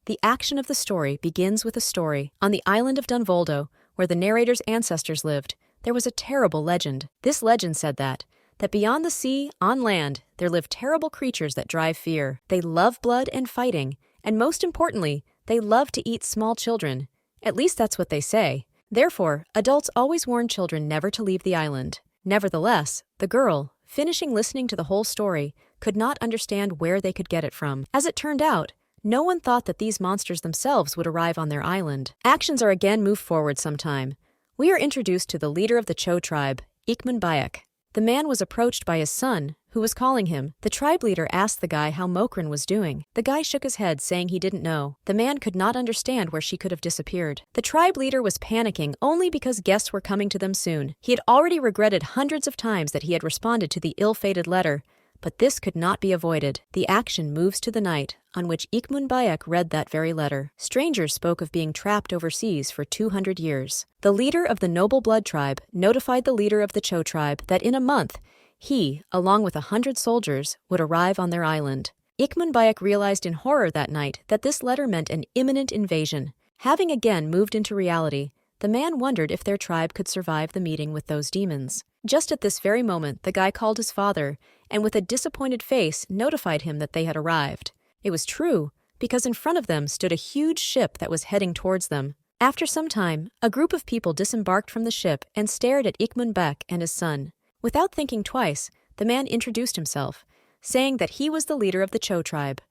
The action of the story begins with a story. On the island of Dunvoldo, where the narrator's ancestors lived, there was a terrible legend. This legend said that beyond the sea, on land, there live terrible creatures that drive fear. They love blood and fighting, and most importantly, they love to eat small children. At least that's what they say. Therefore, adults always warn children never to leave the island. Nevertheless, the girl, finishing listening to the whole story, could not understand where they could get it from. As it turned out, no one thought that these monsters themselves would arrive on their island. Actions are again moved forward sometime. We are introduced to the leader of the Cho tribe, Ikman Bayak. The man was approached by his son, who was calling him. The tribe leader asked the guy how Mokrin was doing. The guy shook his head, saying he didn't know. The man could not understand where she could have disappeared. The tribe leader was panicking only because guests were coming to them soon. He had already regretted hundreds of times that he had responded to the ill-fated letter, but this could not be avoided. The action moves to the night on which Ikmun Bayak read that very letter. Strangers spoke of being trapped overseas for 200 years. The leader of the Noble Blood tribe notified the leader of the Cho tribe that in a month, he, along with 100 soldiers, would arrive on their island. Ikmun Bayak realized in horror that night that this letter meant an imminent invasion. Having again moved into reality, the man wondered if their tribe could survive the meeting with those demons. Just at this very moment, the guy called his father, and with a disappointed face notified him that they had arrived. It was true, because in front of them stood a huge ship that was heading towards them. After some time, a group of people disembarked from the ship and stared at Ikmun Bayak and his son. Without thinking twice, the man introduced himself, saying that he was the leader of the Cho tribe.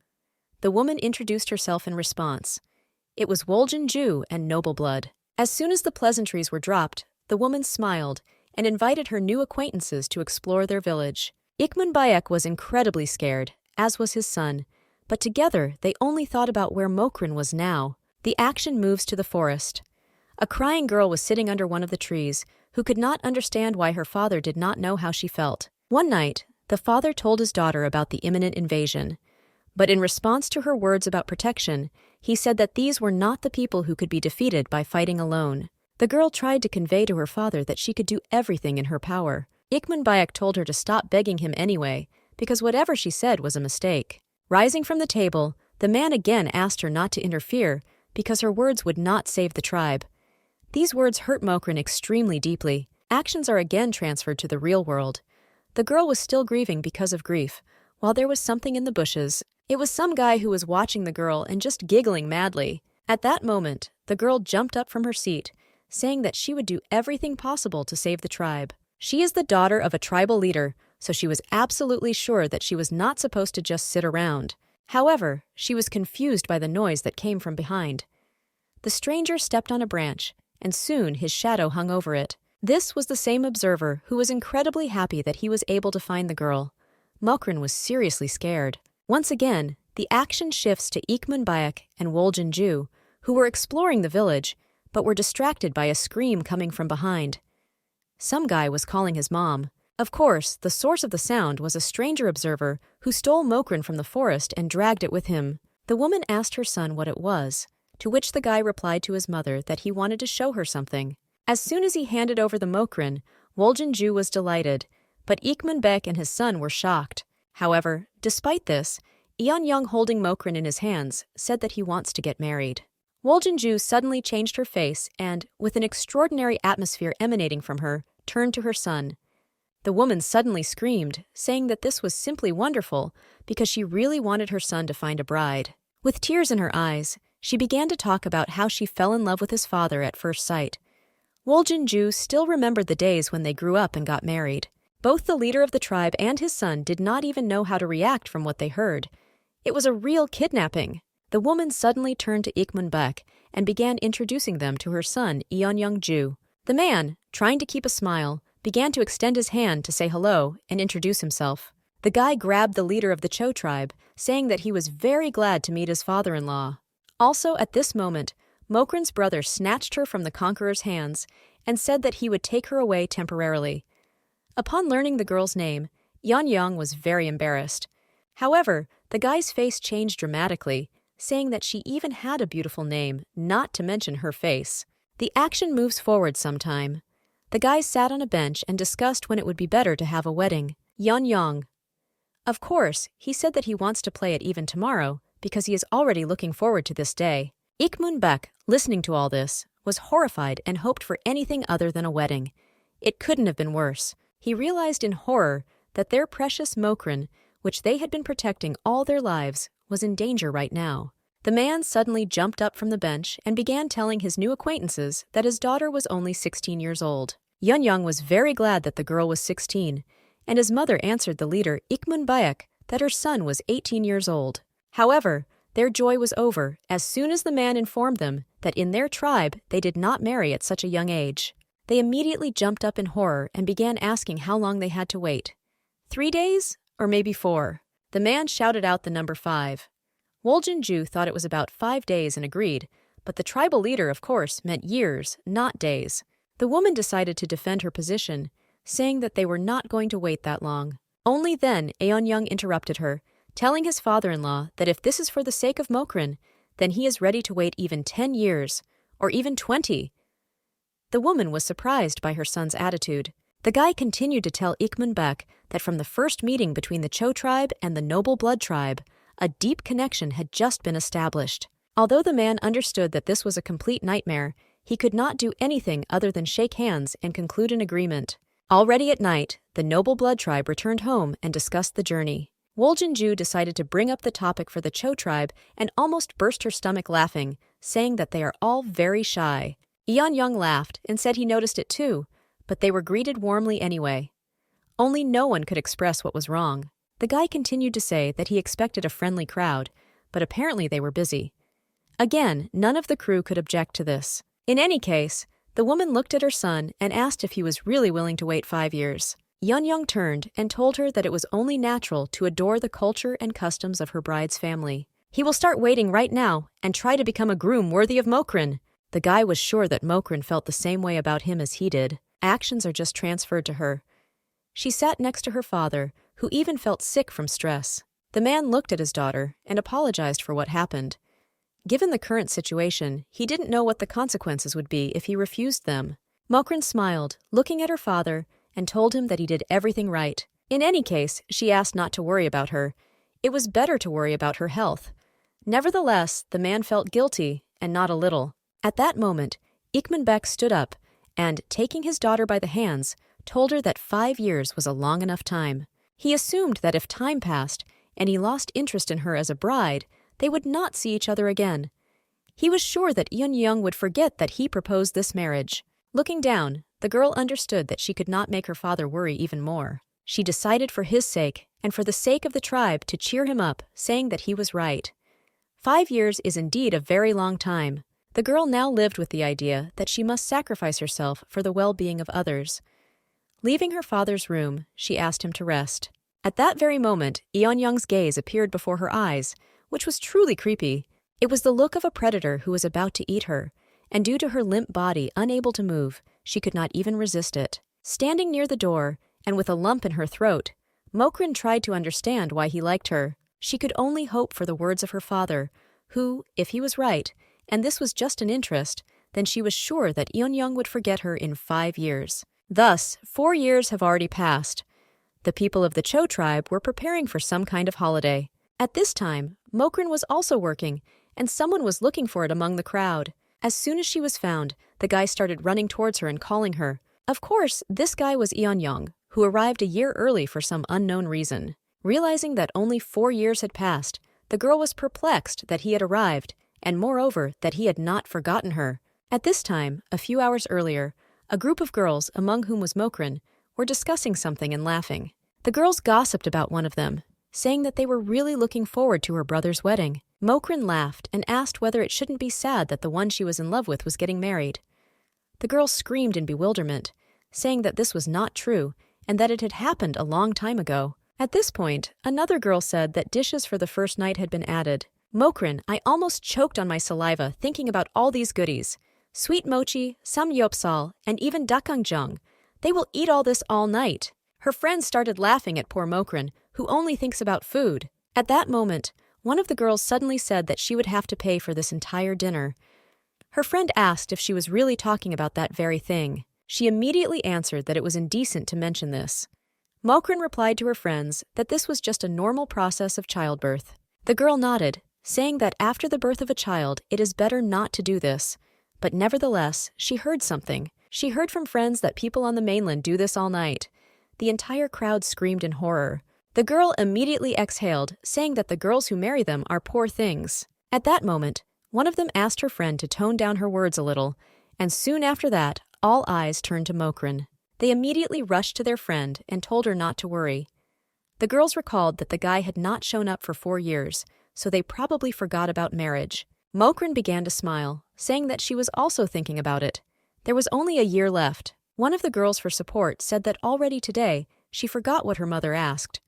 The woman introduced herself in response. It was Woljin Ju and Noble Blood. As soon as the pleasantries were dropped, the woman smiled and invited her new acquaintances to explore their village. Ikmun Bayak was incredibly scared, as was his son, but together they only thought about where Mokrin was now. The action moves to the forest. A crying girl was sitting under one of the trees, who could not understand why her father did not know how she felt. One night, the father told his daughter about the imminent invasion, but in response to her words about protection, he said that these were not the people who could be defeated by fighting alone. The girl tried to convey to her father that she could do everything in her power. Ikmun Bayak told her to stop begging him anyway, because whatever she said was a mistake. Rising from the table, the man again asked her not to interfere because her words would not save the tribe. These words hurt Mokrin extremely deeply. Actions are again transferred to the real world. The girl was still grieving because of grief, while there was something in the bushes. It was some guy who was watching the girl and just giggling madly. At that moment, the girl jumped up from her seat, saying that she would do everything possible to save the tribe. She is the daughter of a tribal leader, so she was absolutely sure that she was not supposed to just sit around. However, she was confused by the noise that came from behind. The stranger stepped on a branch, and soon his shadow hung over it. This was the same observer who was incredibly happy that he was able to find the girl. Mokrin was seriously scared. Once again, the action shifts to Ikmun Bayak and Woljin Ju, who were exploring the village, but were distracted by a scream coming from behind. Some guy was calling his mom. Of course, the source of the sound was a stranger observer who stole Mokrin from the forest and dragged it with him. The woman asked her son what it was, to which the guy replied to his mother that he wanted to show her something. As soon as he handed over the Mokrin, Woljin Ju was delighted, but Ikmun Bayak and his son were shocked. However, despite this, Yanyong, holding Mokrin in his hands, said that he wants to get married. Woljin Ju suddenly changed her face and, with an extraordinary atmosphere emanating from her, turned to her son. The woman suddenly screamed, saying that this was simply wonderful because she really wanted her son to find a bride. With tears in her eyes, she began to talk about how she fell in love with his father at first sight. Woljin Ju still remembered the days when they grew up and got married. Both the leader of the tribe and his son did not even know how to react from what they heard. It was a real kidnapping. The woman suddenly turned to Ikmun Bayak and began introducing them to her son, Yanyong Ju. The man, trying to keep a smile, began to extend his hand to say hello and introduce himself. The guy grabbed the leader of the Cho tribe, saying that he was very glad to meet his father-in-law. Also, at this moment, Mokrin's brother snatched her from the conqueror's hands and said that he would take her away temporarily. Upon learning the girl's name, Yanyong was very embarrassed. However, the guy's face changed dramatically, saying that she even had a beautiful name, not to mention her face. The action moves forward sometime. The guys sat on a bench and discussed when it would be better to have a wedding. Yanyong. Of course, he said that he wants to play it even tomorrow, because he is already looking forward to this day. Ikmunbek, listening to all this, was horrified and hoped for anything other than a wedding. It couldn't have been worse. He realized in horror that their precious Mokrin, which they had been protecting all their lives, was in danger right now. The man suddenly jumped up from the bench and began telling his new acquaintances that his daughter was only 16 years old. Yanyong was very glad that the girl was 16, and his mother answered the leader Ikmunbek that her son was 18 years old. However, their joy was over as soon as the man informed them that in their tribe they did not marry at such a young age. They immediately jumped up in horror and began asking how long they had to wait. 3 days? Or maybe 4? The man shouted out the number 5. Woljinju thought it was about 5 days and agreed, but the tribal leader, of course, meant years, not days. The woman decided to defend her position, saying that they were not going to wait that long. Only then Yanyong interrupted her, telling his father-in-law that if this is for the sake of Mokrin, then he is ready to wait even 10 years, or even 20. The woman was surprised by her son's attitude. The guy continued to tell Ikmunbek that from the first meeting between the Cho tribe and the noble blood tribe, a deep connection had just been established. Although the man understood that this was a complete nightmare, he could not do anything other than shake hands and conclude an agreement. Already at night, the noble blood tribe returned home and discussed the journey. Woljinju decided to bring up the topic for the Cho tribe and almost burst her stomach laughing, saying that they are all very shy. Yanyong laughed and said he noticed it too, but they were greeted warmly anyway. Only no one could express what was wrong. The guy continued to say that he expected a friendly crowd, but apparently they were busy. Again, none of the crew could object to this. In any case, the woman looked at her son and asked if he was really willing to wait 5 years. Yanyong turned and told her that it was only natural to adore the culture and customs of her bride's family. He will start waiting right now and try to become a groom worthy of Mokrin. The guy was sure that Mokrin felt the same way about him as he did. Actions are just transferred to her. She sat next to her father, who even felt sick from stress. The man looked at his daughter and apologized for what happened. Given the current situation, he didn't know what the consequences would be if he refused them. Mokrin smiled, looking at her father, and told him that he did everything right. In any case, she asked not to worry about her. It was better to worry about her health. Nevertheless, the man felt guilty, and not a little. At that moment, Ikmunbek stood up and, taking his daughter by the hands, told her that 5 years was a long enough time. He assumed that if time passed and he lost interest in her as a bride, they would not see each other again. He was sure that Yanyong would forget that he proposed this marriage. Looking down, the girl understood that she could not make her father worry even more. She decided for his sake and for the sake of the tribe to cheer him up, saying that he was right. 5 years is indeed a very long time. The girl now lived with the idea that she must sacrifice herself for the well-being of others. Leaving her father's room, she asked him to rest. At that very moment, Yanyong's gaze appeared before her eyes, which was truly creepy. It was the look of a predator who was about to eat her, and due to her limp body unable to move, she could not even resist it. Standing near the door, and with a lump in her throat, Mokrin tried to understand why he liked her. She could only hope for the words of her father, who, if he was right, and this was just an interest, then she was sure that Yanyong would forget her in 5 years. Thus, 4 years have already passed. The people of the Cho tribe were preparing for some kind of holiday. At this time, Mokrin was also working, and someone was looking for it among the crowd. As soon as she was found, the guy started running towards her and calling her. Of course, this guy was Yanyong, who arrived a year early for some unknown reason. Realizing that only 4 years had passed, the girl was perplexed that he had arrived, and moreover that he had not forgotten her. At this time, a few hours earlier, a group of girls, among whom was Mokrin, were discussing something and laughing. The girls gossiped about one of them, saying that they were really looking forward to her brother's wedding. Mokrin laughed and asked whether it shouldn't be sad that the one she was in love with was getting married. The girl screamed in bewilderment, saying that this was not true and that it had happened a long time ago. At this point, another girl said that dishes for the first night had been added. Mokrin, I almost choked on my saliva thinking about all these goodies. Sweet mochi, samgyeopsal, and even dakgangjang. They will eat all this all night. Her friends started laughing at poor Mokrin, who only thinks about food. At that moment, one of the girls suddenly said that she would have to pay for this entire dinner. Her friend asked if she was really talking about that very thing. She immediately answered that it was indecent to mention this. Mokrin replied to her friends that this was just a normal process of childbirth. The girl nodded, saying that after the birth of a child, it is better not to do this. But nevertheless, she heard something. She heard from friends that people on the mainland do this all night. The entire crowd screamed in horror. The girl immediately exhaled, saying that the girls who marry them are poor things. At that moment, one of them asked her friend to tone down her words a little, and soon after that, all eyes turned to Mokrin. They immediately rushed to their friend and told her not to worry. The girls recalled that the guy had not shown up for 4 years, so they probably forgot about marriage. Mokrin began to smile, saying that she was also thinking about it. There was only a year left. One of the girls for support said that already today, she forgot what her mother asked.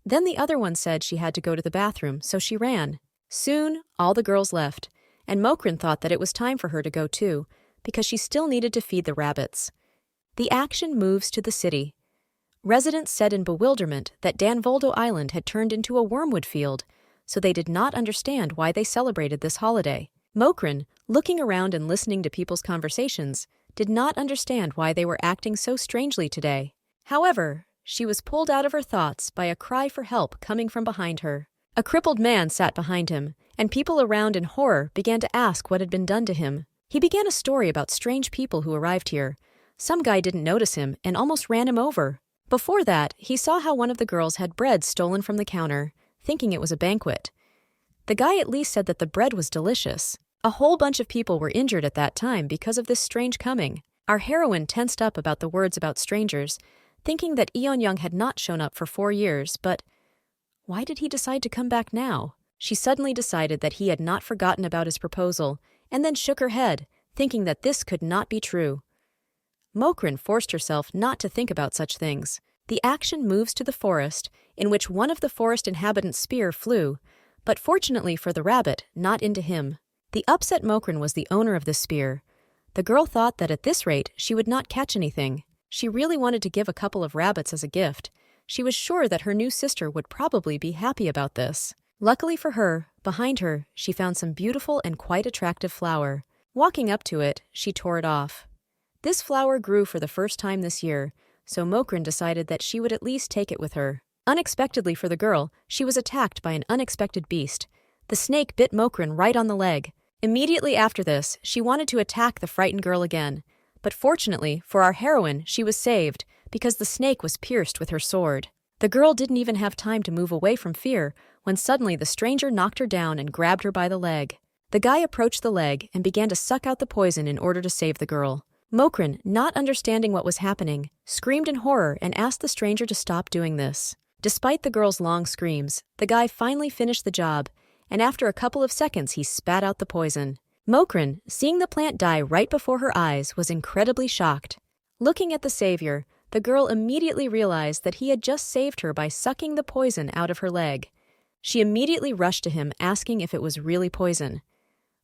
Then the other one said she had to go to the bathroom, so she ran. Soon, all the girls left, and Mokrin thought that it was time for her to go too, because she still needed to feed the rabbits. The action moves to the city. Residents said in bewilderment that Danvoldo Island had turned into a wormwood field, so they did not understand why they celebrated this holiday. Mokrin, looking around and listening to people's conversations, did not understand why they were acting so strangely today. However, she was pulled out of her thoughts by a cry for help coming from behind her. A crippled man sat behind him, and people around in horror began to ask what had been done to him. He began a story about strange people who arrived here. Some guy didn't notice him and almost ran him over. Before that, he saw how one of the girls had bread stolen from the counter, thinking it was a banquet. The guy at least said that the bread was delicious. A whole bunch of people were injured at that time because of this strange coming. Our heroine tensed up about the words about strangers, thinking that Yanyong had not shown up for 4 years, but why did he decide to come back now? She suddenly decided that he had not forgotten about his proposal, and then shook her head, thinking that this could not be true. Mokrin forced herself not to think about such things. The action moves to the forest, in which one of the forest inhabitants' spear flew, but fortunately for the rabbit, not into him. The upset Mokrin was the owner of this spear. The girl thought that at this rate she would not catch anything. She really wanted to give a couple of rabbits as a gift. She was sure that her new sister would probably be happy about this. Luckily for her, behind her, she found some beautiful and quite attractive flower. Walking up to it, she tore it off. This flower grew for the first time this year, so Mokrin decided that she would at least take it with her. Unexpectedly for the girl, she was attacked by an unexpected beast. The snake bit Mokrin right on the leg. Immediately after this, she wanted to attack the frightened girl again. But fortunately, for our heroine, she was saved, because the snake was pierced with her sword. The girl didn't even have time to move away from fear, when suddenly the stranger knocked her down and grabbed her by the leg. The guy approached the leg and began to suck out the poison in order to save the girl. Mokrin, not understanding what was happening, screamed in horror and asked the stranger to stop doing this. Despite the girl's long screams, the guy finally finished the job, and after a couple of seconds he spat out the poison. Mokrin, seeing the plant die right before her eyes, was incredibly shocked. Looking at the savior, the girl immediately realized that he had just saved her by sucking the poison out of her leg. She immediately rushed to him, asking if it was really poison.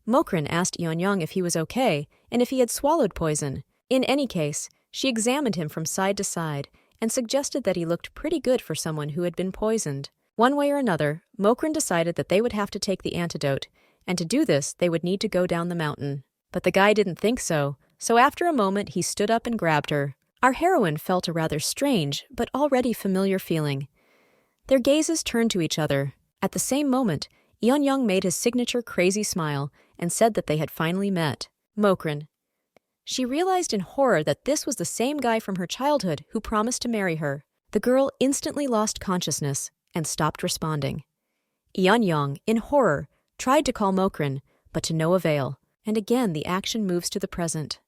Mokrin asked Yanyong if he was okay and if he had swallowed poison. In any case, she examined him from side to side and suggested that he looked pretty good for someone who had been poisoned. One way or another, Mokrin decided that they would have to take the antidote, and to do this, they would need to go down the mountain. But the guy didn't think so, so after a moment he stood up and grabbed her. Our heroine felt a rather strange, but already familiar feeling. Their gazes turned to each other. At the same moment, Yanyong made his signature crazy smile and said that they had finally met. Mokrin. She realized in horror that this was the same guy from her childhood who promised to marry her. The girl instantly lost consciousness and stopped responding. Yanyong, in horror, tried to call Mokrin, but to no avail, and again the action moves to the present.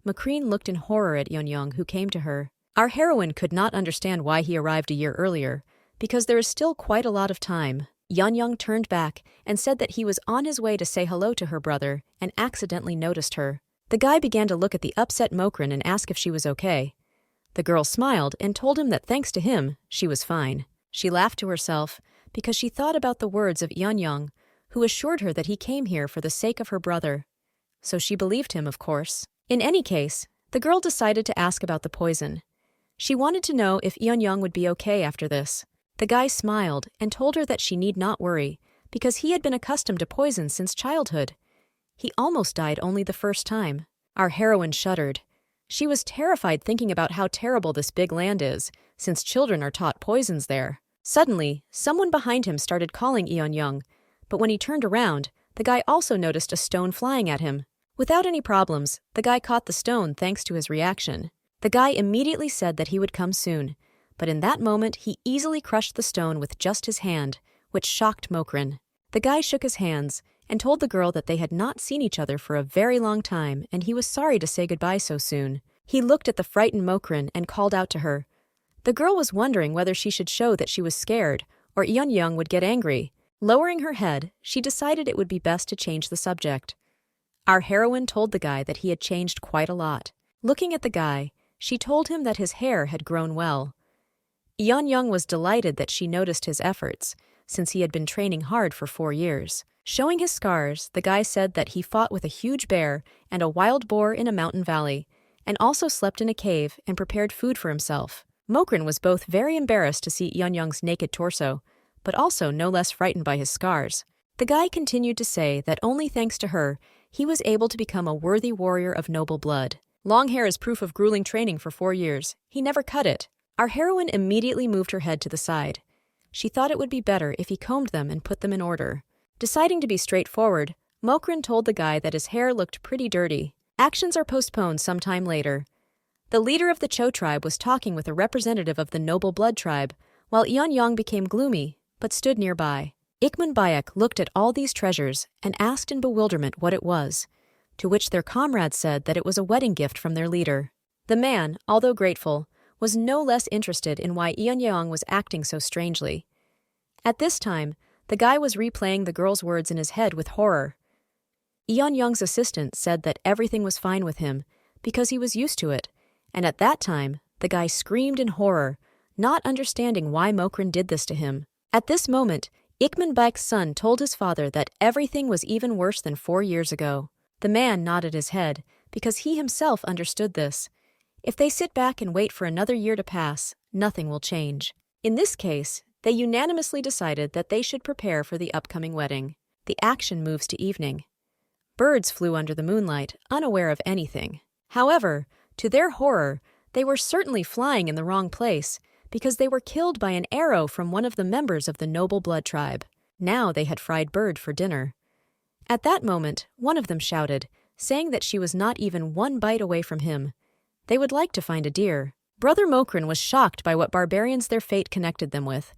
Mokrin looked in horror at Yanyong, who came to her. Our heroine could not understand why he arrived a year earlier, because there is still quite a lot of time. Yanyong turned back and said that he was on his way to say hello to her brother and accidentally noticed her. The guy began to look at the upset Mokrin and ask if she was okay. The girl smiled and told him that thanks to him, she was fine. She laughed to herself because she thought about the words of Yanyong, who assured her that he came here for the sake of her brother. So she believed him, of course. In any case, the girl decided to ask about the poison. She wanted to know if Yanyong would be okay after this. The guy smiled and told her that she need not worry, because he had been accustomed to poison since childhood. He almost died only the first time. Our heroine shuddered. She was terrified thinking about how terrible this big land is, since children are taught poisons there. Suddenly, someone behind him started calling Yanyong. but when he turned around, the guy also noticed a stone flying at him. Without any problems, the guy caught the stone thanks to his reaction. The guy immediately said that he would come soon, but in that moment he easily crushed the stone with just his hand, which shocked Mokrin. The guy shook his hands and told the girl that they had not seen each other for a very long time and he was sorry to say goodbye so soon. He looked at the frightened Mokrin and called out to her. The girl was wondering whether she should show that she was scared or Yanyong would get angry. Lowering her head, she decided it would be best to change the subject. Our heroine told the guy that he had changed quite a lot. Looking at the guy, she told him that his hair had grown well. Yanyong was delighted that she noticed his efforts, since he had been training hard for 4 years. Showing his scars, the guy said that he fought with a huge bear and a wild boar in a mountain valley, and also slept in a cave and prepared food for himself. Mokrin was both very embarrassed to see Yanyong's naked torso, but also no less frightened by his scars. The guy continued to say that only thanks to her, he was able to become a worthy warrior of noble blood. Long hair is proof of grueling training for 4 years. He never cut it. Our heroine immediately moved her head to the side. She thought it would be better if he combed them and put them in order. Deciding to be straightforward, Mokrin told the guy that his hair looked pretty dirty. Actions are postponed some time later. The leader of the Cho tribe was talking with a representative of the noble blood tribe, while Yanyong became gloomy, but stood nearby. Ikman Bayek looked at all these treasures and asked in bewilderment what it was, to which their comrades said that it was a wedding gift from their leader. The man, although grateful, was no less interested in why Yanyong was acting so strangely. At this time, the guy was replaying the girl's words in his head with horror. Yanyong's assistant said that everything was fine with him because he was used to it, and at that time, the guy screamed in horror, not understanding why Mokrin did this to him. At this moment, Ikman Bayek's son told his father that everything was even worse than 4 years ago. The man nodded his head because he himself understood this. If they sit back and wait for another year to pass, nothing will change. In this case, they unanimously decided that they should prepare for the upcoming wedding. The action moves to evening. Birds flew under the moonlight, unaware of anything. However, to their horror, they were certainly flying in the wrong place because they were killed by an arrow from one of the members of the noble blood tribe. Now they had fried bird for dinner. At that moment, one of them shouted, saying that she was not even 1 bite away from him. They would like to find a deer. Brother Mokrin was shocked by what barbarians their fate connected them with.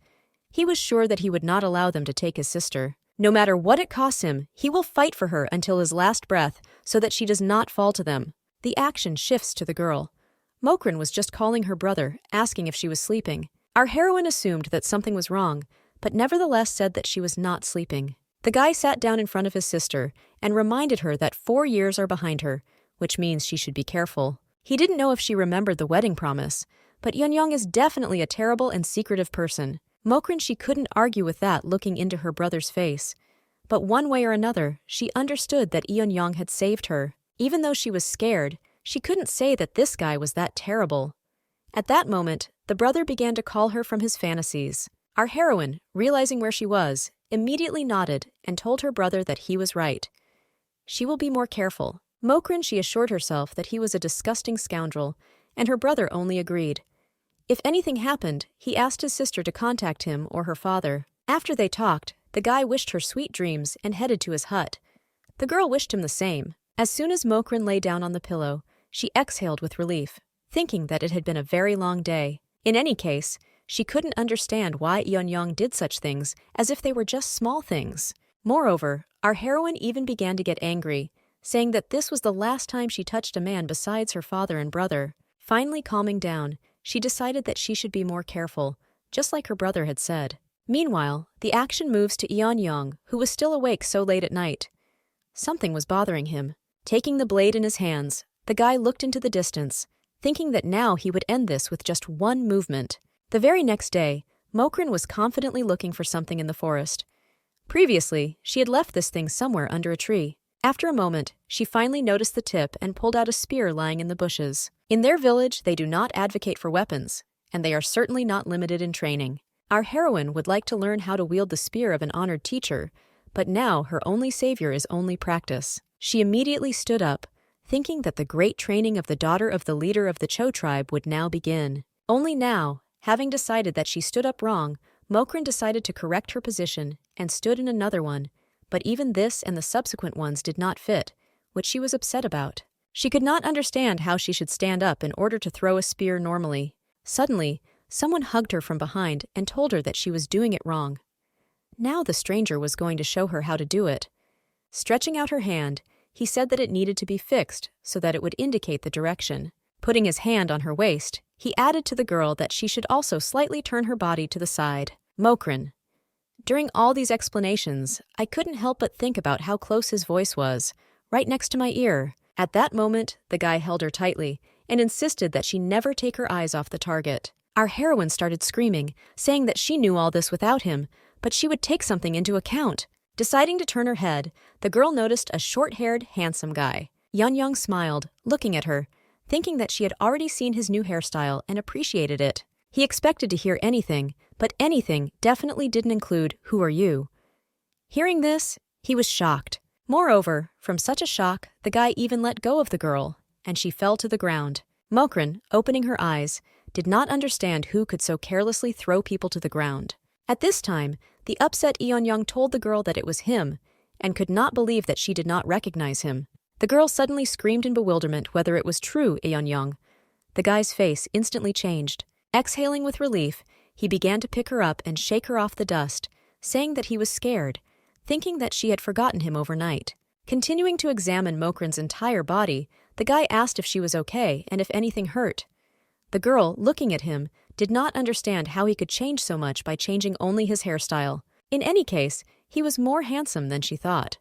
He was sure that he would not allow them to take his sister. No matter what it costs him, he will fight for her until his last breath so that she does not fall to them. The action shifts to the girl. Mokrin was just calling her brother, asking if she was sleeping. Our heroine assumed that something was wrong, but nevertheless said that she was not sleeping. The guy sat down in front of his sister and reminded her that 4 years are behind her, which means she should be careful. He didn't know if she remembered the wedding promise, but Yanyong is definitely a terrible and secretive person. Mokrin, she couldn't argue with that looking into her brother's face. But one way or another, she understood that Yanyong had saved her. Even though she was scared, she couldn't say that this guy was that terrible. At that moment, the brother began to call her from his fantasies. Our heroine, realizing where she was, immediately nodded and told her brother that he was right. She will be more careful. Mokrin, she assured herself that he was a disgusting scoundrel, and her brother only agreed. If anything happened, he asked his sister to contact him or her father. After they talked, the guy wished her sweet dreams and headed to his hut. The girl wished him the same. As soon as Mokrin lay down on the pillow, she exhaled with relief, thinking that it had been a very long day. In any case, she couldn't understand why Yanyong did such things as if they were just small things. Moreover, our heroine even began to get angry, saying that this was the last time she touched a man besides her father and brother. Finally calming down, she decided that she should be more careful, just like her brother had said. Meanwhile, the action moves to Yanyong, who was still awake so late at night. Something was bothering him. Taking the blade in his hands, the guy looked into the distance, thinking that now he would end this with just one movement. The very next day, Mokrin was confidently looking for something in the forest. Previously, she had left this thing somewhere under a tree. After a moment, she finally noticed the tip and pulled out a spear lying in the bushes. In their village, they do not advocate for weapons, and they are certainly not limited in training. Our heroine would like to learn how to wield the spear of an honored teacher, but now her only savior is only practice. She immediately stood up, thinking that the great training of the daughter of the leader of the Cho tribe would now begin. Only now, having decided that she stood up wrong, Mokrin decided to correct her position and stood in another one, but even this and the subsequent ones did not fit, which she was upset about. She could not understand how she should stand up in order to throw a spear normally. Suddenly, someone hugged her from behind and told her that she was doing it wrong. Now the stranger was going to show her how to do it. Stretching out her hand, he said that it needed to be fixed so that it would indicate the direction. Putting his hand on her waist, he added to the girl that she should also slightly turn her body to the side. Mokrin. During all these explanations, I couldn't help but think about how close his voice was, right next to my ear. At that moment, the guy held her tightly and insisted that she never take her eyes off the target. Our heroine started screaming, saying that she knew all this without him, but she would take something into account. Deciding to turn her head, the girl noticed a short-haired, handsome guy. Yanyong smiled, looking at her, thinking that she had already seen his new hairstyle and appreciated it. He expected to hear anything, but anything definitely didn't include, "Who are you?" Hearing this, he was shocked. Moreover, from such a shock, the guy even let go of the girl, and she fell to the ground. Mokrin, opening her eyes, did not understand who could so carelessly throw people to the ground. At this time, the upset Yanyong told the girl that it was him, and could not believe that she did not recognize him. The girl suddenly screamed in bewilderment whether it was true Yanyong. The guy's face instantly changed. Exhaling with relief, he began to pick her up and shake her off the dust, saying that he was scared, thinking that she had forgotten him overnight. Continuing to examine Mokrin's entire body, the guy asked if she was okay and if anything hurt. The girl, looking at him, did not understand how he could change so much by changing only his hairstyle. In any case, he was more handsome than she thought.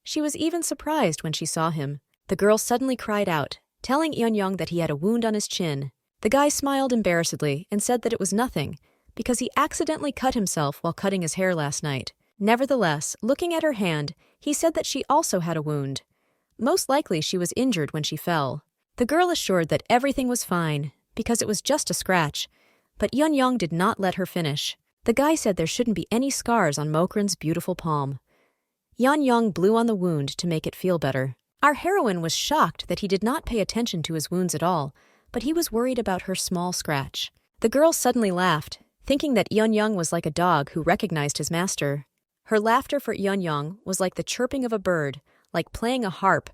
She was even surprised when she saw him. The girl suddenly cried out, telling Yanyong that he had a wound on his chin. The guy smiled embarrassedly and said that it was nothing, because he accidentally cut himself while cutting his hair last night. Nevertheless, looking at her hand, he said that she also had a wound. Most likely she was injured when she fell. The girl assured that everything was fine, because it was just a scratch, but Yanyong did not let her finish. The guy said there shouldn't be any scars on Mokrin's beautiful palm. Yanyong blew on the wound to make it feel better. Our heroine was shocked that he did not pay attention to his wounds at all, but he was worried about her small scratch. The girl suddenly laughed, thinking that Yanyong was like a dog who recognized his master. Her laughter for Yanyong was like the chirping of a bird, like playing a harp.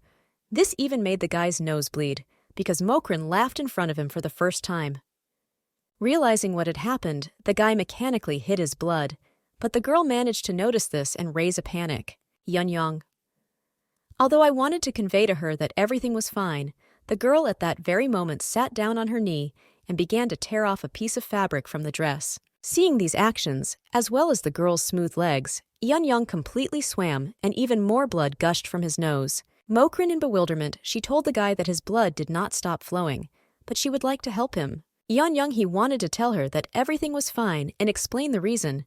This even made the guy's nose bleed, because Mokrin laughed in front of him for the first time. Realizing what had happened, the guy mechanically hid his blood, but the girl managed to notice this and raise a panic. Yanyong. Although I wanted to convey to her that everything was fine, the girl at that very moment sat down on her knee and began to tear off a piece of fabric from the dress. Seeing these actions, as well as the girl's smooth legs, Yanyong completely swam and even more blood gushed from his nose. Mokrin in bewilderment, she told the guy that his blood did not stop flowing, but she would like to help him. Yanyong, he wanted to tell her that everything was fine and explain the reason,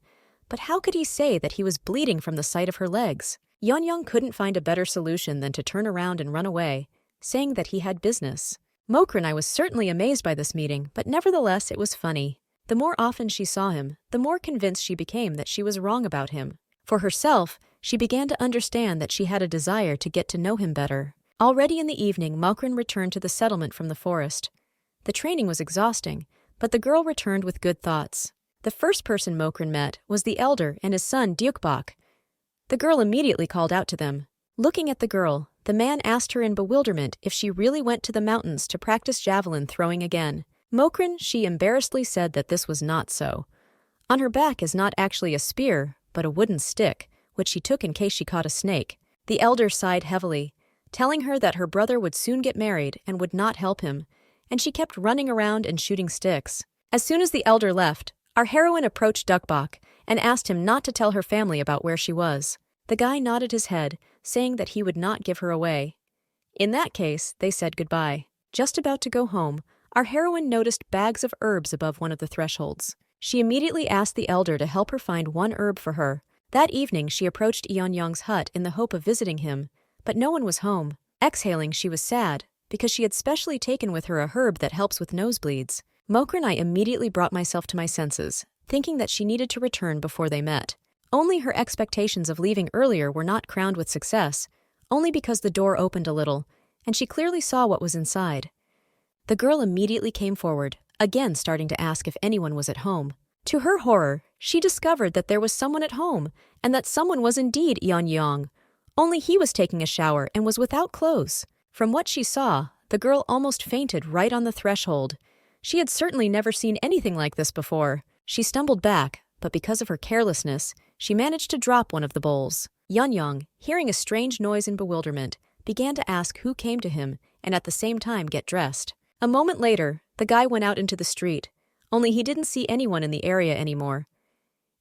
but how could he say that he was bleeding from the sight of her legs? Yanyong couldn't find a better solution than to turn around and run away, saying that he had business. Mokrin, I was certainly amazed by this meeting, but nevertheless it was funny. The more often she saw him, the more convinced she became that she was wrong about him. For herself, she began to understand that she had a desire to get to know him better. Already in the evening, Mokrin returned to the settlement from the forest. The training was exhausting, but the girl returned with good thoughts. The first person Mokrin met was the elder and his son Dyukbok. The girl immediately called out to them. Looking at the girl, the man asked her in bewilderment if she really went to the mountains to practice javelin throwing again. Mokrin, she embarrassedly said that this was not so. On her back is not actually a spear, but a wooden stick, which she took in case she caught a snake. The elder sighed heavily, telling her that her brother would soon get married and would not help him, and she kept running around and shooting sticks. As soon as the elder left, our heroine approached Dyukbok and asked him not to tell her family about where she was. The guy nodded his head, saying that he would not give her away. In that case, they said goodbye. Just about to go home, our heroine noticed bags of herbs above one of the thresholds. She immediately asked the elder to help her find one herb for her. That evening, she approached Yanyong's hut in the hope of visiting him, but no one was home. Exhaling, she was sad, because she had specially taken with her a herb that helps with nosebleeds. Mokrin, I immediately brought myself to my senses, thinking that she needed to return before they met. Only her expectations of leaving earlier were not crowned with success, only because the door opened a little, and she clearly saw what was inside. The girl immediately came forward, again starting to ask if anyone was at home. To her horror, she discovered that there was someone at home, and that someone was indeed Yanyong, Only he was taking a shower and was without clothes. From what she saw, the girl almost fainted right on the threshold. She had certainly never seen anything like this before. She stumbled back, but because of her carelessness, she managed to drop one of the bowls. Yanyong, hearing a strange noise in bewilderment, began to ask who came to him and at the same time get dressed. A moment later, the guy went out into the street, only he didn't see anyone in the area anymore.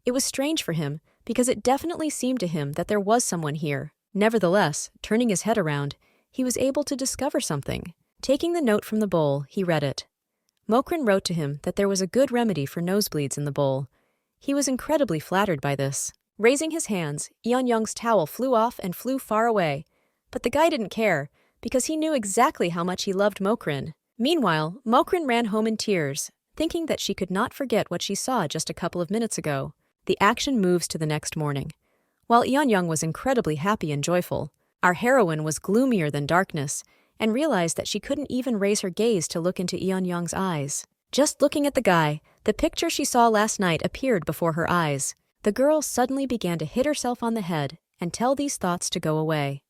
It was strange for him, because it definitely seemed to him that there was someone here. Nevertheless, turning his head around, he was able to discover something. Taking the note from the bowl, he read it. Mokrin wrote to him that there was a good remedy for nosebleeds in the bowl. He was incredibly flattered by this. Raising his hands, Yanyong's towel flew off and flew far away. But the guy didn't care, because he knew exactly how much he loved Mokrin. Meanwhile, Mokrin ran home in tears, thinking that she could not forget what she saw just a couple of minutes ago. The action moves to the next morning. While Yanyong was incredibly happy and joyful, our heroine was gloomier than darkness and realized that she couldn't even raise her gaze to look into Yanyong's eyes. Just looking at the guy, the picture she saw last night appeared before her eyes. The girl suddenly began to hit herself on the head and tell these thoughts to go away.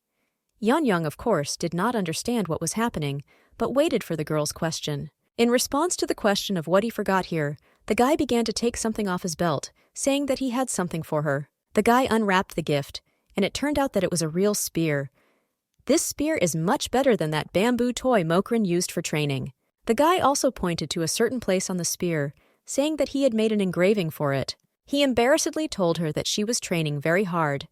Yanyong, of course, did not understand what was happening, but waited for the girl's question. In response to the question of what he forgot here, the guy began to take something off his belt, saying that he had something for her. The guy unwrapped the gift, and it turned out that it was a real spear. This spear is much better than that bamboo toy Mokrin used for training. The guy also pointed to a certain place on the spear, saying that he had made an engraving for it. He embarrassedly told her that she was training very hard,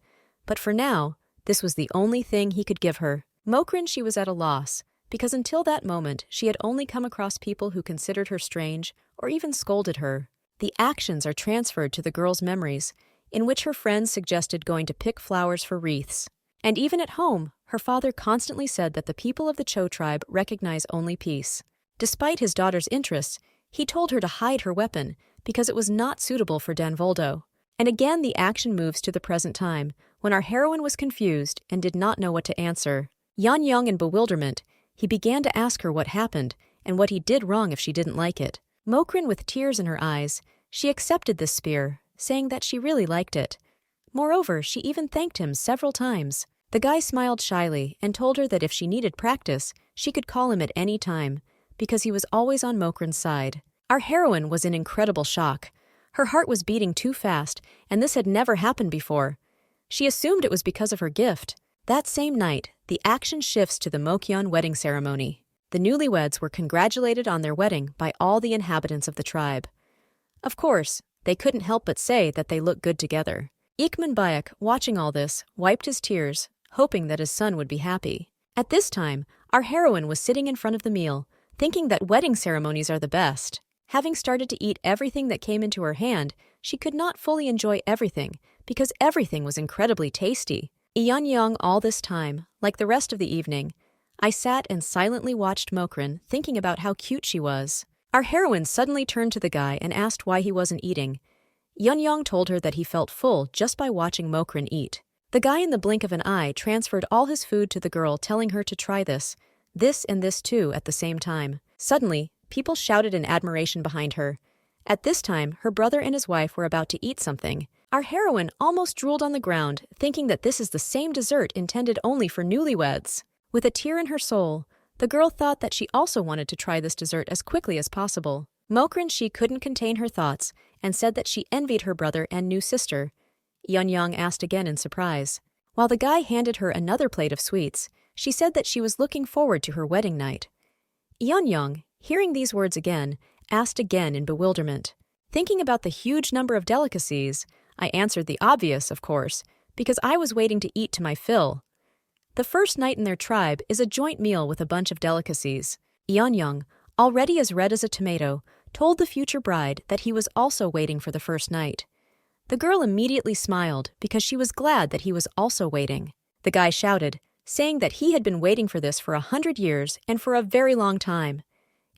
but for now, this was the only thing he could give her. Mokrin, she was at a loss, because until that moment she had only come across people who considered her strange or even scolded her. The actions are transferred to the girl's memories, in which her friends suggested going to pick flowers for wreaths. And even at home, her father constantly said that the people of the Cho tribe recognize only peace. Despite his daughter's interests, he told her to hide her weapon because it was not suitable for Danvoldo. And again the action moves to the present time, when our heroine was confused and did not know what to answer. Yanyong in bewilderment, he began to ask her what happened and what he did wrong if she didn't like it. Mokrin, with tears in her eyes, she accepted this spear, saying that she really liked it. Moreover, she even thanked him several times. The guy smiled shyly and told her that if she needed practice, she could call him at any time, because he was always on Mokrin's side. Our heroine was in incredible shock. Her heart was beating too fast, and this had never happened before. She assumed it was because of her gift. That same night, the action shifts to the Mokyeon wedding ceremony. The newlyweds were congratulated on their wedding by all the inhabitants of the tribe. Of course, they couldn't help but say that they looked good together. Ikman Bayak, watching all this, wiped his tears, hoping that his son would be happy. At this time, our heroine was sitting in front of the meal, thinking that wedding ceremonies are the best. Having started to eat everything that came into her hand, she could not fully enjoy everything, because everything was incredibly tasty. Yanyong, all this time, like the rest of the evening, I sat and silently watched Mokrin, thinking about how cute she was. Our heroine suddenly turned to the guy and asked why he wasn't eating. Yanyong told her that he felt full just by watching Mokrin eat. The guy in the blink of an eye transferred all his food to the girl, telling her to try this and this too at the same time. Suddenly, people shouted in admiration behind her. At this time, her brother and his wife were about to eat something. Our heroine almost drooled on the ground, thinking that this is the same dessert intended only for newlyweds. With a tear in her soul, the girl thought that she also wanted to try this dessert as quickly as possible. Mokrin, she couldn't contain her thoughts and said that she envied her brother and new sister. Yanyong asked again in surprise. While the guy handed her another plate of sweets, she said that she was looking forward to her wedding night. Yanyong, hearing these words again, asked again in bewilderment. Thinking about the huge number of delicacies, I answered the obvious, of course, because I was waiting to eat to my fill. The first night in their tribe is a joint meal with a bunch of delicacies. Yanyong, already as red as a tomato, told the future bride that he was also waiting for the first night. The girl immediately smiled because she was glad that he was also waiting. The guy shouted, saying that he had been waiting for this for 100 years and for a very long time.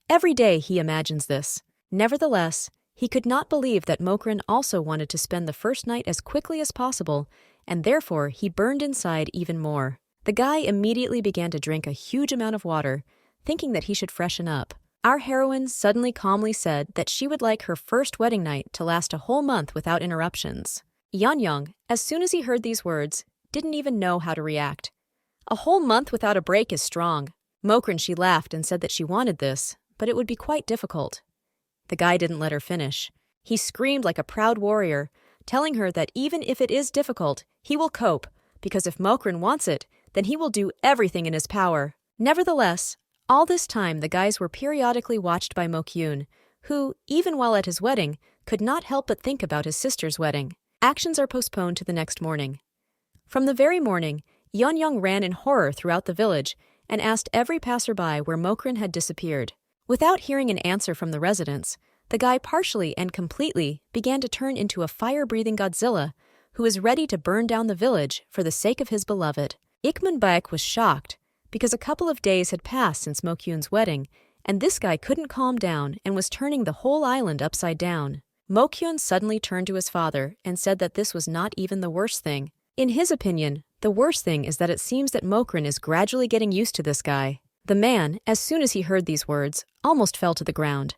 Every day he imagines this. Nevertheless, he could not believe that Mokrin also wanted to spend the first night as quickly as possible, and therefore he burned inside even more. The guy immediately began to drink a huge amount of water, thinking that he should freshen up. Our heroine suddenly calmly said that she would like her first wedding night to last a whole month without interruptions. Yanyong, as soon as he heard these words, didn't even know how to react. A whole month without a break is strong. Mokrin, she laughed and said that she wanted this, but it would be quite difficult. The guy didn't let her finish. He screamed like a proud warrior, telling her that even if it is difficult, he will cope, because if Mokrin wants it, then he will do everything in his power. Nevertheless, all this time the guys were periodically watched by Mokyun, who, even while at his wedding, could not help but think about his sister's wedding. Actions are postponed to the next morning. From the very morning, Yanyong ran in horror throughout the village and asked every passerby where Mokrin had disappeared. Without hearing an answer from the residents, the guy partially and completely began to turn into a fire-breathing Godzilla who was ready to burn down the village for the sake of his beloved. Ikman was shocked because a couple of days had passed since Mokyun's wedding, and this guy couldn't calm down and was turning the whole island upside down. Mokyun suddenly turned to his father and said that this was not even the worst thing. In his opinion, the worst thing is that it seems that Mokrin is gradually getting used to this guy. The man, as soon as he heard these words, almost fell to the ground.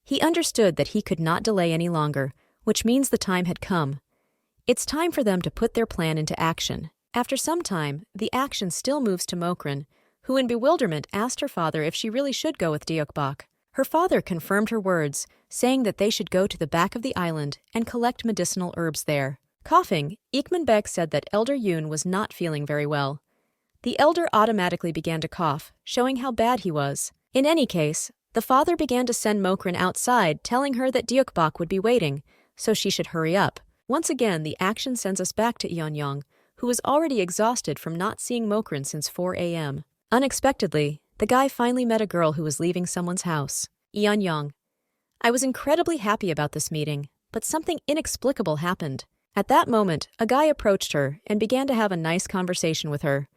He understood that he could not delay any longer, which means the time had come. It's time for them to put their plan into action. After some time, the action still moves to Mokrin, who in bewilderment asked her father if she really should go with Deokbok. Her father confirmed her words, saying that they should go to the back of the island and collect medicinal herbs there. Coughing, Ikman said that Elder Yoon was not feeling very well. The elder automatically began to cough, showing how bad he was. In any case, the father began to send Mokrin outside, telling her that Deokbok would be waiting, so she should hurry up. Once again, the action sends us back to Yanyong, who was already exhausted from not seeing Mokrin since 4 a.m. Unexpectedly, the guy finally met a girl who was leaving someone's house. Yanyong. I was incredibly happy about this meeting, but something inexplicable happened. At that moment, a guy approached her and began to have a nice conversation with her.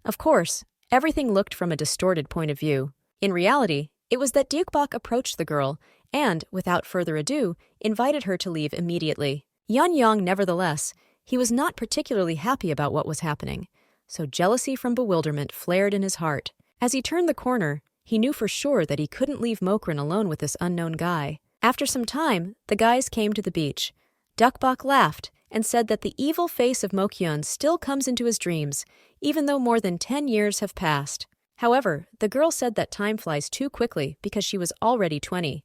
Of course, everything looked from a distorted point of view. In reality, it was that Deokbok approached the girl and, without further ado, invited her to leave immediately. Yanyong, nevertheless, he was not particularly happy about what was happening, so jealousy from bewilderment flared in his heart. As he turned the corner, he knew for sure that he couldn't leave Mokrin alone with this unknown guy. After some time, the guys came to the beach. Deokbok laughed and said that the evil face of Mokyun still comes into his dreams, even though more than 10 years have passed. However, the girl said that time flies too quickly because she was already 20.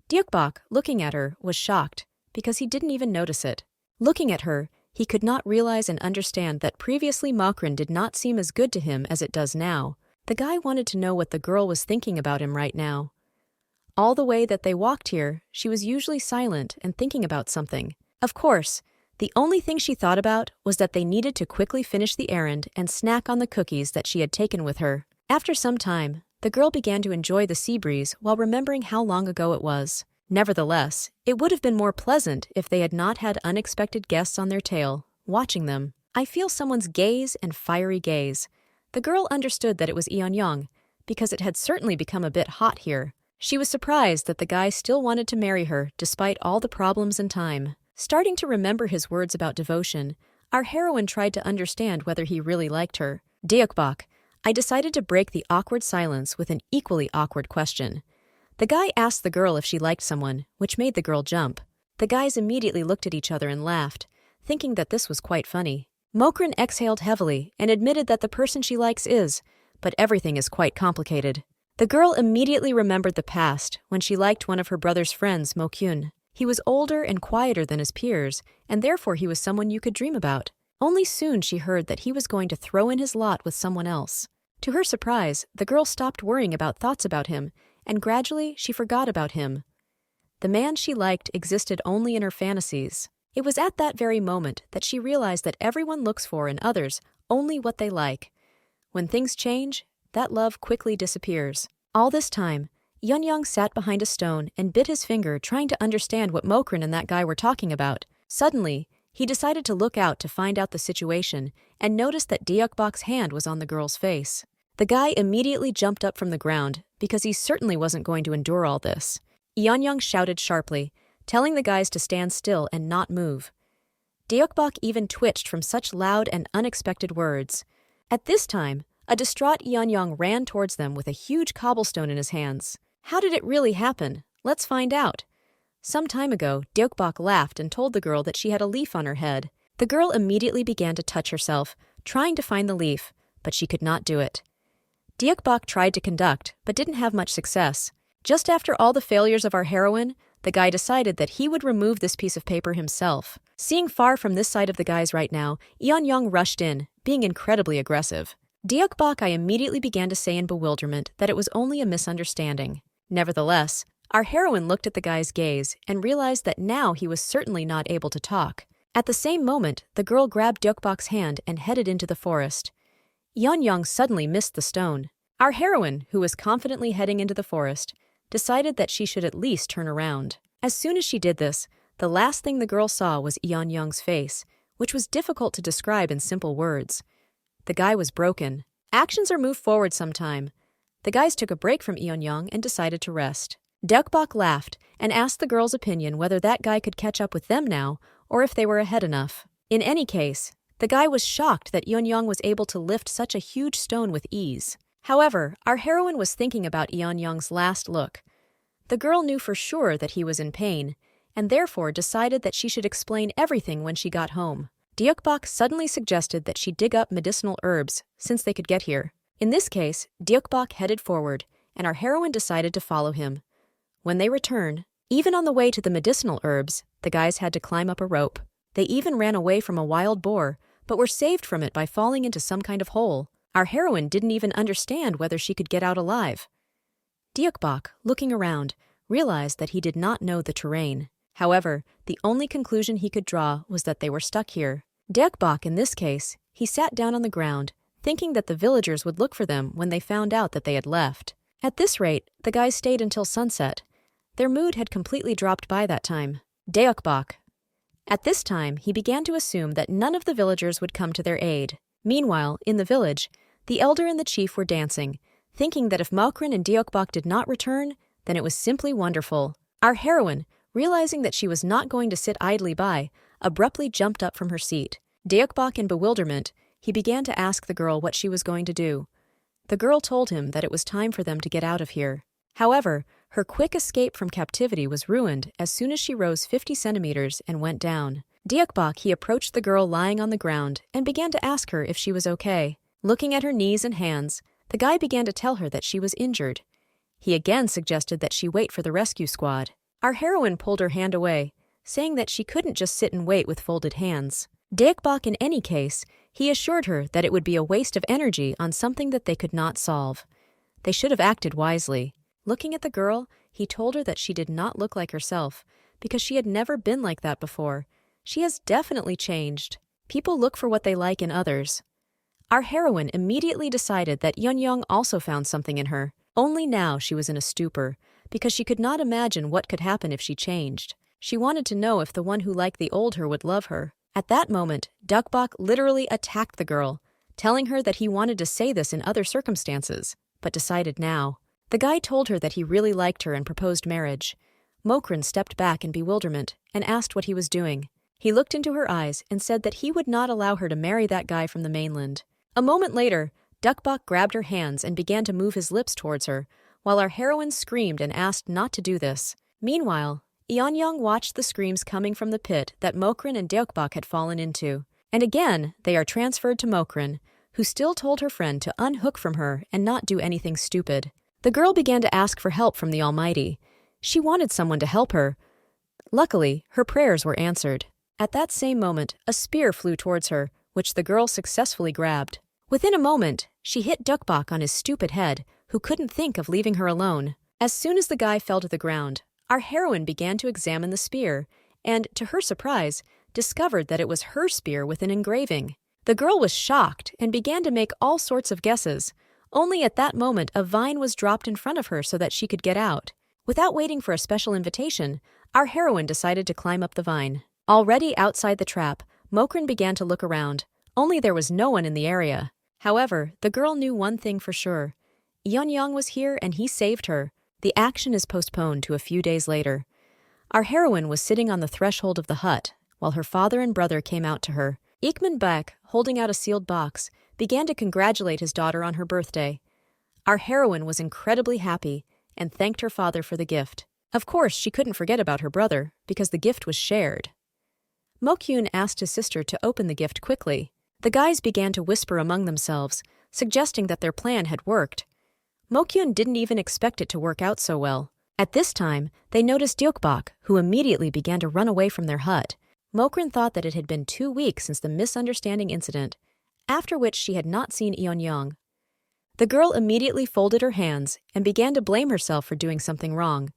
Deokbok, looking at her, was shocked because he didn't even notice it. Looking at her, he could not realize and understand that previously Mokrin did not seem as good to him as it does now. The guy wanted to know what the girl was thinking about him right now. All the way that they walked here, she was usually silent and thinking about something. Of course, the only thing she thought about was that they needed to quickly finish the errand and snack on the cookies that she had taken with her. After some time, the girl began to enjoy the sea breeze while remembering how long ago it was. Nevertheless, it would have been more pleasant if they had not had unexpected guests on their tail, watching them. I feel someone's gaze and fiery gaze. The girl understood that it was Yanyong, because it had certainly become a bit hot here. She was surprised that the guy still wanted to marry her despite all the problems and time. Starting to remember his words about devotion, our heroine tried to understand whether he really liked her. Deokbok, I decided to break the awkward silence with an equally awkward question. The guy asked the girl if she liked someone, which made the girl jump. The guys immediately looked at each other and laughed, thinking that this was quite funny. Mokrin exhaled heavily and admitted that the person she likes is, but everything is quite complicated. The girl immediately remembered the past when she liked one of her brother's friends, Mokyun. He was older and quieter than his peers, and therefore he was someone you could dream about. Only soon she heard that he was going to throw in his lot with someone else. To her surprise, the girl stopped worrying about thoughts about him, and gradually she forgot about him. The man she liked existed only in her fantasies. It was at that very moment that she realized that everyone looks for in others only what they like. When things change, that love quickly disappears. All this time, Yanyong sat behind a stone and bit his finger trying to understand what Mokrin and that guy were talking about. Suddenly, he decided to look out to find out the situation and noticed that Deokbok's hand was on the girl's face. The guy immediately jumped up from the ground because he certainly wasn't going to endure all this. Yanyong shouted sharply, telling the guys to stand still and not move. Deokbok even twitched from such loud and unexpected words. At this time, a distraught Yanyong ran towards them with a huge cobblestone in his hands. How did it really happen? Let's find out. Some time ago, Deokbok laughed and told the girl that she had a leaf on her head. The girl immediately began to touch herself, trying to find the leaf, but she could not do it. Deokbok tried to conduct, but didn't have much success. Just after all the failures of our heroine, the guy decided that he would remove this piece of paper himself. Seeing far from this side of the guys right now, Yanyong rushed in, being incredibly aggressive. Deokbok I immediately began to say in bewilderment that it was only a misunderstanding. Nevertheless, our heroine looked at the guy's gaze and realized that now he was certainly not able to talk. At the same moment, the girl grabbed Deokbok's hand and headed into the forest. Yanyong suddenly missed the stone. Our heroine, who was confidently heading into the forest, decided that she should at least turn around. As soon as she did this, the last thing the girl saw was Yanyong's face, which was difficult to describe in simple words. The guy was broken. Actions are moved forward sometime. The guys took a break from Yanyong and decided to rest. Deokbok laughed and asked the girl's opinion whether that guy could catch up with them now or if they were ahead enough. In any case, the guy was shocked that Yanyong was able to lift such a huge stone with ease. However, our heroine was thinking about Yanyong's last look. The girl knew for sure that he was in pain, and therefore decided that she should explain everything when she got home. Deokbok suddenly suggested that she dig up medicinal herbs, since they could get here. In this case, Deokbok headed forward, and our heroine decided to follow him. When they returned, even on the way to the medicinal herbs, the guys had to climb up a rope. They even ran away from a wild boar, but were saved from it by falling into some kind of hole. Our heroine didn't even understand whether she could get out alive. Deokbok, looking around, realized that he did not know the terrain. However, the only conclusion he could draw was that they were stuck here. Deokbok, in this case, he sat down on the ground, thinking that the villagers would look for them when they found out that they had left. At this rate, the guys stayed until sunset. Their mood had completely dropped by that time. Deokbok. At this time, he began to assume that none of the villagers would come to their aid. Meanwhile, in the village, the elder and the chief were dancing, thinking that if Mokrin and Deokbok did not return, then it was simply wonderful. Our heroine, realizing that she was not going to sit idly by, abruptly jumped up from her seat. Deokbok, in bewilderment, he began to ask the girl what she was going to do. The girl told him that it was time for them to get out of here. However, her quick escape from captivity was ruined as soon as she rose 50 centimeters and went down. Deokbok, he approached the girl lying on the ground and began to ask her if she was okay. Looking at her knees and hands, the guy began to tell her that she was injured. He again suggested that she wait for the rescue squad. Our heroine pulled her hand away, saying that she couldn't just sit and wait with folded hands. Deokbok, in any case, he assured her that it would be a waste of energy on something that they could not solve. They should have acted wisely. Looking at the girl, he told her that she did not look like herself, because she had never been like that before. She has definitely changed. People look for what they like in others. Our heroine immediately decided that Yanyong also found something in her. Only now she was in a stupor, because she could not imagine what could happen if she changed. She wanted to know if the one who liked the old her would love her. At that moment, Deokbok literally attacked the girl, telling her that he wanted to say this in other circumstances, but decided now. The guy told her that he really liked her and proposed marriage. Mokrin stepped back in bewilderment and asked what he was doing. He looked into her eyes and said that he would not allow her to marry that guy from the mainland. A moment later, Deokbok grabbed her hands and began to move his lips towards her, while our heroine screamed and asked not to do this. Meanwhile, Yanyong watched the screams coming from the pit that Mokrin and Deokbok had fallen into. And again, they are transferred to Mokrin, who still told her friend to unhook from her and not do anything stupid. The girl began to ask for help from the Almighty. She wanted someone to help her. Luckily, her prayers were answered. At that same moment, a spear flew towards her, which the girl successfully grabbed. Within a moment, she hit Deokbok on his stupid head, who couldn't think of leaving her alone. As soon as the guy fell to the ground, our heroine began to examine the spear, and, to her surprise, discovered that it was her spear with an engraving. The girl was shocked and began to make all sorts of guesses. Only at that moment a vine was dropped in front of her so that she could get out. Without waiting for a special invitation, our heroine decided to climb up the vine. Already outside the trap, Mokrin began to look around, only there was no one in the area. However, the girl knew one thing for sure. Yanyong was here and he saved her. The action is postponed to a few days later. Our heroine was sitting on the threshold of the hut, while her father and brother came out to her. Ikman Bek, holding out a sealed box, began to congratulate his daughter on her birthday. Our heroine was incredibly happy and thanked her father for the gift. Of course, she couldn't forget about her brother, because the gift was shared. Mokyun asked his sister to open the gift quickly. The guys began to whisper among themselves, suggesting that their plan had worked. Mokyun didn't even expect it to work out so well. At this time, they noticed Dyokbok, who immediately began to run away from their hut. Mokrin thought that it had been 2 weeks since the misunderstanding incident, after which she had not seen Yanyong. The girl immediately folded her hands and began to blame herself for doing something wrong.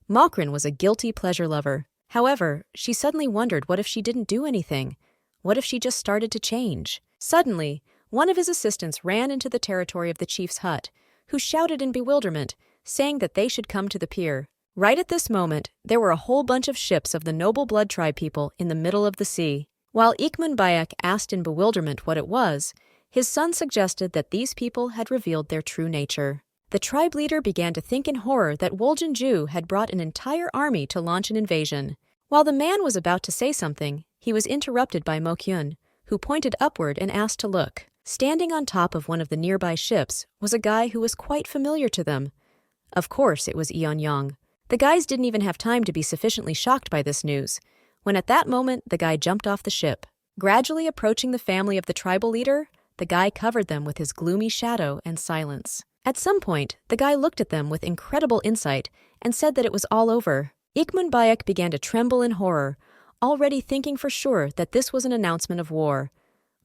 Mokrin was a guilty pleasure lover. However, she suddenly wondered what if she didn't do anything? What if she just started to change? Suddenly, one of his assistants ran into the territory of the chief's hut, who shouted in bewilderment, saying that they should come to the pier. Right at this moment, there were a whole bunch of ships of the noble blood tribe people in the middle of the sea. While Ikmun Bayak asked in bewilderment what it was, his son suggested that these people had revealed their true nature. The tribe leader began to think in horror that Woljinju had brought an entire army to launch an invasion. While the man was about to say something, he was interrupted by Mokyun, who pointed upward and asked to look. Standing on top of one of the nearby ships was a guy who was quite familiar to them. Of course, it was Yanyong. The guys didn't even have time to be sufficiently shocked by this news, when at that moment the guy jumped off the ship. Gradually approaching the family of the tribal leader, the guy covered them with his gloomy shadow and silence. At some point, the guy looked at them with incredible insight and said that it was all over. Ikmun Bayak began to tremble in horror, already thinking for sure that this was an announcement of war.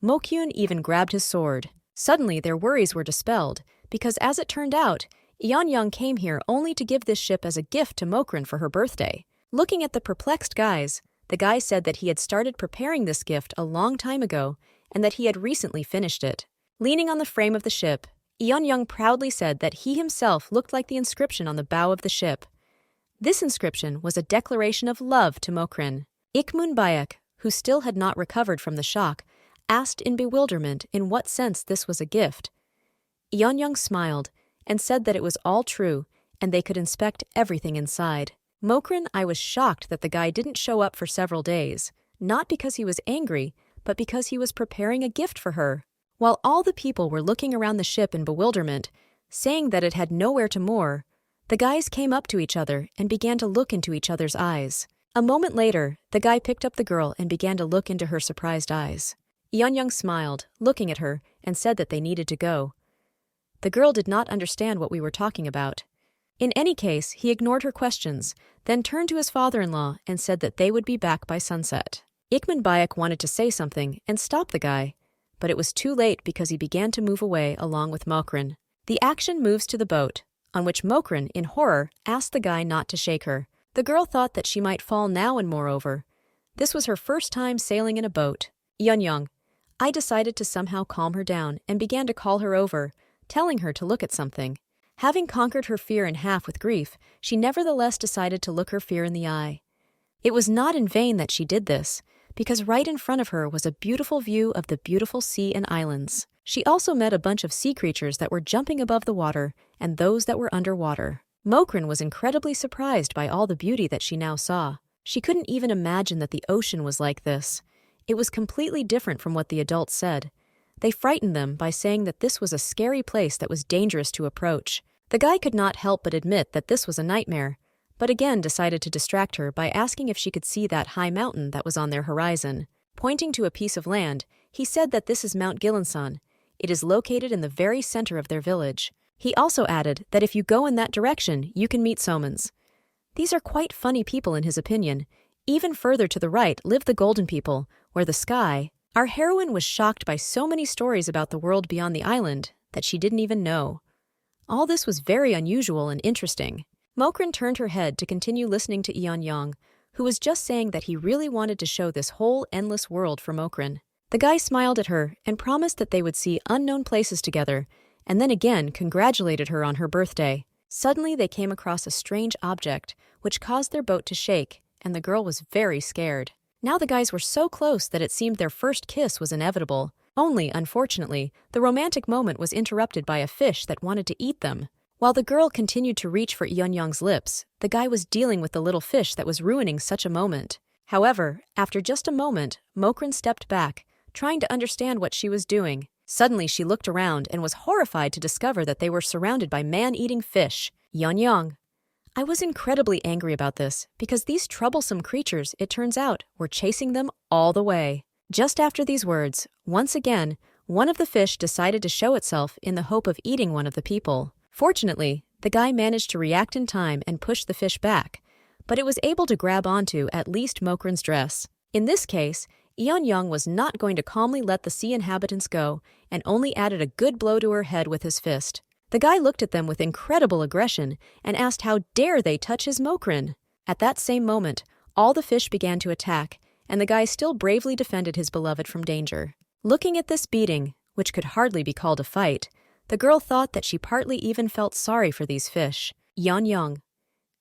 Mokyun even grabbed his sword. Suddenly, their worries were dispelled, because as it turned out, Yanyong came here only to give this ship as a gift to Mokrin for her birthday. Looking at the perplexed guys, the guy said that he had started preparing this gift a long time ago and that he had recently finished it. Leaning on the frame of the ship, Yanyong proudly said that he himself looked like the inscription on the bow of the ship. This inscription was a declaration of love to Mokrin. Ikmun Bayak, who still had not recovered from the shock, asked in bewilderment in what sense this was a gift. Yanyong smiled and said that it was all true and they could inspect everything inside. Mokrin, I was shocked that the guy didn't show up for several days, not because he was angry, but because he was preparing a gift for her. While all the people were looking around the ship in bewilderment, saying that it had nowhere to moor, the guys came up to each other and began to look into each other's eyes. A moment later, the guy picked up the girl and began to look into her surprised eyes. Yanyong smiled, looking at her, and said that they needed to go. The girl did not understand what we were talking about. In any case, he ignored her questions, then turned to his father-in-law and said that they would be back by sunset. Ikmun Bayak wanted to say something and stop the guy, but it was too late because he began to move away along with Mokrin. The action moves to the boat, on which Mokrin, in horror, asked the guy not to shake her. The girl thought that she might fall now, and moreover, this was her first time sailing in a boat. Yanyong, I decided to somehow calm her down and began to call her over, telling her to look at something. Having conquered her fear in half with grief, she nevertheless decided to look her fear in the eye. It was not in vain that she did this, because right in front of her was a beautiful view of the beautiful sea and islands. She also met a bunch of sea creatures that were jumping above the water and those that were underwater. Mokrin was incredibly surprised by all the beauty that she now saw. She couldn't even imagine that the ocean was like this. It was completely different from what the adults said. They frightened them by saying that this was a scary place that was dangerous to approach. The guy could not help but admit that this was a nightmare, but again decided to distract her by asking if she could see that high mountain that was on their horizon. Pointing to a piece of land, he said that this is Mount Gilansan. It is located in the very center of their village. He also added that if you go in that direction, you can meet Somans. These are quite funny people in his opinion. Even further to the right live the Golden People, where the sky... Our heroine was shocked by so many stories about the world beyond the island that she didn't even know. All this was very unusual and interesting. Mokrin turned her head to continue listening to Yanyong, who was just saying that he really wanted to show this whole endless world for Mokrin. The guy smiled at her and promised that they would see unknown places together, and then again congratulated her on her birthday. Suddenly they came across a strange object, which caused their boat to shake, and the girl was very scared. Now the guys were so close that it seemed their first kiss was inevitable. Only, unfortunately, the romantic moment was interrupted by a fish that wanted to eat them. While the girl continued to reach for Yanyong's lips, the guy was dealing with the little fish that was ruining such a moment. However, after just a moment, Mokrin stepped back, trying to understand what she was doing. Suddenly she looked around and was horrified to discover that they were surrounded by man-eating fish. Yanyong, I was incredibly angry about this because these troublesome creatures, it turns out, were chasing them all the way. Just after these words, once again, one of the fish decided to show itself in the hope of eating one of the people. Fortunately, the guy managed to react in time and push the fish back, but it was able to grab onto at least Mokran's dress. In this case, Yanyong was not going to calmly let the sea inhabitants go and only added a good blow to her head with his fist. The guy looked at them with incredible aggression and asked how dare they touch his Mokran. At that same moment, all the fish began to attack, and the guy still bravely defended his beloved from danger. Looking at this beating, which could hardly be called a fight, the girl thought that she partly even felt sorry for these fish. Yanyong.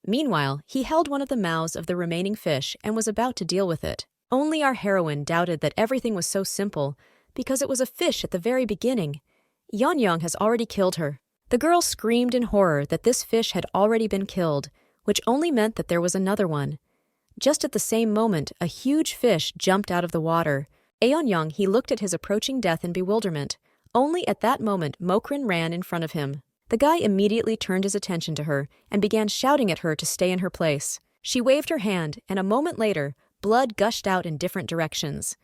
Meanwhile, he held one of the mouths of the remaining fish and was about to deal with it. Only our heroine doubted that everything was so simple because it was a fish at the very beginning. Yanyong has already killed her. The girl screamed in horror that this fish had already been killed, which only meant that there was another one. Just at the same moment, a huge fish jumped out of the water. Yanyong, he looked at his approaching death in bewilderment. Only at that moment, Mokran ran in front of him. The guy immediately turned his attention to her and began shouting at her to stay in her place. She waved her hand, and a moment later, blood gushed out in different directions.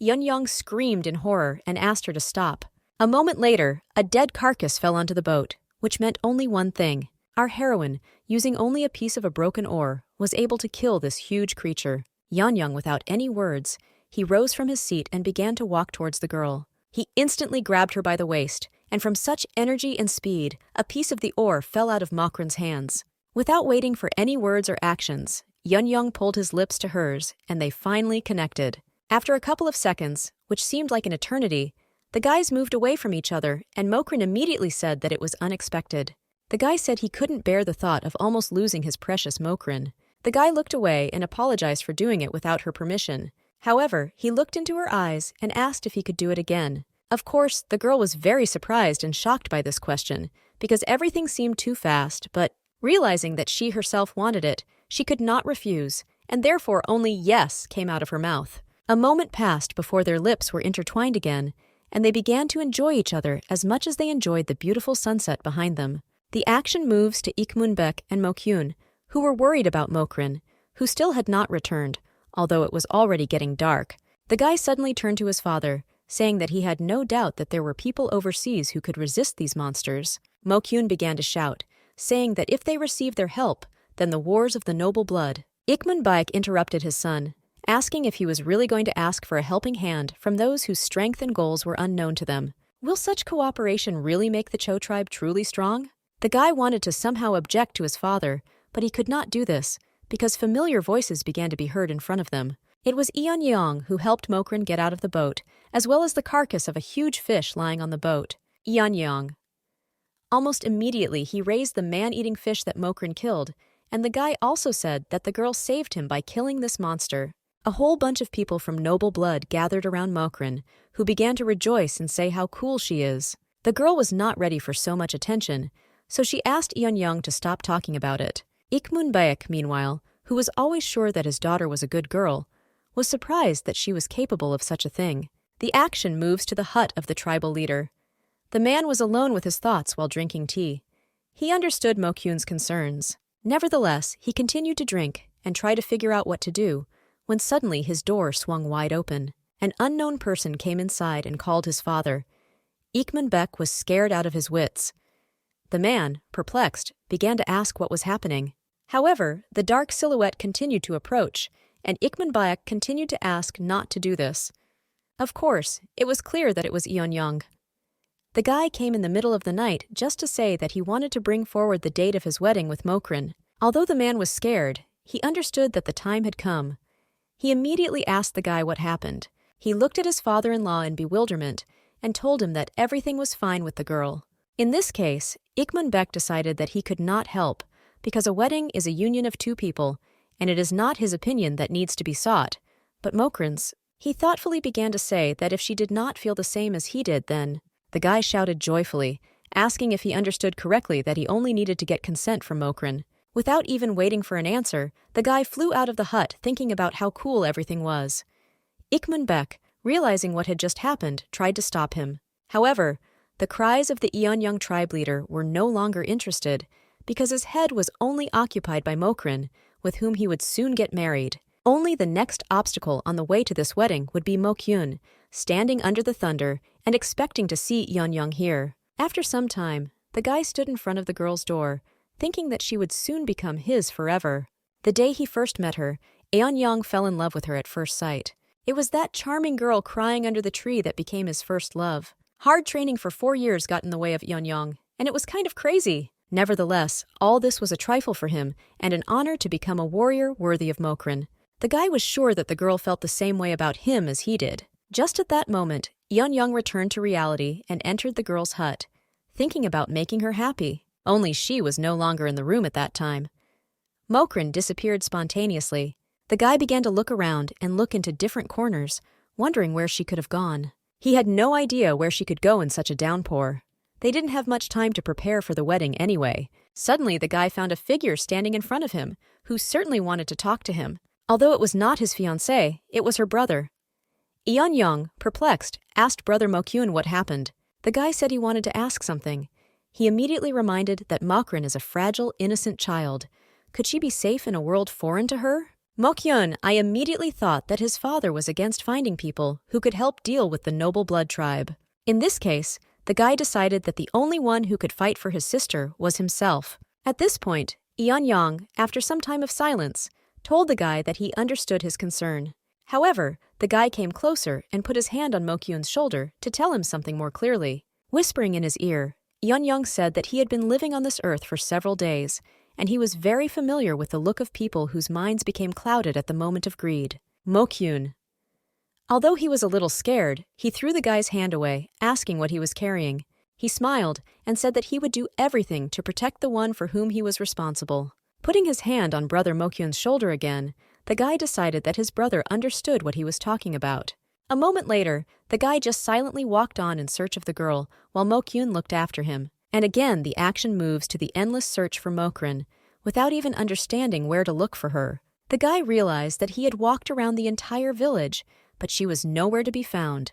Yanyong screamed in horror and asked her to stop. A moment later, a dead carcass fell onto the boat, which meant only one thing. Our heroine, using only a piece of a broken oar, was able to kill this huge creature. Yanyong, without any words, he rose from his seat and began to walk towards the girl. He instantly grabbed her by the waist, and from such energy and speed, a piece of the oar fell out of Mokran's hands. Without waiting for any words or actions, Yanyong pulled his lips to hers, and they finally connected. After a couple of seconds, which seemed like an eternity, the guys moved away from each other, and Mokran immediately said that it was unexpected. The guy said he couldn't bear the thought of almost losing his precious Mokran. The guy looked away and apologized for doing it without her permission. However, he looked into her eyes and asked if he could do it again. Of course, the girl was very surprised and shocked by this question, because everything seemed too fast, but realizing that she herself wanted it, she could not refuse, and therefore only yes came out of her mouth. A moment passed before their lips were intertwined again, and they began to enjoy each other as much as they enjoyed the beautiful sunset behind them. The action moves to Ikmunbek and Mokyun, who were worried about Mokran, who still had not returned, although it was already getting dark. The guy suddenly turned to his father, saying that he had no doubt that there were people overseas who could resist these monsters. Mokyun began to shout, saying that if they received their help, then the wars of the noble blood. Ikmunbek interrupted his son, asking if he was really going to ask for a helping hand from those whose strength and goals were unknown to them. Will such cooperation really make the Cho tribe truly strong? The guy wanted to somehow object to his father, but he could not do this, because familiar voices began to be heard in front of them. It was Yanyong who helped Mokran get out of the boat, as well as the carcass of a huge fish lying on the boat. Yanyong. Almost immediately, he raised the man-eating fish that Mokran killed, and the guy also said that the girl saved him by killing this monster. A whole bunch of people from noble blood gathered around Mokran, who began to rejoice and say how cool she is. The girl was not ready for so much attention, so she asked Yanyong to stop talking about it. Ikmunbek, meanwhile, who was always sure that his daughter was a good girl, was surprised that she was capable of such a thing. The action moves to the hut of the tribal leader. The man was alone with his thoughts while drinking tea. He understood Mokyun's concerns. Nevertheless, he continued to drink and try to figure out what to do, when suddenly his door swung wide open. An unknown person came inside and called his father. Ikmunbek was scared out of his wits. The man, perplexed, began to ask what was happening. However, the dark silhouette continued to approach, and Ikmunbek continued to ask not to do this. Of course, it was clear that it was Yanyong. The guy came in the middle of the night just to say that he wanted to bring forward the date of his wedding with Mokran. Although the man was scared, he understood that the time had come. He immediately asked the guy what happened. He looked at his father-in-law in bewilderment and told him that everything was fine with the girl. In this case, Ikmunbek decided that he could not help, because a wedding is a union of two people, and it is not his opinion that needs to be sought, but Mokran's. He thoughtfully began to say that if she did not feel the same as he did, then... The guy shouted joyfully, asking if he understood correctly that he only needed to get consent from Mokran. Without even waiting for an answer, the guy flew out of the hut thinking about how cool everything was. Ikmunbek, realizing what had just happened, tried to stop him. However, the cries of the Yanyong tribe leader were no longer interested, because his head was only occupied by Mokrin, with whom he would soon get married. Only the next obstacle on the way to this wedding would be Mokyun, standing under the thunder and expecting to see Yanyong here. After some time, the guy stood in front of the girl's door, thinking that she would soon become his forever. The day he first met her, Yanyong fell in love with her at first sight. It was that charming girl crying under the tree that became his first love. Hard training for 4 years got in the way of Yanyong, and it was kind of crazy. Nevertheless, all this was a trifle for him, and an honor to become a warrior worthy of Mokrin. The guy was sure that the girl felt the same way about him as he did. Just at that moment, Yanyong returned to reality and entered the girl's hut, thinking about making her happy. Only she was no longer in the room at that time. Mokrin disappeared spontaneously. The guy began to look around and look into different corners, wondering where she could have gone. He had no idea where she could go in such a downpour. They didn't have much time to prepare for the wedding anyway. Suddenly, the guy found a figure standing in front of him, who certainly wanted to talk to him. Although it was not his fiancée, it was her brother. Yanyong, perplexed, asked Brother Mokyun what happened. The guy said he wanted to ask something. He immediately reminded that Mokrin is a fragile, innocent child. Could she be safe in a world foreign to her? Mokyun, I immediately thought that his father was against finding people who could help deal with the noble blood tribe. In this case, the guy decided that the only one who could fight for his sister was himself. At this point, Yanyong, after some time of silence, told the guy that he understood his concern. However, the guy came closer and put his hand on Mokyun's shoulder to tell him something more clearly. Whispering in his ear, Yanyong said that he had been living on this earth for several days, and he was very familiar with the look of people whose minds became clouded at the moment of greed. Mokyun. Although he was a little scared, he threw the guy's hand away, asking what he was carrying. He smiled and said that he would do everything to protect the one for whom he was responsible. Putting his hand on Brother Mokyun's shoulder again, the guy decided that his brother understood what he was talking about. A moment later, the guy just silently walked on in search of the girl, while Mokyun looked after him. And again the action moves to the endless search for Mokrin, without even understanding where to look for her. The guy realized that he had walked around the entire village, but she was nowhere to be found.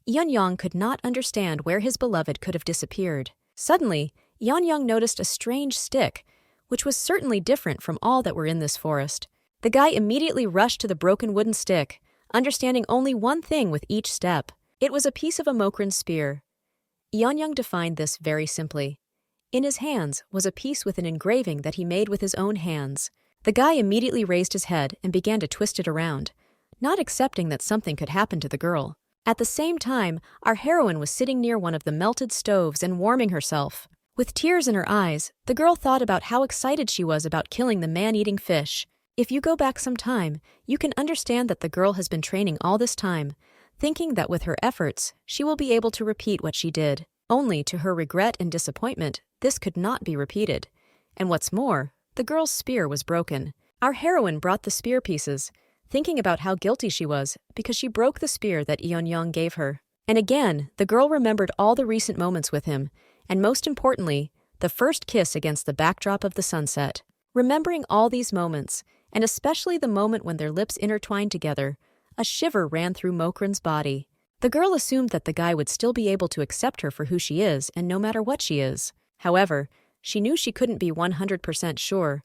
Yanyong could not understand where his beloved could have disappeared. Suddenly, Yanyong noticed a strange stick, which was certainly different from all that were in this forest. The guy immediately rushed to the broken wooden stick, understanding only one thing with each step. It was a piece of a Mokrin spear. Yanyong defined this very simply. In his hands was a piece with an engraving that he made with his own hands. The guy immediately raised his head and began to twist it around, not accepting that something could happen to the girl. At the same time, our heroine was sitting near one of the melted stoves and warming herself. With tears in her eyes, the girl thought about how excited she was about killing the man-eating fish. If you go back some time, you can understand that the girl has been training all this time, thinking that with her efforts, she will be able to repeat what she did. Only to her regret and disappointment, this could not be repeated. And what's more, the girl's spear was broken. Our heroine brought the spear pieces, thinking about how guilty she was because she broke the spear that Yanyong gave her. And again, the girl remembered all the recent moments with him, and most importantly, the first kiss against the backdrop of the sunset. Remembering all these moments, and especially the moment when their lips intertwined together, a shiver ran through Mokrin's body. The girl assumed that the guy would still be able to accept her for who she is and no matter what she is. However, she knew she couldn't be 100% sure.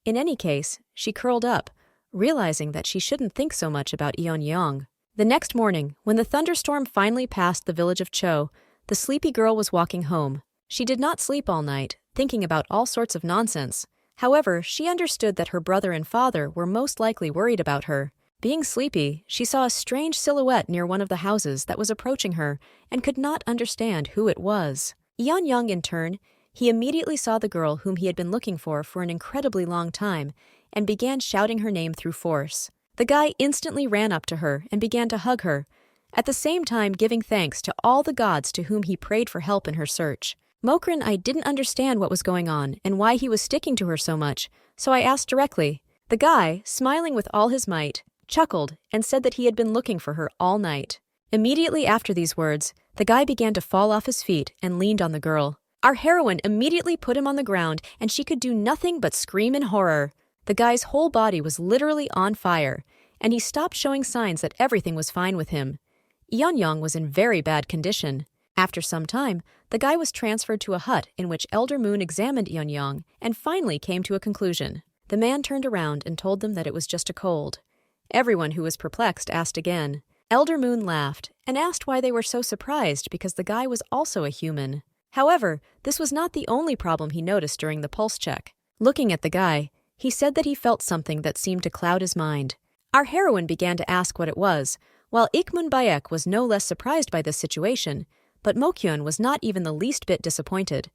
In any case, she curled up, realizing that she shouldn't think so much about Yanyong. The next morning, when the thunderstorm finally passed the village of Cho, the sleepy girl was walking home. She did not sleep all night, thinking about all sorts of nonsense. However, she understood that her brother and father were most likely worried about her. Being sleepy, she saw a strange silhouette near one of the houses that was approaching her and could not understand who it was. Yanyong, in turn, he immediately saw the girl whom he had been looking for an incredibly long time and began shouting her name through force. The guy instantly ran up to her and began to hug her, at the same time giving thanks to all the gods to whom he prayed for help in her search. Mokrin, I didn't understand what was going on and why he was sticking to her so much, so I asked directly. The guy, smiling with all his might, chuckled and said that he had been looking for her all night. Immediately after these words, the guy began to fall off his feet and leaned on the girl. Our heroine immediately put him on the ground and she could do nothing but scream in horror. The guy's whole body was literally on fire, and he stopped showing signs that everything was fine with him. Yanyong was in very bad condition. After some time, the guy was transferred to a hut in which Elder Moon examined Yanyong and finally came to a conclusion. The man turned around and told them that it was just a cold. Everyone who was perplexed asked again. Elder Moon laughed and asked why they were so surprised because the guy was also a human. However, this was not the only problem he noticed during the pulse check. Looking at the guy, he said that he felt something that seemed to cloud his mind. Our heroine began to ask what it was, while Ikmun Bayek was no less surprised by this situation, but Mokyun was not even the least bit disappointed.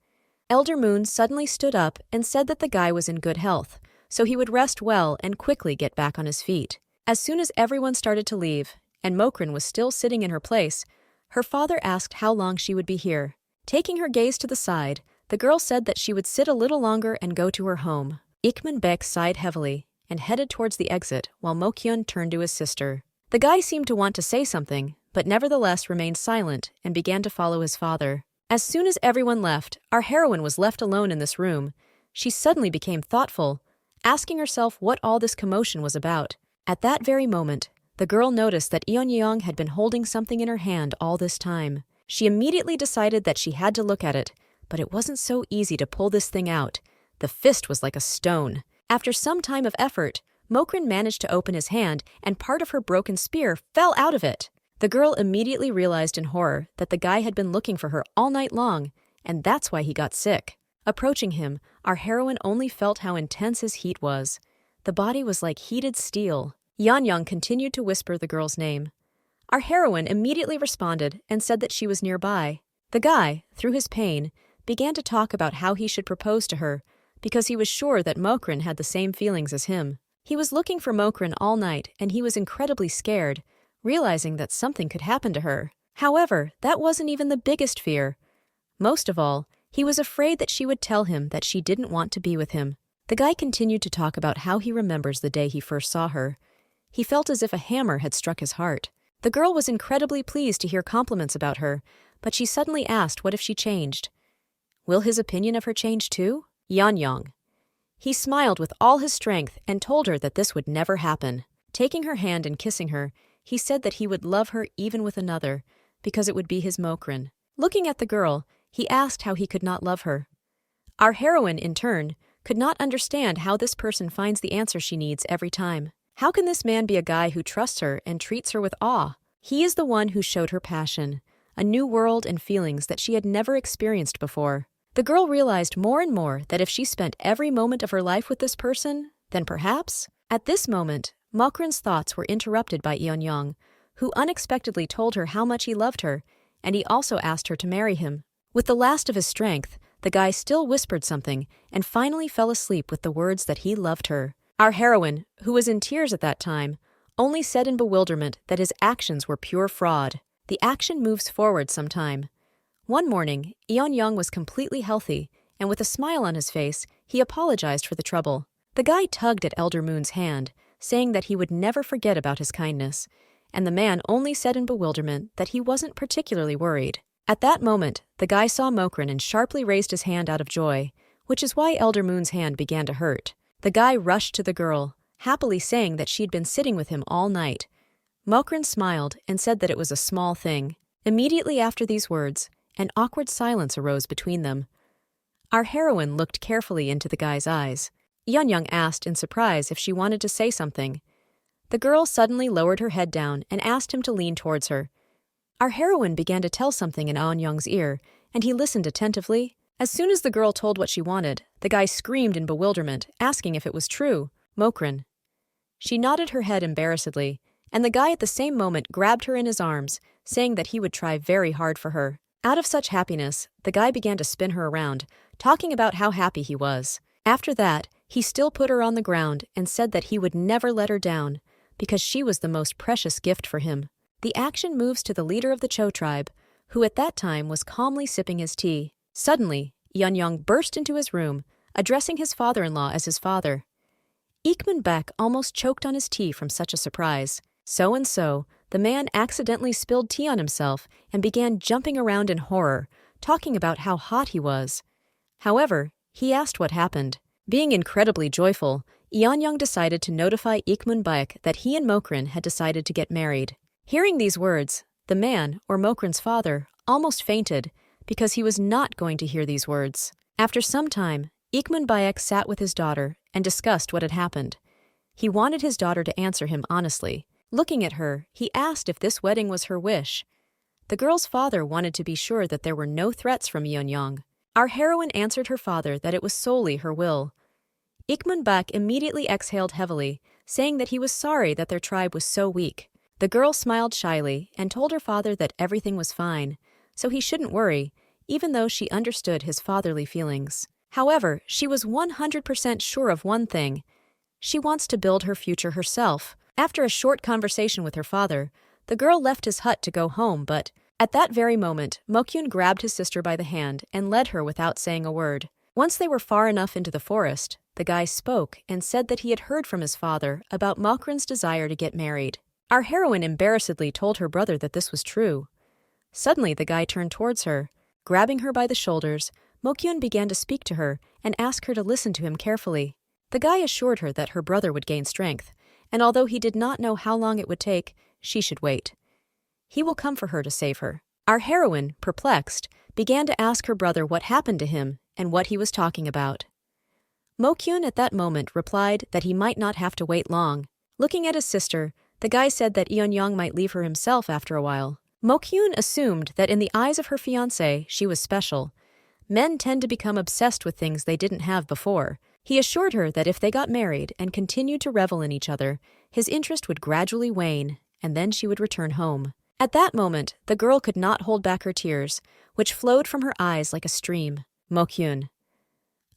Elder Moon suddenly stood up and said that the guy was in good health, so he would rest well and quickly get back on his feet. As soon as everyone started to leave, and Mokrin was still sitting in her place, her father asked how long she would be here. Taking her gaze to the side, the girl said that she would sit a little longer and go to her home. Ikmun Bek sighed heavily and headed towards the exit while Mokyun turned to his sister. The guy seemed to want to say something, but nevertheless remained silent and began to follow his father. As soon as everyone left, our heroine was left alone in this room. She suddenly became thoughtful, asking herself what all this commotion was about. At that very moment, the girl noticed that Yanyong had been holding something in her hand all this time. She immediately decided that she had to look at it, but it wasn't so easy to pull this thing out. The fist was like a stone. After some time of effort, Mokrin managed to open his hand and part of her broken spear fell out of it. The girl immediately realized in horror that the guy had been looking for her all night long, and that's why he got sick. Approaching him, our heroine only felt how intense his heat was. The body was like heated steel. Yanyong continued to whisper the girl's name. Our heroine immediately responded and said that she was nearby. The guy, through his pain, began to talk about how he should propose to her, because he was sure that Mokrin had the same feelings as him. He was looking for Mokrin all night, and he was incredibly scared, realizing that something could happen to her. However, that wasn't even the biggest fear. Most of all, he was afraid that she would tell him that she didn't want to be with him. The guy continued to talk about how he remembers the day he first saw her. He felt as if a hammer had struck his heart. The girl was incredibly pleased to hear compliments about her, but she suddenly asked what if she changed. Will his opinion of her change too? Yanyong. He smiled with all his strength and told her that this would never happen. Taking her hand and kissing her, he said that he would love her even with another, because it would be his Mokrin. Looking at the girl, he asked how he could not love her. Our heroine, in turn, could not understand how this person finds the answer she needs every time. How can this man be a guy who trusts her and treats her with awe? He is the one who showed her passion, a new world and feelings that she had never experienced before. The girl realized more and more that if she spent every moment of her life with this person, then perhaps... At this moment, Mokrin's thoughts were interrupted by Yanyong, who unexpectedly told her how much he loved her, and he also asked her to marry him. With the last of his strength, the guy still whispered something and finally fell asleep with the words that he loved her. Our heroine, who was in tears at that time, only said in bewilderment that his actions were pure fraud. The action moves forward some time. One morning, Yanyong was completely healthy, and with a smile on his face, he apologized for the trouble. The guy tugged at Elder Moon's hand, saying that he would never forget about his kindness, and the man only said in bewilderment that he wasn't particularly worried. At that moment, the guy saw Mokrin and sharply raised his hand out of joy, which is why Elder Moon's hand began to hurt. The guy rushed to the girl, happily saying that she'd been sitting with him all night. Mokrin smiled and said that it was a small thing. Immediately after these words, an awkward silence arose between them. Our heroine looked carefully into the guy's eyes. Yanyong asked in surprise if she wanted to say something. The girl suddenly lowered her head down and asked him to lean towards her. Our heroine began to tell something in Yanyong's ear, and he listened attentively. As soon as the girl told what she wanted, the guy screamed in bewilderment, asking if it was true. Mokrin. She nodded her head embarrassedly, and the guy at the same moment grabbed her in his arms, saying that he would try very hard for her. Out of such happiness, the guy began to spin her around, talking about how happy he was. After that, he still put her on the ground and said that he would never let her down, because she was the most precious gift for him. The action moves to the leader of the Cho tribe, who at that time was calmly sipping his tea. Suddenly, Yanyong burst into his room, addressing his father-in-law as his father. Ikmun Bek almost choked on his tea from such a surprise. So, the man accidentally spilled tea on himself and began jumping around in horror, talking about how hot he was. However, he asked what happened. Being incredibly joyful, Yanyong decided to notify Ikmun Bek that he and Mokrin had decided to get married. Hearing these words, the man, or Mokrin's father, almost fainted, because he was not going to hear these words. After some time, Ikmunbayek sat with his daughter and discussed what had happened. He wanted his daughter to answer him honestly. Looking at her, he asked if this wedding was her wish. The girl's father wanted to be sure that there were no threats from Yanyong. Our heroine answered her father that it was solely her will. Ikmunbayek immediately exhaled heavily, saying that he was sorry that their tribe was so weak. The girl smiled shyly and told her father that everything was fine, so he shouldn't worry, even though she understood his fatherly feelings. However, she was 100% sure of one thing. She wants to build her future herself. After a short conversation with her father, the girl left his hut to go home, but at that very moment, Mokyun grabbed his sister by the hand and led her without saying a word. Once they were far enough into the forest, the guy spoke and said that he had heard from his father about Mokrun's desire to get married. Our heroine embarrassedly told her brother that this was true. Suddenly, the guy turned towards her. Grabbing her by the shoulders, Mokyun began to speak to her and ask her to listen to him carefully. The guy assured her that her brother would gain strength, and although he did not know how long it would take, she should wait. He will come for her to save her. Our heroine, perplexed, began to ask her brother what happened to him and what he was talking about. Mokyun at that moment replied that he might not have to wait long. Looking at his sister, the guy said that Yanyong might leave her himself after a while. Mokyun assumed that in the eyes of her fiancé, she was special. Men tend to become obsessed with things they didn't have before. He assured her that if they got married and continued to revel in each other, his interest would gradually wane, and then she would return home. At that moment, the girl could not hold back her tears, which flowed from her eyes like a stream. Mokyun: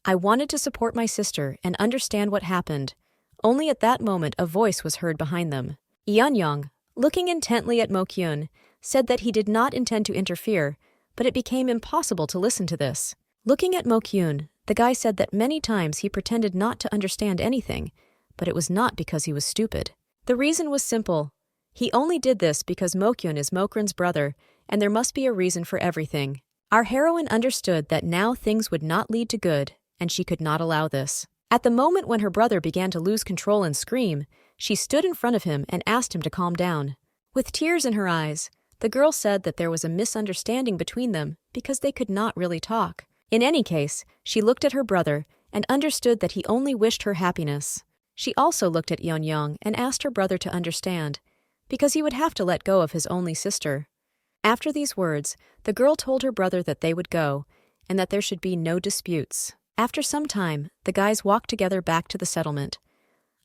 I wanted to support my sister and understand what happened. Only at that moment a voice was heard behind them. Yanyong, looking intently at Mokyun, said that he did not intend to interfere, but it became impossible to listen to this. Looking at Mokyun, the guy said that many times he pretended not to understand anything, but it was not because he was stupid. The reason was simple. He only did this because Mokyun is Mokrun's brother, and there must be a reason for everything. Our heroine understood that now things would not lead to good, and she could not allow this. At the moment when her brother began to lose control and scream, she stood in front of him and asked him to calm down. With tears in her eyes, the girl said that there was a misunderstanding between them because they could not really talk. In any case, she looked at her brother and understood that he only wished her happiness. She also looked at Yanyong and asked her brother to understand, because he would have to let go of his only sister. After these words, the girl told her brother that they would go, and that there should be no disputes. After some time, the guys walked together back to the settlement.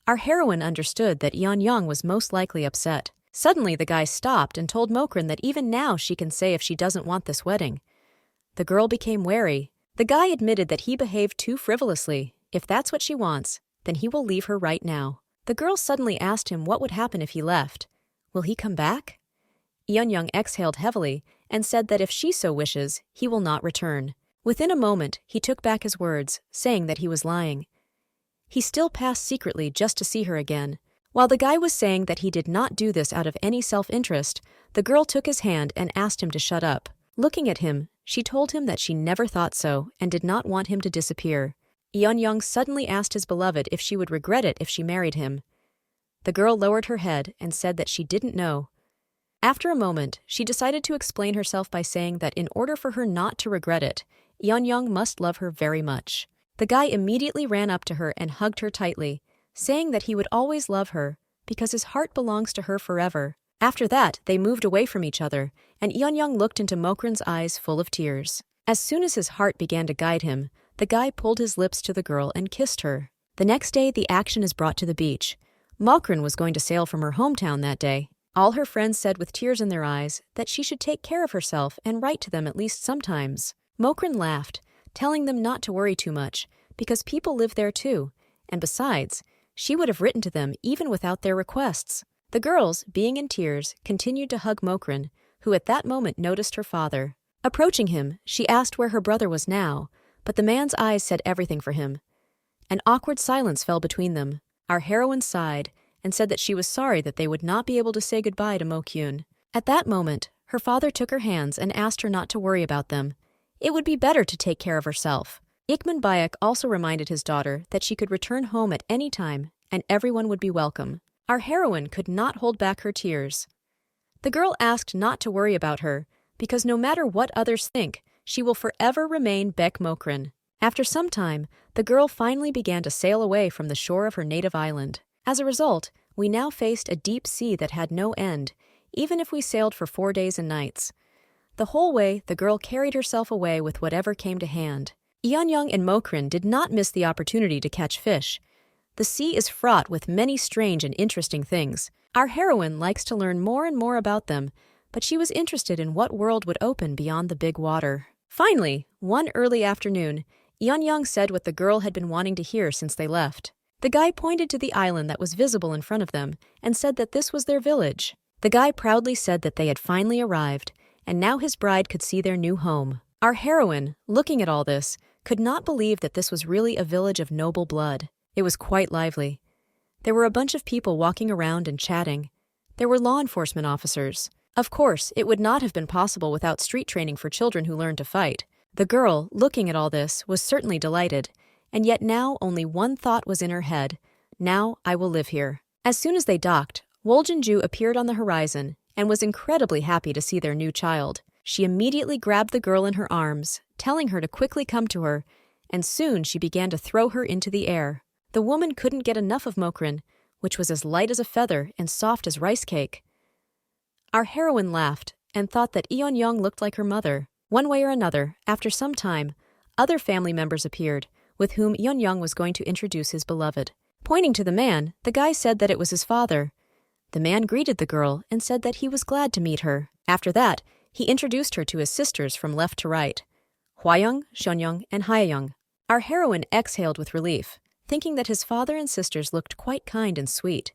Our heroine understood that Yanyong was most likely upset. Suddenly, the guy stopped and told Mokrun that even now she can say if she doesn't want this wedding. The girl became wary. The guy admitted that he behaved too frivolously. If that's what she wants, then he will leave her right now. The girl suddenly asked him what would happen if he left. Will he come back? Yanyong exhaled heavily and said that if she so wishes, he will not return. Within a moment, he took back his words, saying that he was lying. He still passed secretly just to see her again. While the guy was saying that he did not do this out of any self-interest, the girl took his hand and asked him to shut up. Looking at him, she told him that she never thought so and did not want him to disappear. Yanyong suddenly asked his beloved if she would regret it if she married him. The girl lowered her head and said that she didn't know. After a moment, she decided to explain herself by saying that in order for her not to regret it, Yanyong must love her very much. The guy immediately ran up to her and hugged her tightly, saying that he would always love her because his heart belongs to her forever. After that, they moved away from each other, and Yanyong looked into Mokrun's eyes full of tears. As soon as his heart began to guide him, the guy pulled his lips to the girl and kissed her. The next day, the action is brought to the beach. Mokrun was going to sail from her hometown that day. All her friends said with tears in their eyes that she should take care of herself and write to them at least sometimes. Mokrun laughed, telling them not to worry too much, because people live there too, and besides, she would have written to them even without their requests. The girls, being in tears, continued to hug Mokrun, who at that moment noticed her father. Approaching him, she asked where her brother was now, but the man's eyes said everything for him. An awkward silence fell between them. Our heroine sighed and said that she was sorry that they would not be able to say goodbye to Mokyun. At that moment, her father took her hands and asked her not to worry about them. It would be better to take care of herself. Ikmunbayek also reminded his daughter that she could return home at any time and everyone would be welcome. Our heroine could not hold back her tears. The girl asked not to worry about her, because no matter what others think, she will forever remain Baek Mokrin. After some time, the girl finally began to sail away from the shore of her native island. As a result, we now faced a deep sea that had no end, even if we sailed for 4 days and nights. The whole way, the girl carried herself away with whatever came to hand. Yanyong and Mokrin did not miss the opportunity to catch fish. The sea is fraught with many strange and interesting things. Our heroine likes to learn more and more about them, but she was interested in what world would open beyond the big water. Finally, one early afternoon, Yanyong said what the girl had been wanting to hear since they left. The guy pointed to the island that was visible in front of them and said that this was their village. The guy proudly said that they had finally arrived, and now his bride could see their new home. Our heroine, looking at all this, could not believe that this was really a village of noble blood. It was quite lively. There were a bunch of people walking around and chatting. There were law enforcement officers. Of course, it would not have been possible without street training for children who learn to fight. The girl, looking at all this, was certainly delighted, and yet now only one thought was in her head: now I will live here. As soon as they docked, Woljinju appeared on the horizon and was incredibly happy to see their new child. She immediately grabbed the girl in her arms, telling her to quickly come to her, and soon she began to throw her into the air. The woman couldn't get enough of Mokrin, which was as light as a feather and soft as rice cake. Our heroine laughed and thought that Yanyong looked like her mother. One way or another, after some time, other family members appeared, with whom Yanyong was going to introduce his beloved. Pointing to the man, the guy said that it was his father. The man greeted the girl and said that he was glad to meet her. After that, he introduced her to his sisters from left to right: Hwayoung, Shonyong, and Haeyoung. Our heroine exhaled with relief, thinking that his father and sisters looked quite kind and sweet.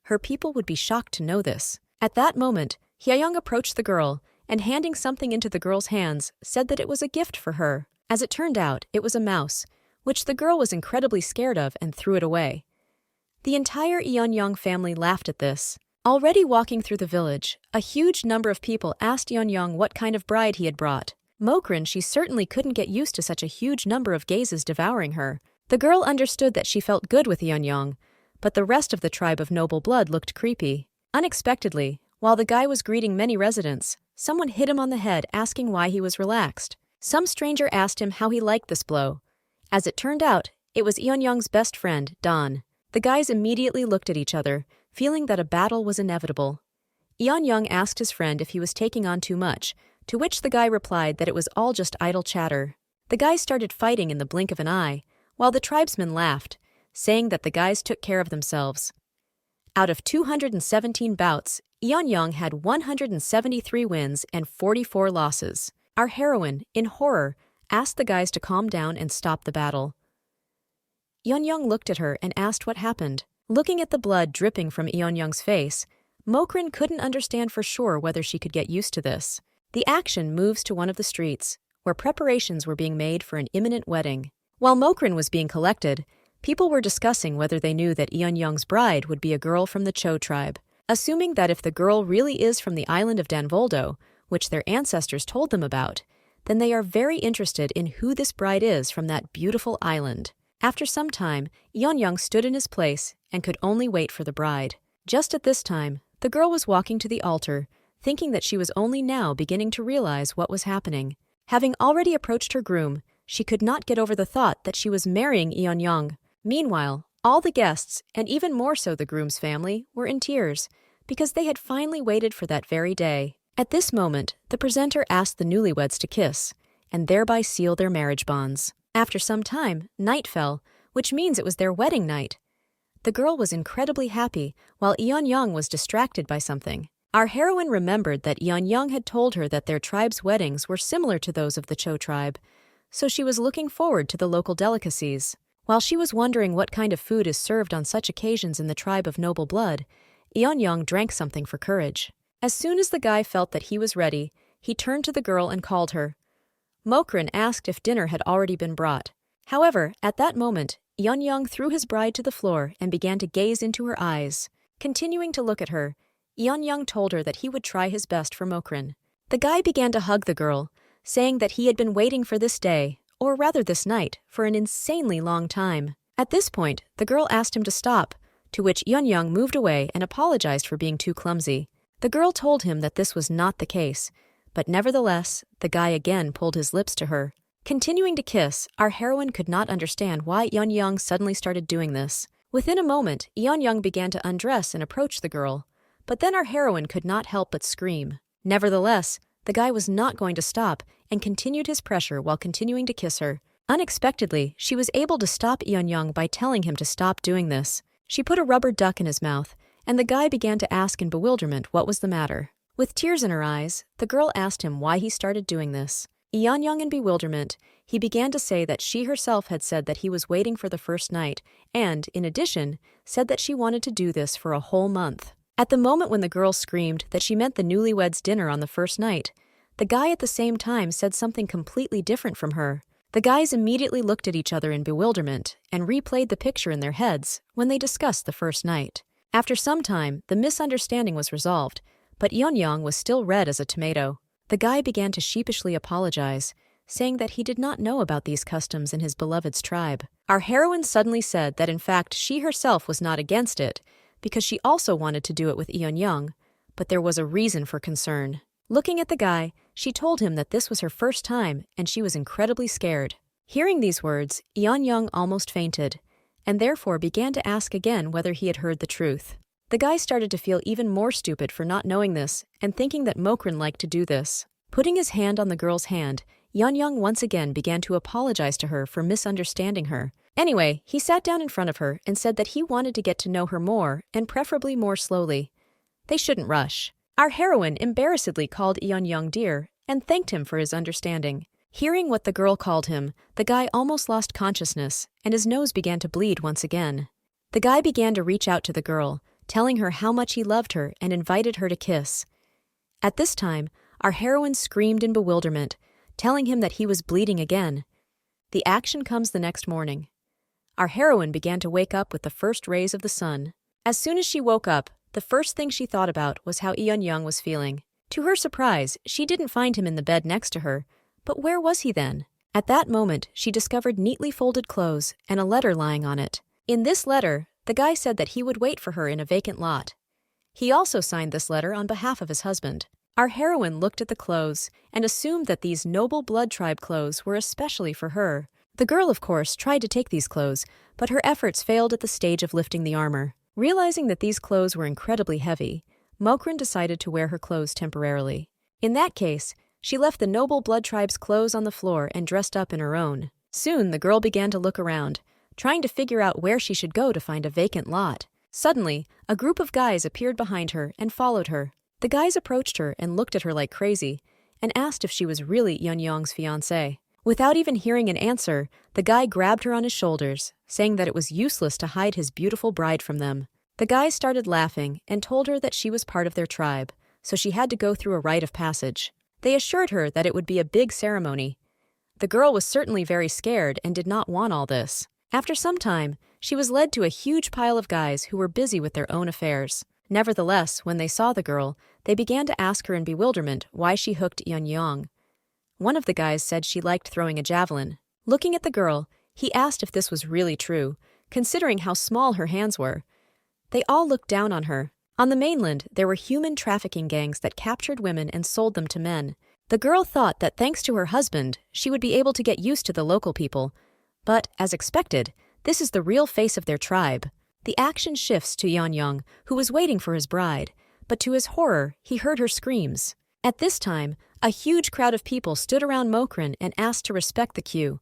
Her people would be shocked to know this. At that moment, Haeyoung approached the girl and, handing something into the girl's hands, said that it was a gift for her. As it turned out, it was a mouse, which the girl was incredibly scared of and threw it away. The entire Yanyong family laughed at this. Already walking through the village, a huge number of people asked Yanyong what kind of bride he had brought. Mokrin, she certainly couldn't get used to such a huge number of gazes devouring her. The girl understood that she felt good with Yanyong, but the rest of the tribe of noble blood looked creepy. Unexpectedly, while the guy was greeting many residents, someone hit him on the head asking why he was relaxed. Some stranger asked him how he liked this blow. As it turned out, it was Yanyong's best friend, Don. The guys immediately looked at each other, feeling that a battle was inevitable. Yanyong asked his friend if he was taking on too much, to which the guy replied that it was all just idle chatter. The guys started fighting in the blink of an eye, while the tribesmen laughed, saying that the guys took care of themselves. Out of 217 bouts, Yanyong had 173 wins and 44 losses. Our heroine, in horror, asked the guys to calm down and stop the battle. Yanyong looked at her and asked what happened. Looking at the blood dripping from Yanyong's face, Mokrin couldn't understand for sure whether she could get used to this. The action moves to one of the streets, where preparations were being made for an imminent wedding. While Mokrin was being collected, people were discussing whether they knew that Yanyong's bride would be a girl from the Cho tribe. Assuming that if the girl really is from the island of Danvoldo, which their ancestors told them about, then they are very interested in who this bride is from that beautiful island. After some time, Yanyong stood in his place and could only wait for the bride. Just at this time, the girl was walking to the altar, thinking that she was only now beginning to realize what was happening. Having already approached her groom, she could not get over the thought that she was marrying Yanyong. Meanwhile, all the guests, and even more so the groom's family, were in tears, because they had finally waited for that very day. At this moment, the presenter asked the newlyweds to kiss, and thereby seal their marriage bonds. After some time, night fell, which means it was their wedding night. The girl was incredibly happy, while Yanyong was distracted by something. Our heroine remembered that Yanyong had told her that their tribe's weddings were similar to those of the Cho tribe, so she was looking forward to the local delicacies. While she was wondering what kind of food is served on such occasions in the tribe of noble blood, Yanyong drank something for courage. As soon as the guy felt that he was ready, he turned to the girl and called her. Mokrin asked if dinner had already been brought. However, at that moment, Yanyong threw his bride to the floor and began to gaze into her eyes. Continuing to look at her, Yanyong told her that he would try his best for Mokrin. The guy began to hug the girl, saying that he had been waiting for this day, or rather this night, for an insanely long time. At this point, the girl asked him to stop, to which Yanyong moved away and apologized for being too clumsy. The girl told him that this was not the case, but nevertheless, the guy again pulled his lips to her. Continuing to kiss, our heroine could not understand why Yanyong suddenly started doing this. Within a moment, Yanyong began to undress and approach the girl, but then our heroine could not help but scream. Nevertheless, the guy was not going to stop and continued his pressure while continuing to kiss her. Unexpectedly, she was able to stop Yanyong by telling him to stop doing this. She put a rubber duck in his mouth, and the guy began to ask in bewilderment what was the matter. With tears in her eyes, the girl asked him why he started doing this. Yanyong in bewilderment, he began to say that she herself had said that he was waiting for the first night and, in addition, said that she wanted to do this for a whole month. At the moment when the girl screamed that she meant the newlyweds' dinner on the first night, the guy at the same time said something completely different from her. The guys immediately looked at each other in bewilderment and replayed the picture in their heads when they discussed the first night. After some time, the misunderstanding was resolved, but Yanyong was still red as a tomato. The guy began to sheepishly apologize, saying that he did not know about these customs in his beloved's tribe. Our heroine suddenly said that in fact she herself was not against it, because she also wanted to do it with Yanyong, but there was a reason for concern. Looking at the guy, she told him that this was her first time and she was incredibly scared. Hearing these words, Yanyong almost fainted, and therefore began to ask again whether he had heard the truth. The guy started to feel even more stupid for not knowing this and thinking that Mokrin liked to do this. Putting his hand on the girl's hand, Yanyong once again began to apologize to her for misunderstanding her. Anyway, he sat down in front of her and said that he wanted to get to know her more and preferably more slowly. They shouldn't rush. Our heroine embarrassedly called Yanyong dear and thanked him for his understanding. Hearing what the girl called him, the guy almost lost consciousness and his nose began to bleed once again. The guy began to reach out to the girl, telling her how much he loved her and invited her to kiss. At this time, our heroine screamed in bewilderment, telling him that he was bleeding again. The action comes the next morning. Our heroine began to wake up with the first rays of the sun. As soon as she woke up, the first thing she thought about was how Yanyong was feeling. To her surprise, she didn't find him in the bed next to her, but where was he then? At that moment, she discovered neatly folded clothes and a letter lying on it. In this letter, the guy said that he would wait for her in a vacant lot. He also signed this letter on behalf of his husband. Our heroine looked at the clothes and assumed that these noble blood tribe clothes were especially for her. The girl, of course, tried to take these clothes, but her efforts failed at the stage of lifting the armor. Realizing that these clothes were incredibly heavy, Mokrin decided to wear her clothes temporarily. In that case, she left the noble blood tribe's clothes on the floor and dressed up in her own. Soon, the girl began to look around, trying to figure out where she should go to find a vacant lot. Suddenly, a group of guys appeared behind her and followed her. The guys approached her and looked at her like crazy, and asked if she was really Yanyong's fiancée. Without even hearing an answer, the guy grabbed her on his shoulders, saying that it was useless to hide his beautiful bride from them. The guys started laughing and told her that she was part of their tribe, so she had to go through a rite of passage. They assured her that it would be a big ceremony. The girl was certainly very scared and did not want all this. After some time, she was led to a huge pile of guys who were busy with their own affairs. Nevertheless, when they saw the girl, they began to ask her in bewilderment why she hooked Yanyong. One of the guys said she liked throwing a javelin. Looking at the girl, he asked if this was really true, considering how small her hands were. They all looked down on her. On the mainland, there were human trafficking gangs that captured women and sold them to men. The girl thought that thanks to her husband, she would be able to get used to the local people. But, as expected, this is the real face of their tribe. The action shifts to Yanyong, who was waiting for his bride, but to his horror, he heard her screams. At this time, a huge crowd of people stood around Mokrin and asked to respect the queue.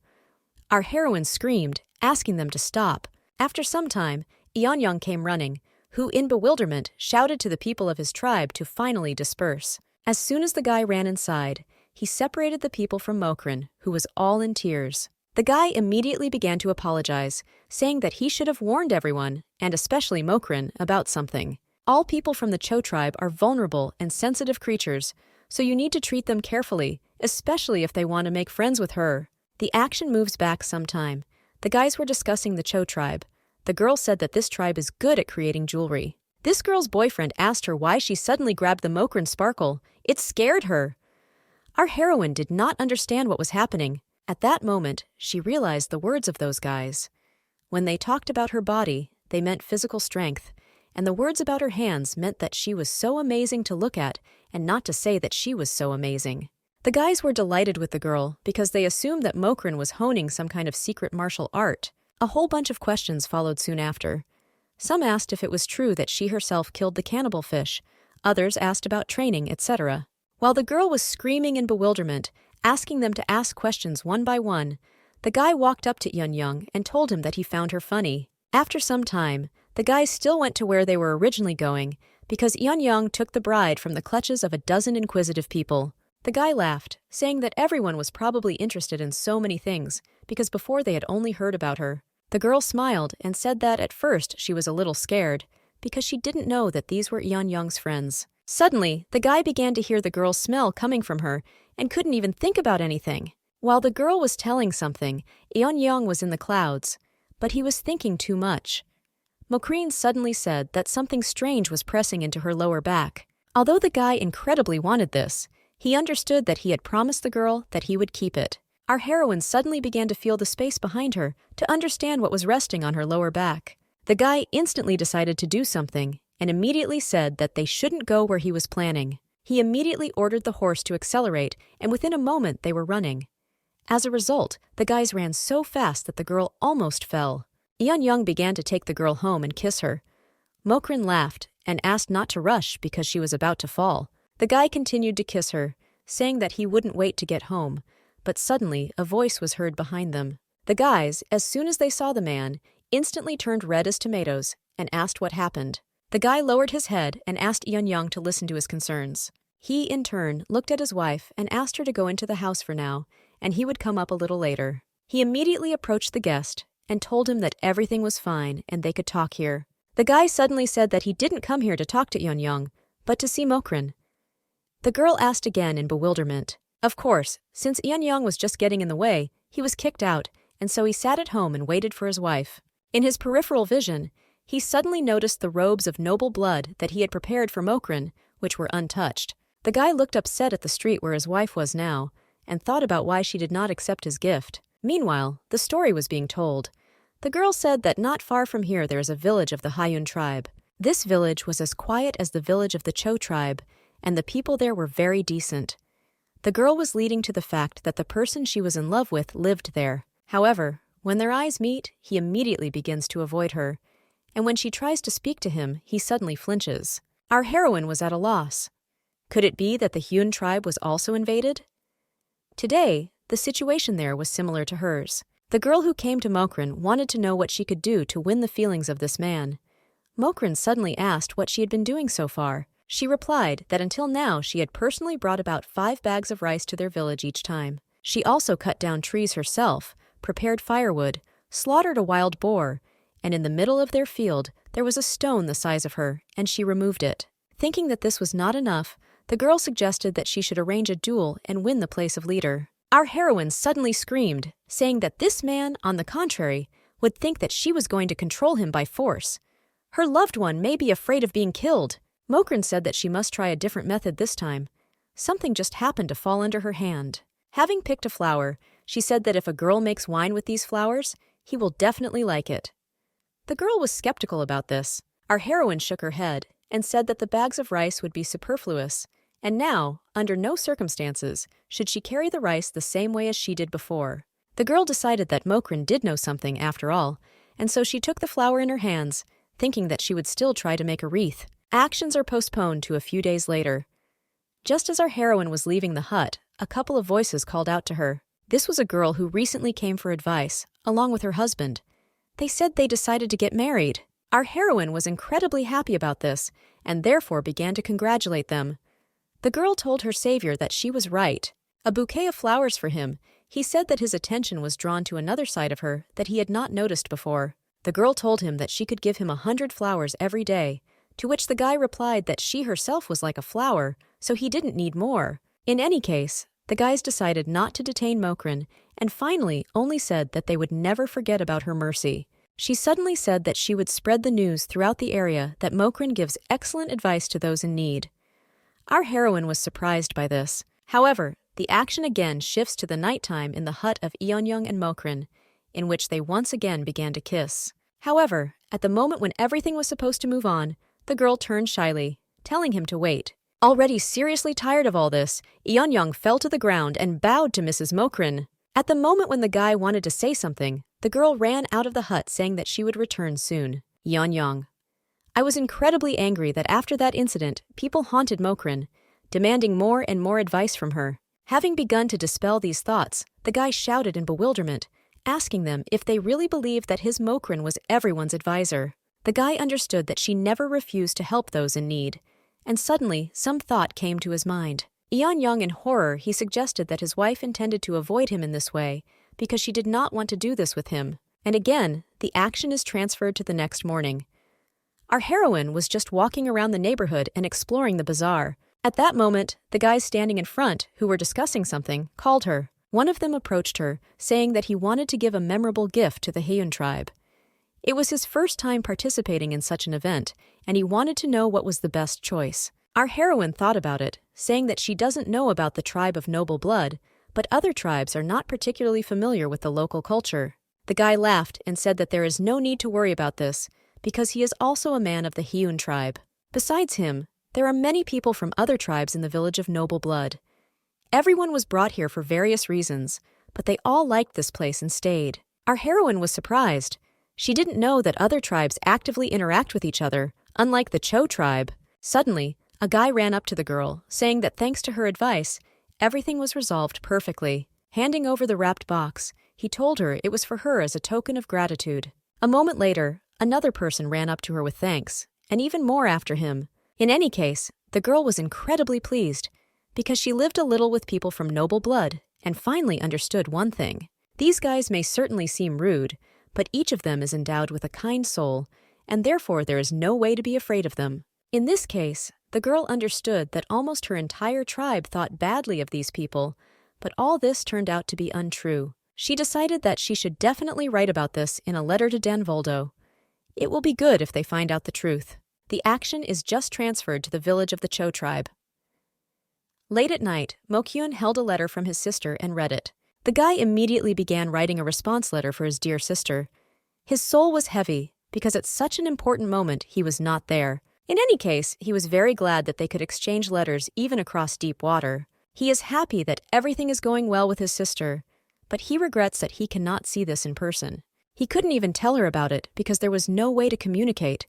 Our heroine screamed, asking them to stop. After some time, Yanyong came running, who in bewilderment shouted to the people of his tribe to finally disperse. As soon as the guy ran inside, he separated the people from Mokrin, who was all in tears. The guy immediately began to apologize, saying that he should have warned everyone, and especially Mokrin, about something. All people from the Cho tribe are vulnerable and sensitive creatures, so you need to treat them carefully, especially if they want to make friends with her. The action moves back some time. The guys were discussing the Cho tribe. The girl said that this tribe is good at creating jewelry. This girl's boyfriend asked her why she suddenly grabbed the Mokrin sparkle. It scared her. Our heroine did not understand what was happening. At that moment, she realized the words of those guys. When they talked about her body, they meant physical strength, and the words about her hands meant that she was so amazing to look at and not to say that she was so amazing. The guys were delighted with the girl because they assumed that Mokrin was honing some kind of secret martial art. A whole bunch of questions followed soon after. Some asked if it was true that she herself killed the cannibal fish. Others asked about training, etc. While the girl was screaming in bewilderment, asking them to ask questions one by one, the guy walked up to Yanyong and told him that he found her funny. After some time, the guys still went to where they were originally going because Yanyong took the bride from the clutches of a dozen inquisitive people. The guy laughed, saying that everyone was probably interested in so many things because before they had only heard about her. The girl smiled and said that at first she was a little scared because she didn't know that these were Yanyong's friends. Suddenly, the guy began to hear the girl's smell coming from her and couldn't even think about anything. While the girl was telling something, Yanyong was in the clouds, but he was thinking too much. Mokrin suddenly said that something strange was pressing into her lower back. Although the guy incredibly wanted this, he understood that he had promised the girl that he would keep it. Our heroine suddenly began to feel the space behind her to understand what was resting on her lower back. The guy instantly decided to do something and immediately said that they shouldn't go where he was planning. He immediately ordered the horse to accelerate, and within a moment they were running. As a result, the guys ran so fast that the girl almost fell. Yanyong began to take the girl home and kiss her. Mokrin laughed and asked not to rush because she was about to fall. The guy continued to kiss her, saying that he wouldn't wait to get home, but suddenly a voice was heard behind them. The guys, as soon as they saw the man, instantly turned red as tomatoes and asked what happened. The guy lowered his head and asked Yanyong to listen to his concerns. He, in turn, looked at his wife and asked her to go into the house for now, and he would come up a little later. He immediately approached the guest and told him that everything was fine and they could talk here. The guy suddenly said that he didn't come here to talk to Yanyong, but to see Mokrin. The girl asked again in bewilderment. Of course, since Yanyong was just getting in the way, he was kicked out, and so he sat at home and waited for his wife. In his peripheral vision, he suddenly noticed the robes of noble blood that he had prepared for Mokrin, which were untouched. The guy looked upset at the street where his wife was now, and thought about why she did not accept his gift. Meanwhile, the story was being told. The girl said that not far from here there is a village of the Hayun tribe. This village was as quiet as the village of the Cho tribe, and the people there were very decent. The girl was leading to the fact that the person she was in love with lived there. However, when their eyes meet, he immediately begins to avoid her, and when she tries to speak to him, he suddenly flinches. Our heroine was at a loss. Could it be that the Hyun tribe was also invaded? Today, the situation there was similar to hers. The girl who came to Mokrin wanted to know what she could do to win the feelings of this man. Mokrin suddenly asked what she had been doing so far. She replied that until now she had personally brought about 5 bags of rice to their village each time. She also cut down trees herself, prepared firewood, slaughtered a wild boar, and in the middle of their field there was a stone the size of her, and she removed it. Thinking that this was not enough, the girl suggested that she should arrange a duel and win the place of leader. Our heroine suddenly screamed, saying that this man, on the contrary, would think that she was going to control him by force. Her loved one may be afraid of being killed. Mokrin said that she must try a different method this time. Something just happened to fall under her hand. Having picked a flower, she said that if a girl makes wine with these flowers, he will definitely like it. The girl was skeptical about this. Our heroine shook her head and said that the bags of rice would be superfluous, and now, under no circumstances, should she carry the rice the same way as she did before. The girl decided that Mokrin did know something after all, and so she took the flower in her hands, thinking that she would still try to make a wreath. Actions are postponed to a few days later. Just as our heroine was leaving the hut, a couple of voices called out to her. This was a girl who recently came for advice, along with her husband. They said they decided to get married. Our heroine was incredibly happy about this, and therefore began to congratulate them. The girl told her savior that she was right. A bouquet of flowers for him. He said that his attention was drawn to another side of her that he had not noticed before. The girl told him that she could give him 100 flowers every day, to which the guy replied that she herself was like a flower, so he didn't need more. In any case, the guys decided not to detain Mokrin, and finally only said that they would never forget about her mercy. She suddenly said that she would spread the news throughout the area that Mokrin gives excellent advice to those in need. Our heroine was surprised by this. However, the action again shifts to the nighttime in the hut of Yanyong and Mokrin, in which they once again began to kiss. However, at the moment when everything was supposed to move on, The girl turned shyly, telling him to wait. Already seriously tired of all this, Yanyong fell to the ground and bowed to Mrs. Mokrin. At the moment when the guy wanted to say something, the girl ran out of the hut saying that she would return soon. Yanyong. I was incredibly angry that after that incident, people haunted Mokrin, demanding more and more advice from her. Having begun to dispel these thoughts, the guy shouted in bewilderment, asking them if they really believed that his Mokrin was everyone's advisor. The guy understood that she never refused to help those in need, and suddenly some thought came to his mind. Yanyong, in horror, he suggested that his wife intended to avoid him in this way because she did not want to do this with him. And again, the action is transferred to the next morning. Our heroine was just walking around the neighborhood and exploring the bazaar. At that moment, the guys standing in front, who were discussing something, called her. One of them approached her, saying that he wanted to give a memorable gift to the Heian tribe. It was his first time participating in such an event, and he wanted to know what was the best choice. Our heroine thought about it, saying that she doesn't know about the tribe of noble blood, but other tribes are not particularly familiar with the local culture. The guy laughed and said that there is no need to worry about this, because he is also a man of the Heian tribe. Besides him, there are many people from other tribes in the village of noble blood. Everyone was brought here for various reasons, but they all liked this place and stayed. Our heroine was surprised. She didn't know that other tribes actively interact with each other, unlike the Cho tribe. Suddenly, a guy ran up to the girl, saying that thanks to her advice, everything was resolved perfectly. Handing over the wrapped box, he told her it was for her as a token of gratitude. A moment later, another person ran up to her with thanks, and even more after him. In any case, the girl was incredibly pleased, because she lived a little with people from noble blood and finally understood one thing. These guys may certainly seem rude, but each of them is endowed with a kind soul, and therefore there is no way to be afraid of them. In this case, the girl understood that almost her entire tribe thought badly of these people, but all this turned out to be untrue. She decided that she should definitely write about this in a letter to Danvoldo. It will be good if they find out the truth. The action is just transferred to the village of the Cho tribe. Late at night, Mokyun held a letter from his sister and read it. The guy immediately began writing a response letter for his dear sister. His soul was heavy, because at such an important moment he was not there. In any case, he was very glad that they could exchange letters even across deep water. He is happy that everything is going well with his sister, but he regrets that he cannot see this in person. He couldn't even tell her about it because there was no way to communicate.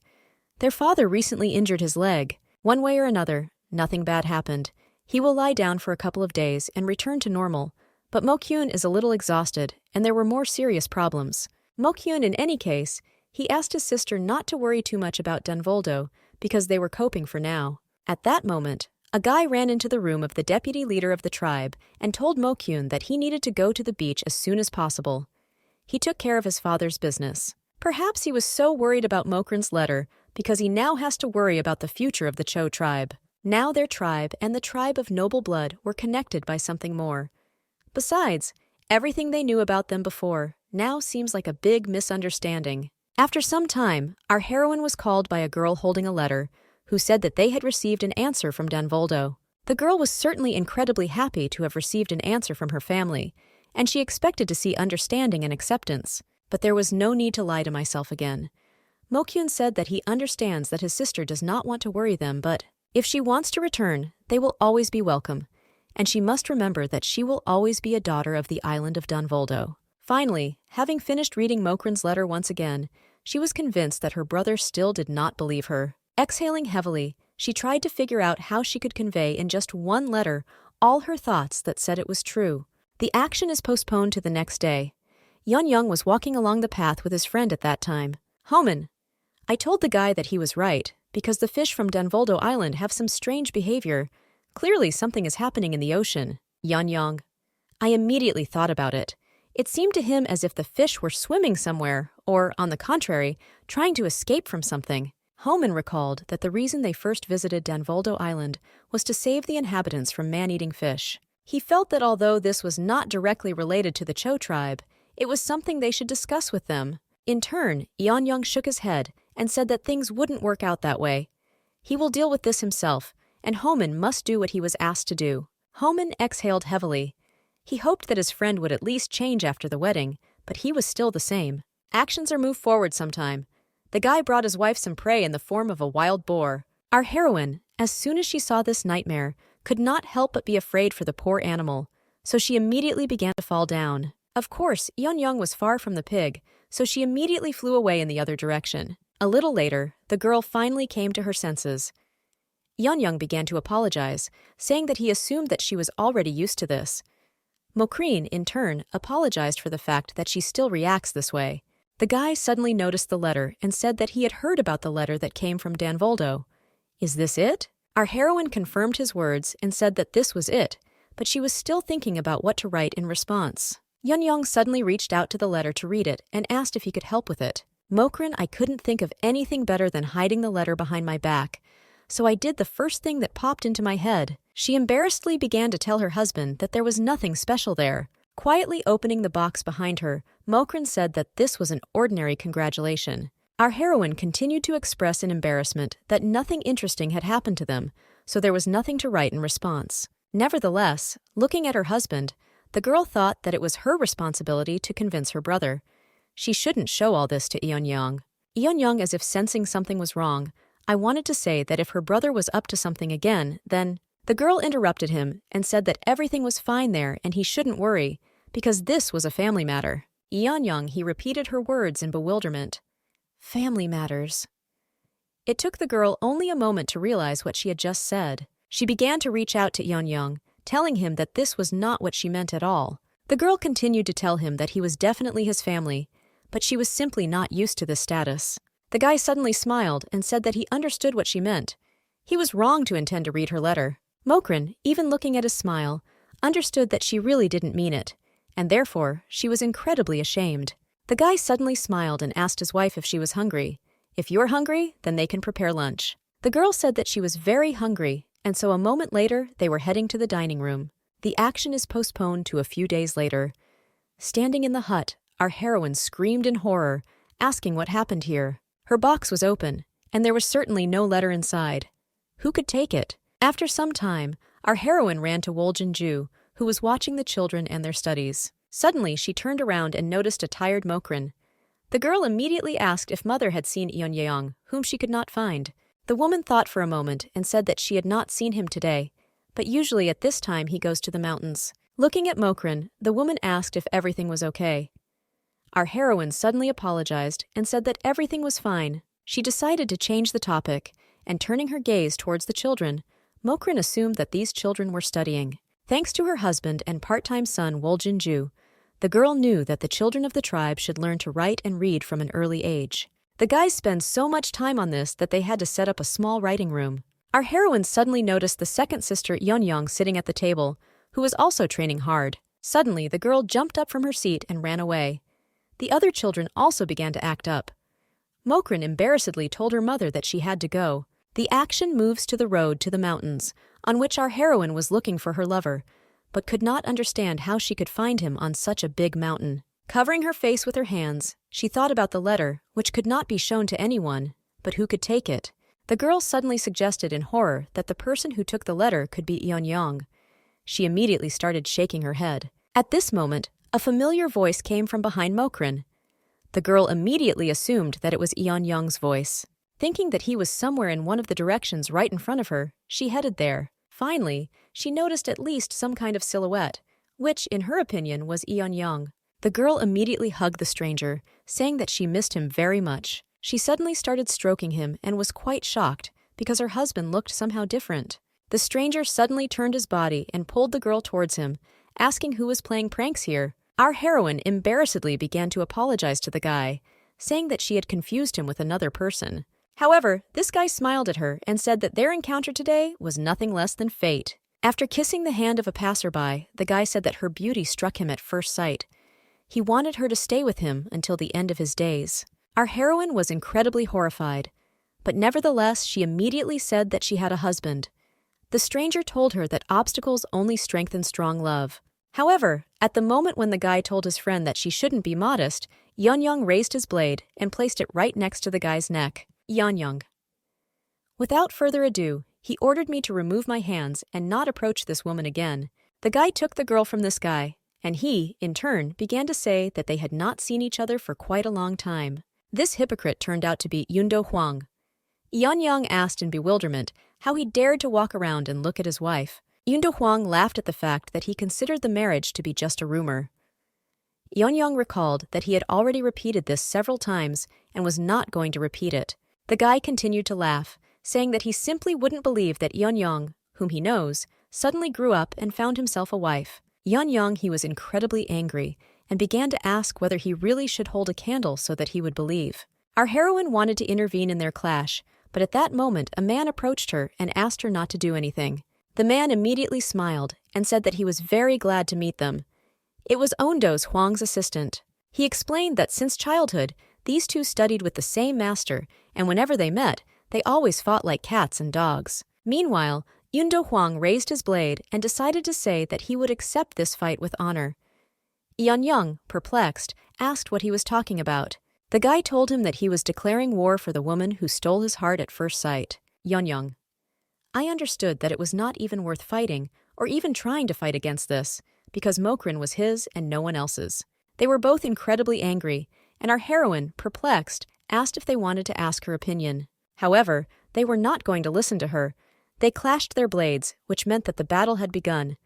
Their father recently injured his leg. One way or another, nothing bad happened. He will lie down for a couple of days and return to normal, but Mokyun is a little exhausted, and there were more serious problems. Mokyun, in any case, he asked his sister not to worry too much about Danvoldo, because they were coping for now. At that moment, a guy ran into the room of the deputy leader of the tribe and told Mokyun that he needed to go to the beach as soon as possible. He took care of his father's business. Perhaps he was so worried about Mokrin's letter because he now has to worry about the future of the Cho tribe. Now their tribe and the tribe of noble blood were connected by something more. Besides, everything they knew about them before now seems like a big misunderstanding. After some time, our heroine was called by a girl holding a letter, who said that they had received an answer from Danvoldo. The girl was certainly incredibly happy to have received an answer from her family, and she expected to see understanding and acceptance. But there was no need to lie to myself again. Mokyun said that he understands that his sister does not want to worry them, but if she wants to return, they will always be welcome, and she must remember that she will always be a daughter of the island of Danvoldo. Finally, having finished reading Mokrin's letter once again, she was convinced that her brother still did not believe her. Exhaling heavily, she tried to figure out how she could convey in just one letter all her thoughts that said it was true. The action is postponed to the next day. Yanyong was walking along the path with his friend at that time. Homan, I told the guy that he was right, because the fish from Danvoldo Island have some strange behavior. Clearly something is happening in the ocean. Yanyong. I immediately thought about it. It seemed to him as if the fish were swimming somewhere, or, on the contrary, trying to escape from something. Homan recalled that the reason they first visited Danvoldo Island was to save the inhabitants from man-eating fish. He felt that although this was not directly related to the Cho tribe, it was something they should discuss with them. In turn, Yanyong shook his head and said that things wouldn't work out that way. He will deal with this himself, and Homan must do what he was asked to do. Homan exhaled heavily. He hoped that his friend would at least change after the wedding, but he was still the same. Actions are moved forward sometime. The guy brought his wife some prey in the form of a wild boar. Our heroine, as soon as she saw this nightmare, could not help but be afraid for the poor animal, so she immediately began to fall down. Of course, Yanyong was far from the pig, so she immediately flew away in the other direction. A little later, the girl finally came to her senses. Yanyong began to apologize, saying that he assumed that she was already used to this. Mokreen, in turn, apologized for the fact that she still reacts this way. The guy suddenly noticed the letter and said that he had heard about the letter that came from Danvoldo. Is this it? Our heroine confirmed his words and said that this was it, but she was still thinking about what to write in response. Yanyong suddenly reached out to the letter to read it and asked if he could help with it. Mokreen, I couldn't think of anything better than hiding the letter behind my back, so I did the first thing that popped into my head. She embarrassedly began to tell her husband that there was nothing special there. Quietly opening the box behind her, Mokreen said that this was an ordinary congratulation. Our heroine continued to express in embarrassment that nothing interesting had happened to them, so there was nothing to write in response. Nevertheless, looking at her husband, the girl thought that it was her responsibility to convince her brother. She shouldn't show all this to Yanyong. Yanyong, as if sensing something was wrong, I wanted to say that if her brother was up to something again, then... The girl interrupted him and said that everything was fine there and he shouldn't worry, because this was a family matter. Yanyong, he repeated her words in bewilderment. Family matters. It took the girl only a moment to realize what she had just said. She began to reach out to Yanyong, telling him that this was not what she meant at all. The girl continued to tell him that he was definitely his family, but she was simply not used to this status. The guy suddenly smiled and said that he understood what she meant. He was wrong to intend to read her letter. Mokreen, even looking at his smile, understood that she really didn't mean it, and therefore she was incredibly ashamed. The guy suddenly smiled and asked his wife if she was hungry. If you're hungry, then they can prepare lunch. The girl said that she was very hungry, and so a moment later they were heading to the dining room. The action is postponed to a few days later. Standing in the hut, our heroine screamed in horror, asking what happened here. Her box was open, and there was certainly no letter inside. Who could take it? After some time, our heroine ran to Woljin-ju, who was watching the children and their studies. Suddenly, she turned around and noticed a tired Mokreen. The girl immediately asked if mother had seen Yanyong, whom she could not find. The woman thought for a moment and said that she had not seen him today, but usually at this time he goes to the mountains. Looking at Mokreen, the woman asked if everything was okay. Our heroine suddenly apologized and said that everything was fine. She decided to change the topic, and turning her gaze towards the children, Mokreen assumed that these children were studying. Thanks to her husband and part-time son Woljin-ju, the girl knew that the children of the tribe should learn to write and read from an early age. The guys spend so much time on this that they had to set up a small writing room. Our heroine suddenly noticed the second sister Yanyong sitting at the table, who was also training hard. Suddenly, the girl jumped up from her seat and ran away. The other children also began to act up. Mokreen embarrassedly told her mother that she had to go. The action moves to the road to the mountains, on which our heroine was looking for her lover, but could not understand how she could find him on such a big mountain. Covering her face with her hands, she thought about the letter, which could not be shown to anyone, but who could take it? The girl suddenly suggested in horror that the person who took the letter could be Yanyong. She immediately started shaking her head. At this moment, a familiar voice came from behind Mokreen. The girl immediately assumed that it was Yanyong's voice. Thinking that he was somewhere in one of the directions right in front of her, she headed there. Finally, she noticed at least some kind of silhouette, which, in her opinion, was Yanyong. The girl immediately hugged the stranger, saying that she missed him very much. She suddenly started stroking him and was quite shocked, because her husband looked somehow different. The stranger suddenly turned his body and pulled the girl towards him, asking who was playing pranks here. Our heroine embarrassedly began to apologize to the guy, saying that she had confused him with another person. However, this guy smiled at her and said that their encounter today was nothing less than fate. After kissing the hand of a passerby, the guy said that her beauty struck him at first sight. He wanted her to stay with him until the end of his days. Our heroine was incredibly horrified, but nevertheless she immediately said that she had a husband. The stranger told her that obstacles only strengthen strong love. However, at the moment when the guy told his friend that she shouldn't be modest, Yanyong raised his blade and placed it right next to the guy's neck. Yanyong. Without further ado, he ordered me to remove my hands and not approach this woman again. The guy took the girl from this guy, and he, in turn, began to say that they had not seen each other for quite a long time. This hypocrite turned out to be Yundo Huang. Yanyong asked in bewilderment how he dared to walk around and look at his wife. Yundo Huang laughed at the fact that he considered the marriage to be just a rumor. Yanyong recalled that he had already repeated this several times and was not going to repeat it. The guy continued to laugh, saying that he simply wouldn't believe that Yanyong, whom he knows, suddenly grew up and found himself a wife. Yanyong, he was incredibly angry and began to ask whether he really should hold a candle so that he would believe. Our heroine wanted to intervene in their clash, but at that moment a man approached her and asked her not to do anything. The man immediately smiled and said that he was very glad to meet them. It was Ondo's Huang's assistant. He explained that since childhood, these two studied with the same master, and whenever they met, they always fought like cats and dogs. Meanwhile, Yundo Huang raised his blade and decided to say that he would accept this fight with honor. Yanyong, perplexed, asked what he was talking about. The guy told him that he was declaring war for the woman who stole his heart at first sight. Yanyong: I understood that it was not even worth fighting, or even trying to fight against this, because Mokrin was his and no one else's. They were both incredibly angry, and our heroine, perplexed, asked if they wanted to ask her opinion. However, they were not going to listen to her. They clashed their blades, which meant that the battle had begun.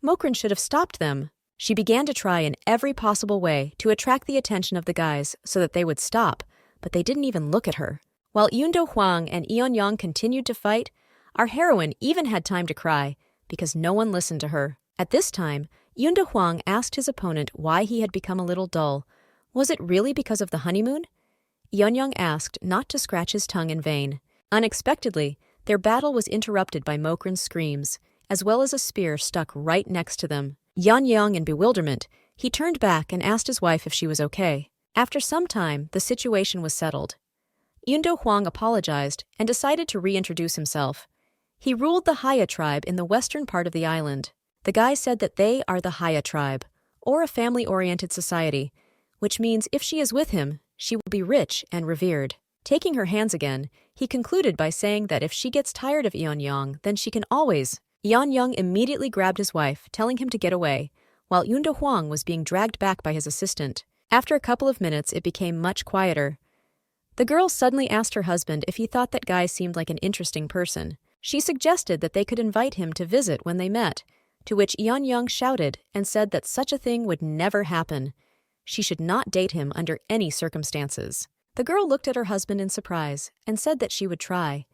Mokrin should have stopped them. She began to try in every possible way to attract the attention of the guys so that they would stop, but they didn't even look at her. While Yundo Huang and Yanyong continued to fight, our heroine even had time to cry, because no one listened to her. At this time, Yundo Huang asked his opponent why he had become a little dull. Was it really because of the honeymoon? Yanyong asked not to scratch his tongue in vain. Unexpectedly, their battle was interrupted by Mokrin's screams, as well as a spear stuck right next to them. Yanyong, in bewilderment, he turned back and asked his wife if she was okay. After some time, the situation was settled. Yundo Huang apologized and decided to reintroduce himself. He ruled the Haya tribe in the western part of the island. The guy said that they are the Haya tribe, or a family-oriented society, which means if she is with him, she will be rich and revered. Taking her hands again, he concluded by saying that if she gets tired of Yanyong, then she can always. Yanyong immediately grabbed his wife, telling him to get away, while Yundo Huang was being dragged back by his assistant. After a couple of minutes, it became much quieter. The girl suddenly asked her husband if he thought that guy seemed like an interesting person. She suggested that they could invite him to visit when they met, to which Yanyong shouted and said that such a thing would never happen. She should not date him under any circumstances. The girl looked at her husband in surprise and said that she would try.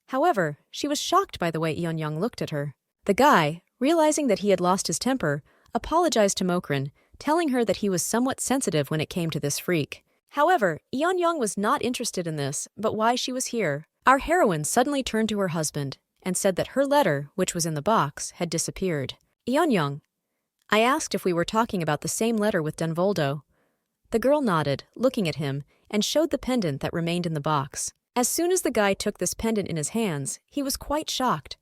However, she was shocked by the way Yanyong looked at her. The guy, realizing that he had lost his temper, apologized to Mokrin, telling her that he was somewhat sensitive when it came to this freak. However, Yanyong was not interested in this, but why she was here. Our heroine suddenly turned to her husband and said that her letter, which was in the box, had disappeared. Yanyong: I asked if we were talking about the same letter with Dunvoldo. The girl nodded, looking at him, and showed the pendant that remained in the box. As soon as the guy took this pendant in his hands, he was quite shocked.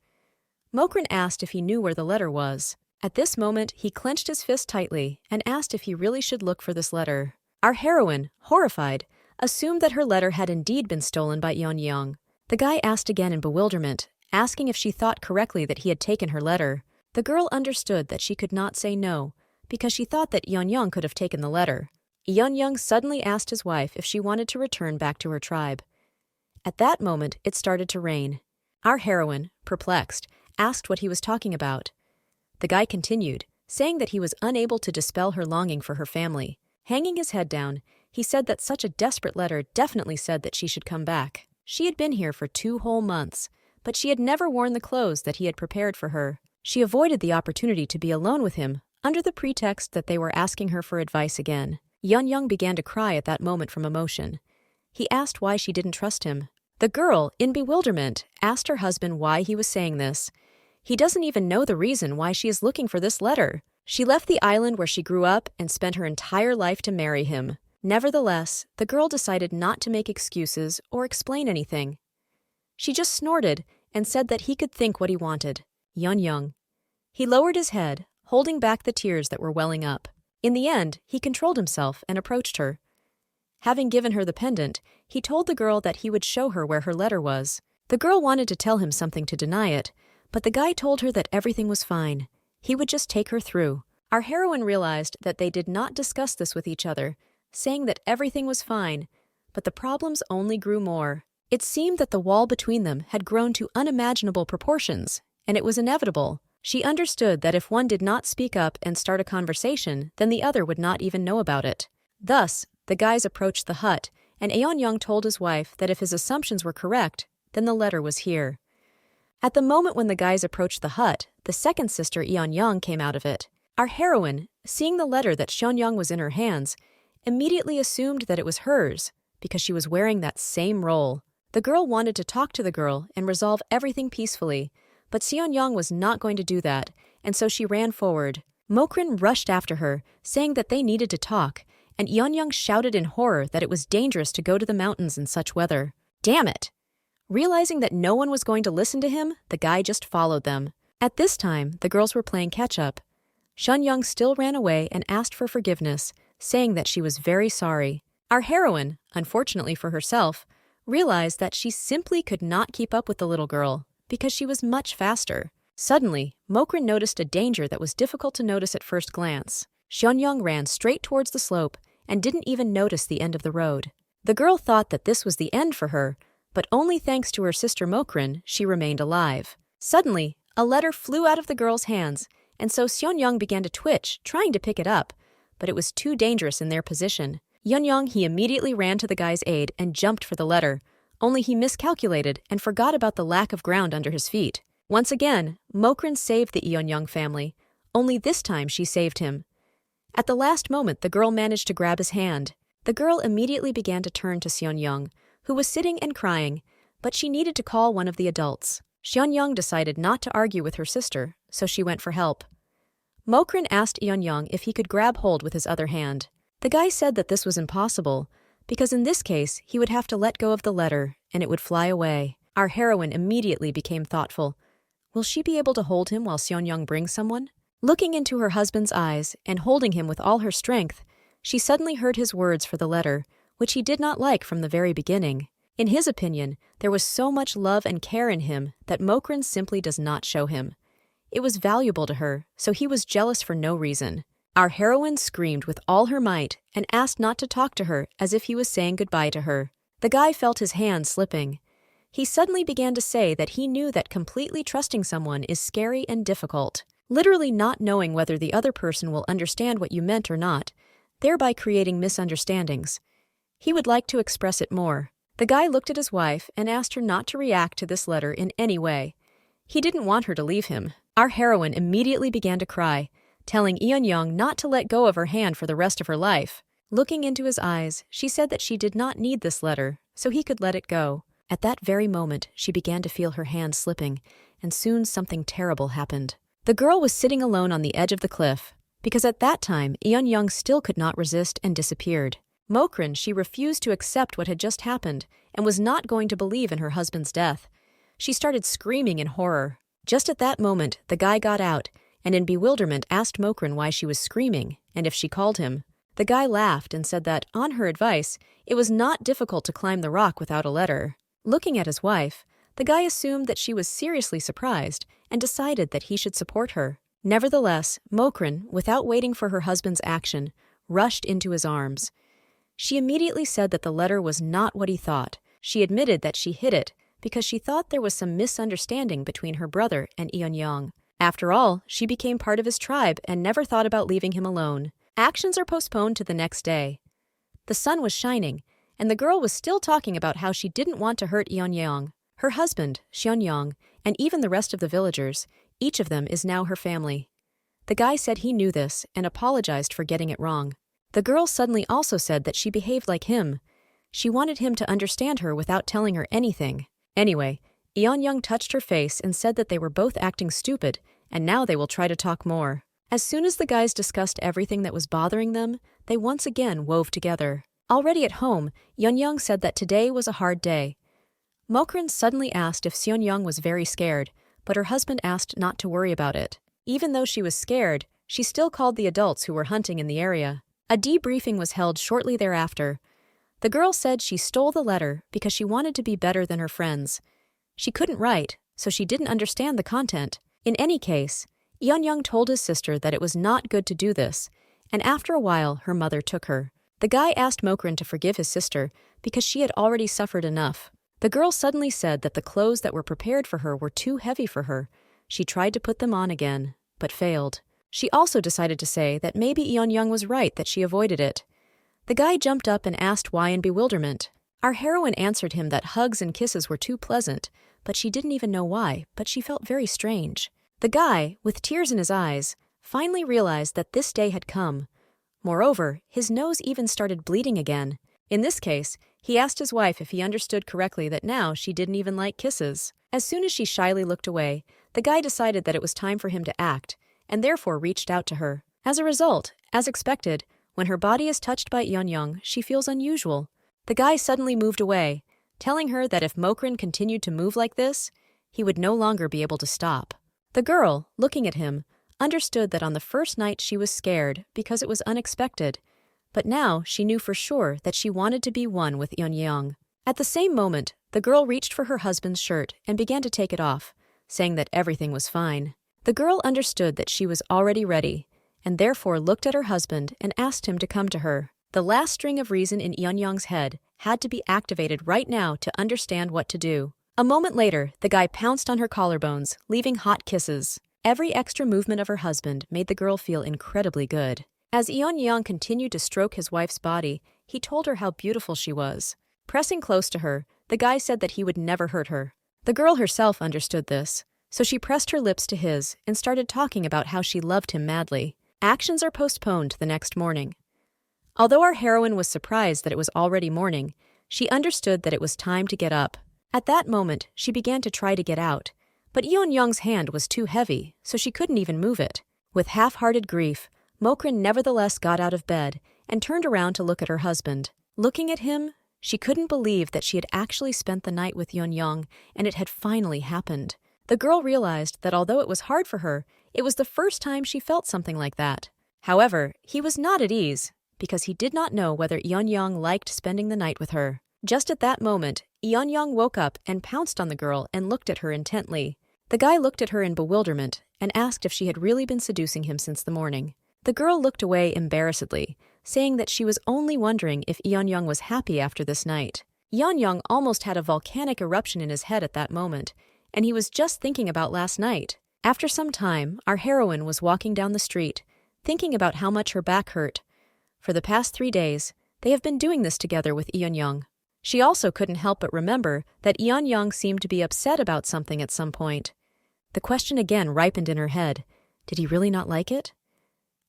Mokrin asked if he knew where the letter was. At this moment, he clenched his fist tightly and asked if he really should look for this letter. Our heroine, horrified, assumed that her letter had indeed been stolen by Yanyong. The guy asked again in bewilderment, asking if she thought correctly that he had taken her letter. The girl understood that she could not say no, because she thought that Yanyong could have taken the letter. Yanyong suddenly asked his wife if she wanted to return back to her tribe. At that moment, it started to rain. Our heroine, perplexed, asked what he was talking about. The guy continued, saying that he was unable to dispel her longing for her family. Hanging his head down, he said that such a desperate letter definitely said that she should come back. She had been here for 2 whole months, but she had never worn the clothes that he had prepared for her. She avoided the opportunity to be alone with him, under the pretext that they were asking her for advice again. Yanyong began to cry at that moment from emotion. He asked why she didn't trust him. The girl, in bewilderment, asked her husband why he was saying this. He doesn't even know the reason why she is looking for this letter. She left the island where she grew up and spent her entire life to marry him. Nevertheless, the girl decided not to make excuses or explain anything. She just snorted and said that he could think what he wanted. Yanyong. He lowered his head, holding back the tears that were welling up. In the end, he controlled himself and approached her. Having given her the pendant, he told the girl that he would show her where her letter was. The girl wanted to tell him something to deny it, but the guy told her that everything was fine. He would just take her through. Our heroine realized that they did not discuss this with each other, saying that everything was fine, but the problems only grew more. It seemed that the wall between them had grown to unimaginable proportions, and it was inevitable. She understood that if one did not speak up and start a conversation, then the other would not even know about it. Thus, the guys approached the hut, and Yanyong told his wife that if his assumptions were correct, then the letter was here. At the moment when the guys approached the hut, the second sister Yanyong came out of it. Our heroine, seeing the letter that Yanyong was in her hands, immediately assumed that it was hers because she was wearing that same role. The girl wanted to talk to the girl and resolve everything peacefully, but Yanyong was not going to do that, and so she ran forward. Mokrin rushed after her, saying that they needed to talk, and Yanyong shouted in horror that it was dangerous to go to the mountains in such weather. Damn it! Realizing that no one was going to listen to him, the guy just followed them. At this time, the girls were playing catch-up. Yanyong still ran away and asked for forgiveness, saying that she was very sorry. Our heroine, unfortunately for herself, realized that she simply could not keep up with the little girl because she was much faster. Suddenly, Mokrin noticed a danger that was difficult to notice at first glance. Yanyong ran straight towards the slope and didn't even notice the end of the road. The girl thought that this was the end for her, but only thanks to her sister Mokrin, she remained alive. Suddenly, a letter flew out of the girl's hands, and so Yanyong began to twitch, trying to pick it up, but it was too dangerous in their position. Yanyong, he immediately ran to the guy's aid and jumped for the letter, only he miscalculated and forgot about the lack of ground under his feet. Once again, Mokrin saved the Yanyong family, only this time she saved him. At the last moment, the girl managed to grab his hand. The girl immediately began to turn to Yanyong, who was sitting and crying, but she needed to call one of the adults. Yanyong decided not to argue with her sister, so she went for help. Mokrin asked Yanyong if he could grab hold with his other hand. The guy said that this was impossible, because in this case he would have to let go of the letter and it would fly away. Our heroine immediately became thoughtful. Will she be able to hold him while Yanyong brings someone? Looking into her husband's eyes and holding him with all her strength, she suddenly heard his words for the letter, which he did not like from the very beginning. In his opinion, there was so much love and care in him that Mokrin simply does not show him. It was valuable to her, so he was jealous for no reason. Our heroine screamed with all her might and asked not to talk to her as if he was saying goodbye to her. The guy felt his hand slipping. He suddenly began to say that he knew that completely trusting someone is scary and difficult, literally not knowing whether the other person will understand what you meant or not, thereby creating misunderstandings. He would like to express it more. The guy looked at his wife and asked her not to react to this letter in any way. He didn't want her to leave him. Our heroine immediately began to cry, telling Yanyong not to let go of her hand for the rest of her life. Looking into his eyes, she said that she did not need this letter, so he could let it go. At that very moment, she began to feel her hand slipping, and soon something terrible happened. The girl was sitting alone on the edge of the cliff, because at that time, Yanyong still could not resist and disappeared. Mokrin, she refused to accept what had just happened and was not going to believe in her husband's death. She started screaming in horror. Just at that moment, the guy got out and in bewilderment asked Mokrin why she was screaming and if she called him. The guy laughed and said that, on her advice, it was not difficult to climb the rock without a letter. Looking at his wife, the guy assumed that she was seriously surprised and decided that he should support her. Nevertheless, Mokrin, without waiting for her husband's action, rushed into his arms. She immediately said that the letter was not what he thought. She admitted that she hid it because she thought there was some misunderstanding between her brother and Yanyong. After all, she became part of his tribe and never thought about leaving him alone. Actions are postponed to the next day. The sun was shining, and the girl was still talking about how she didn't want to hurt Yanyong. Her husband, Yanyong, and even the rest of the villagers, each of them is now her family. The guy said he knew this and apologized for getting it wrong. The girl suddenly also said that she behaved like him. She wanted him to understand her without telling her anything. Anyway, Yanyong touched her face and said that they were both acting stupid, and now they will try to talk more. As soon as the guys discussed everything that was bothering them, they once again wove together. Already at home, Yanyong said that today was a hard day. Mokrin suddenly asked if Yanyong was very scared, but her husband asked not to worry about it. Even though she was scared, she still called the adults who were hunting in the area. A debriefing was held shortly thereafter. The girl said she stole the letter because she wanted to be better than her friends. She couldn't write, so she didn't understand the content. In any case, Yanyong told his sister that it was not good to do this, and after a while her mother took her. The guy asked Mokrin to forgive his sister because she had already suffered enough. The girl suddenly said that the clothes that were prepared for her were too heavy for her. She tried to put them on again, but failed. She also decided to say that maybe Yanyong was right that she avoided it. The guy jumped up and asked why in bewilderment. Our heroine answered him that hugs and kisses were too pleasant, but she didn't even know why, but she felt very strange. The guy, with tears in his eyes, finally realized that this day had come. Moreover, his nose even started bleeding again. In this case, he asked his wife if he understood correctly that now she didn't even like kisses. As soon as she shyly looked away, the guy decided that it was time for him to act, and therefore reached out to her. As a result, as expected, when her body is touched by Yanyong, she feels unusual. The guy suddenly moved away, telling her that if Mokrin continued to move like this, he would no longer be able to stop. The girl, looking at him, understood that on the first night she was scared because it was unexpected, but now she knew for sure that she wanted to be one with Yanyong. At the same moment, the girl reached for her husband's shirt and began to take it off, saying that everything was fine. The girl understood that she was already ready, and therefore looked at her husband and asked him to come to her. The last string of reason in Yanyong's head had to be activated right now to understand what to do. A moment later, the guy pounced on her collarbones, leaving hot kisses. Every extra movement of her husband made the girl feel incredibly good. As Yanyong continued to stroke his wife's body, he told her how beautiful she was. Pressing close to her, the guy said that he would never hurt her. The girl herself understood this, so she pressed her lips to his and started talking about how she loved him madly. Actions are postponed to the next morning. Although our heroine was surprised that it was already morning, she understood that it was time to get up. At that moment, she began to try to get out, but Yanyong's hand was too heavy, so she couldn't even move it. With half-hearted grief, Mokrin nevertheless got out of bed and turned around to look at her husband. Looking at him, she couldn't believe that she had actually spent the night with Yanyong and it had finally happened. The girl realized that although it was hard for her, it was the first time she felt something like that. However, he was not at ease, because he did not know whether Yanyong liked spending the night with her. Just at that moment, Yanyong woke up and pounced on the girl and looked at her intently. The guy looked at her in bewilderment and asked if she had really been seducing him since the morning. The girl looked away embarrassedly, saying that she was only wondering if Yanyong was happy after this night. Yanyong almost had a volcanic eruption in his head at that moment, and he was just thinking about last night. After some time, our heroine was walking down the street, thinking about how much her back hurt. For the past 3 days, they have been doing this together with Yanyong. She also couldn't help but remember that Yanyong seemed to be upset about something at some point. The question again ripened in her head. Did he really not like it?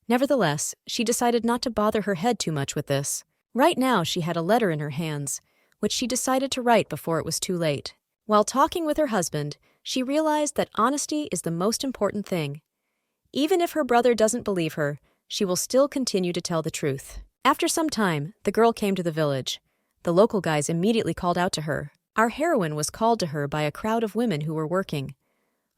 Nevertheless, she decided not to bother her head too much with this. Right now she had a letter in her hands, which she decided to write before it was too late. While talking with her husband, she realized that honesty is the most important thing. Even if her brother doesn't believe her, she will still continue to tell the truth. After some time, the girl came to the village. The local guys immediately called out to her. Our heroine was called to her by a crowd of women who were working.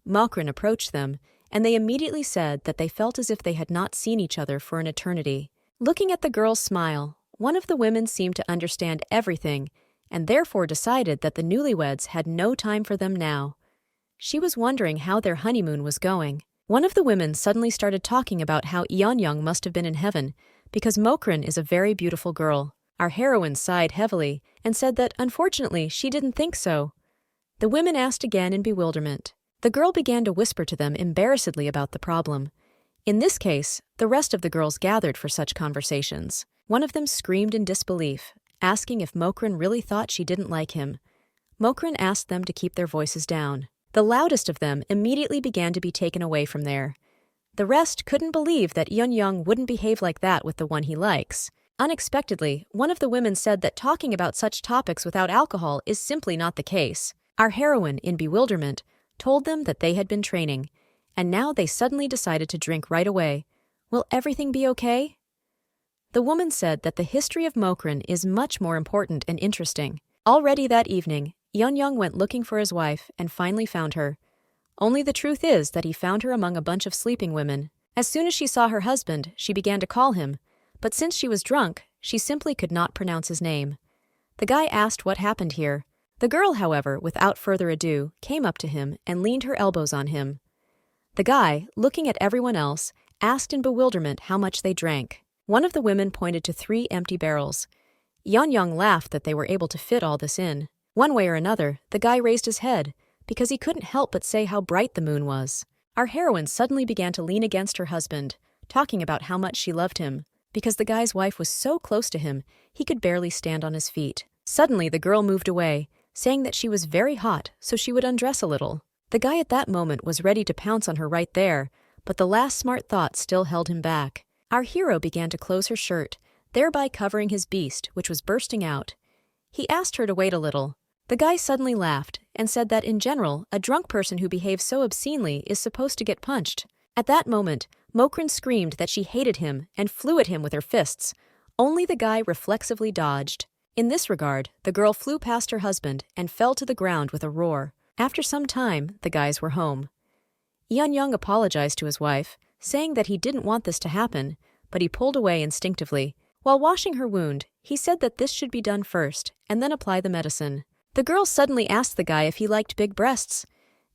Mokrin approached them, and they immediately said that they felt as if they had not seen each other for an eternity. Looking at the girl's smile, one of the women seemed to understand everything, and therefore decided that the newlyweds had no time for them now. She was wondering how their honeymoon was going. One of the women suddenly started talking about how Yanyong must have been in heaven, because Mokrin is a very beautiful girl. Our heroine sighed heavily and said that, unfortunately, she didn't think so. The women asked again in bewilderment. The girl began to whisper to them embarrassedly about the problem. In this case, the rest of the girls gathered for such conversations. One of them screamed in disbelief, asking if Mokrin really thought she didn't like him. Mokrin asked them to keep their voices down. The loudest of them immediately began to be taken away from there. The rest couldn't believe that Yanyong wouldn't behave like that with the one he likes. Unexpectedly, one of the women said that talking about such topics without alcohol is simply not the case. Our heroine, in bewilderment, told them that they had been training, and now they suddenly decided to drink right away. Will everything be okay? The woman said that the history of Mokrin is much more important and interesting. Already that evening, Yanyong went looking for his wife and finally found her. Only the truth is that he found her among a bunch of sleeping women. As soon as she saw her husband, she began to call him, but since she was drunk, she simply could not pronounce his name. The guy asked what happened here. The girl, however, without further ado, came up to him and leaned her elbows on him. The guy, looking at everyone else, asked in bewilderment how much they drank. One of the women pointed to 3 empty barrels. Yanyong laughed that they were able to fit all this in. One way or another, the guy raised his head, because he couldn't help but say how bright the moon was. Our heroine suddenly began to lean against her husband, talking about how much she loved him. Because the guy's wife was so close to him, he could barely stand on his feet. Suddenly, the girl moved away, saying that she was very hot, so she would undress a little. The guy at that moment was ready to pounce on her right there, but the last smart thought still held him back. Our hero began to close her shirt, thereby covering his beast, which was bursting out. He asked her to wait a little. The guy suddenly laughed and said that in general, a drunk person who behaves so obscenely is supposed to get punched. At that moment, Mokrin screamed that she hated him and flew at him with her fists. Only the guy reflexively dodged. In this regard, the girl flew past her husband and fell to the ground with a roar. After some time, the guys were home. Yanyong apologized to his wife, saying that he didn't want this to happen, but he pulled away instinctively. While washing her wound, he said that this should be done first, and then apply the medicine. The girl suddenly asked the guy if he liked big breasts.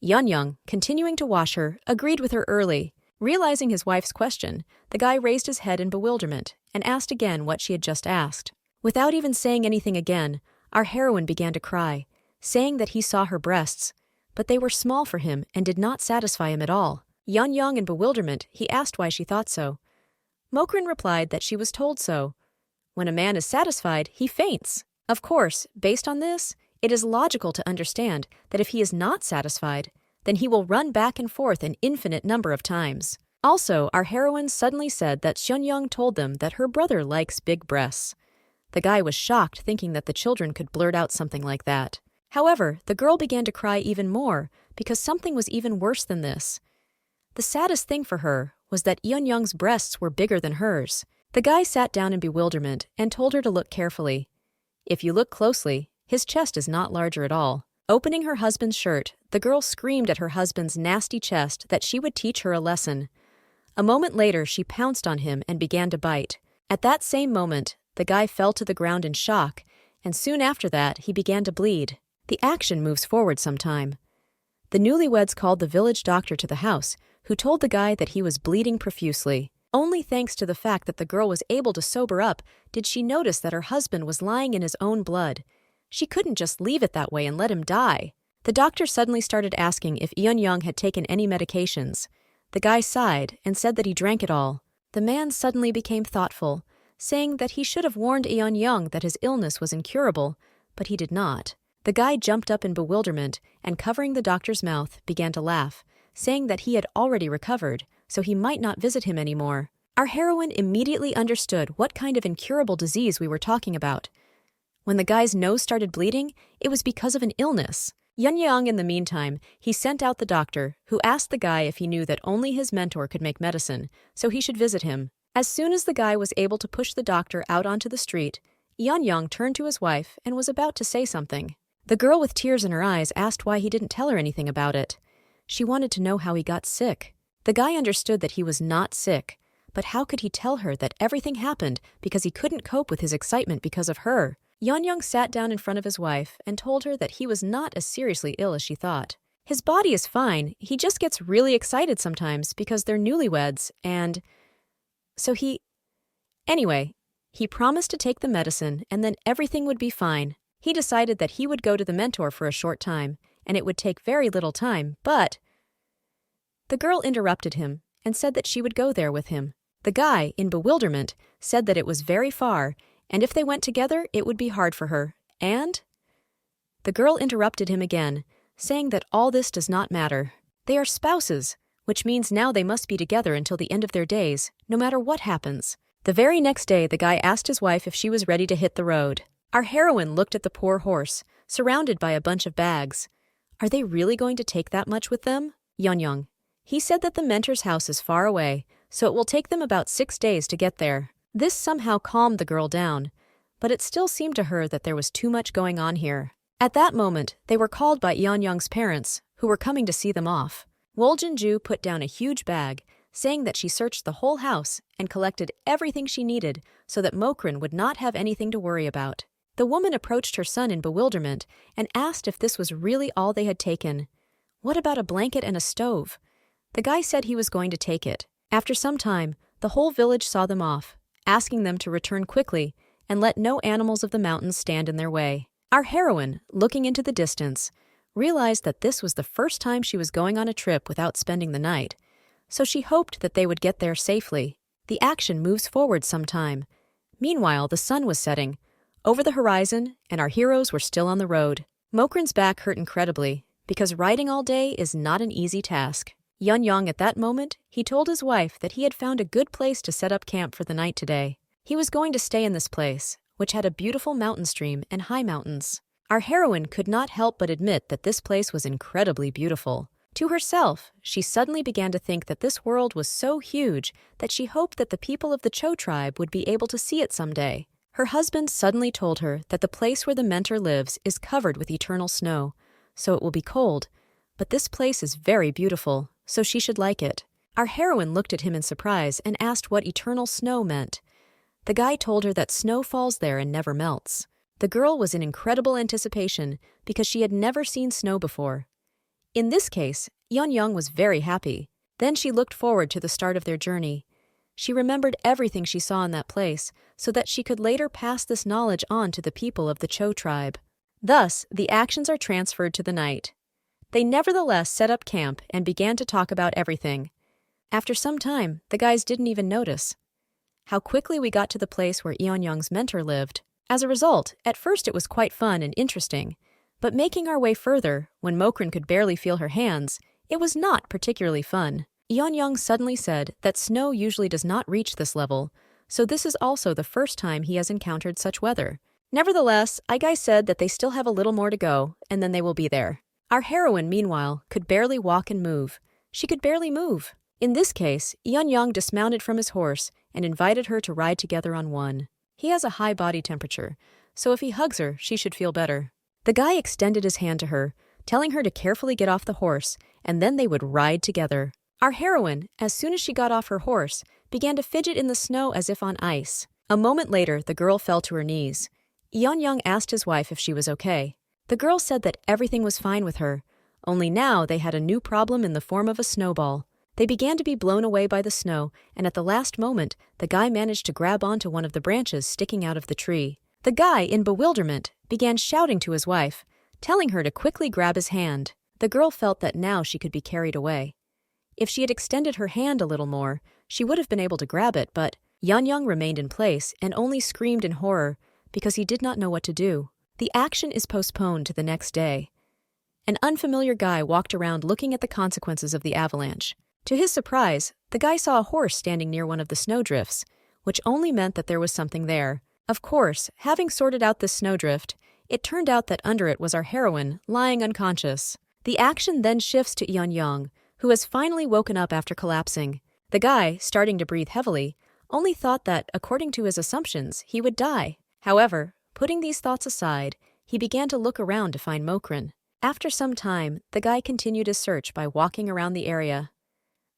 Yanyong, continuing to wash her, agreed with her early. Realizing his wife's question, the guy raised his head in bewilderment and asked again what she had just asked. Without even saying anything again, our heroine began to cry, saying that he saw her breasts, but they were small for him and did not satisfy him at all. Yanyong in bewilderment, he asked why she thought so. Mokrin replied that she was told so. When a man is satisfied, he faints. Of course, based on this, it is logical to understand that if he is not satisfied, then he will run back and forth an infinite number of times. Also, our heroine suddenly said that Yanyong told them that her brother likes big breasts. The guy was shocked, thinking that the children could blurt out something like that. However, the girl began to cry even more because something was even worse than this. The saddest thing for her was that Yanyong's breasts were bigger than hers. The guy sat down in bewilderment and told her to look carefully. If you look closely, his chest is not larger at all. Opening her husband's shirt, the girl screamed at her husband's nasty chest that she would teach her a lesson. A moment later, she pounced on him and began to bite. At that same moment, the guy fell to the ground in shock, and soon after that, he began to bleed. The action moves forward some time. The newlyweds called the village doctor to the house, who told the guy that he was bleeding profusely. Only thanks to the fact that the girl was able to sober up did she notice that her husband was lying in his own blood. She couldn't just leave it that way and let him die. The doctor suddenly started asking if Yanyong had taken any medications. The guy sighed and said that he drank it all. The man suddenly became thoughtful, saying that he should have warned Yanyong that his illness was incurable, but he did not. The guy jumped up in bewilderment and, covering the doctor's mouth, began to laugh, saying that he had already recovered, so he might not visit him anymore. Our heroine immediately understood what kind of incurable disease we were talking about. When the guy's nose started bleeding, it was because of an illness. Yanyong, in the meantime, he sent out the doctor, who asked the guy if he knew that only his mentor could make medicine, so he should visit him. As soon as the guy was able to push the doctor out onto the street, Yanyong turned to his wife and was about to say something. The girl with tears in her eyes asked why he didn't tell her anything about it. She wanted to know how he got sick. The guy understood that he was not sick, but how could he tell her that everything happened because he couldn't cope with his excitement because of her? Yanyong sat down in front of his wife and told her that he was not as seriously ill as she thought. His body is fine, he just gets really excited sometimes because they're newlyweds, and so Anyway, he promised to take the medicine and then everything would be fine. He decided that he would go to the mentor for a short time, and it would take very little time, but the girl interrupted him and said that she would go there with him. The guy, in bewilderment, said that it was very far, and if they went together, it would be hard for her, and the girl interrupted him again, saying that all this does not matter. They are spouses, which means now they must be together until the end of their days, no matter what happens. The very next day, the guy asked his wife if she was ready to hit the road. Our heroine looked at the poor horse, surrounded by a bunch of bags. Are they really going to take that much with them? Yanyong. He said that the mentor's house is far away, so it will take them about 6 days to get there. This somehow calmed the girl down, but it still seemed to her that there was too much going on here. At that moment, they were called by Yanyong's parents, who were coming to see them off. Woljin-ju put down a huge bag, saying that she searched the whole house and collected everything she needed so that Mokrin would not have anything to worry about. The woman approached her son in bewilderment and asked if this was really all they had taken. What about a blanket and a stove? The guy said he was going to take it. After some time, the whole village saw them off, asking them to return quickly and let no animals of the mountains stand in their way. Our heroine, looking into the distance, realized that this was the first time she was going on a trip without spending the night, so she hoped that they would get there safely. The action moves forward some time. Meanwhile, the sun was setting over the horizon, and our heroes were still on the road. Mokran's back hurt incredibly, because riding all day is not an easy task. Yanyong, at that moment, he told his wife that he had found a good place to set up camp for the night today. He was going to stay in this place, which had a beautiful mountain stream and high mountains. Our heroine could not help but admit that this place was incredibly beautiful. To herself, she suddenly began to think that this world was so huge that she hoped that the people of the Cho tribe would be able to see it someday. Her husband suddenly told her that the place where the mentor lives is covered with eternal snow, so it will be cold, but this place is very beautiful, so she should like it. Our heroine looked at him in surprise and asked what eternal snow meant. The guy told her that snow falls there and never melts. The girl was in incredible anticipation because she had never seen snow before. In this case, Yanyong was very happy. Then she looked forward to the start of their journey. She remembered everything she saw in that place so that she could later pass this knowledge on to the people of the Cho tribe. Thus, the actions are transferred to the night. They nevertheless set up camp and began to talk about everything. After some time, the guys didn't even notice how quickly we got to the place where Yanyong's mentor lived. As a result, at first it was quite fun and interesting, but making our way further, when Mokran could barely feel her hands, it was not particularly fun. Yanyong suddenly said that snow usually does not reach this level, so this is also the first time he has encountered such weather. Nevertheless, Igai said that they still have a little more to go, and then they will be there. Our heroine, meanwhile, could barely walk and move. She could barely move. In this case, Yanyong dismounted from his horse and invited her to ride together on one. He has a high body temperature, so if he hugs her, she should feel better. The guy extended his hand to her, telling her to carefully get off the horse, and then they would ride together. Our heroine, as soon as she got off her horse, began to fidget in the snow as if on ice. A moment later, the girl fell to her knees. Yanyong asked his wife if she was okay. The girl said that everything was fine with her, only now they had a new problem in the form of a snowball. They began to be blown away by the snow, and at the last moment, the guy managed to grab onto one of the branches sticking out of the tree. The guy, in bewilderment, began shouting to his wife, telling her to quickly grab his hand. The girl felt that now she could be carried away. If she had extended her hand a little more, she would have been able to grab it, but Yanyong remained in place and only screamed in horror because he did not know what to do. The action is postponed to the next day. An unfamiliar guy walked around looking at the consequences of the avalanche. To his surprise, the guy saw a horse standing near one of the snowdrifts, which only meant that there was something there. Of course, having sorted out this snowdrift, it turned out that under it was our heroine, lying unconscious. The action then shifts to Yanyong, who has finally woken up after collapsing. The guy, starting to breathe heavily, only thought that, according to his assumptions, he would die. However, putting these thoughts aside, he began to look around to find Mokran. After some time, the guy continued his search by walking around the area.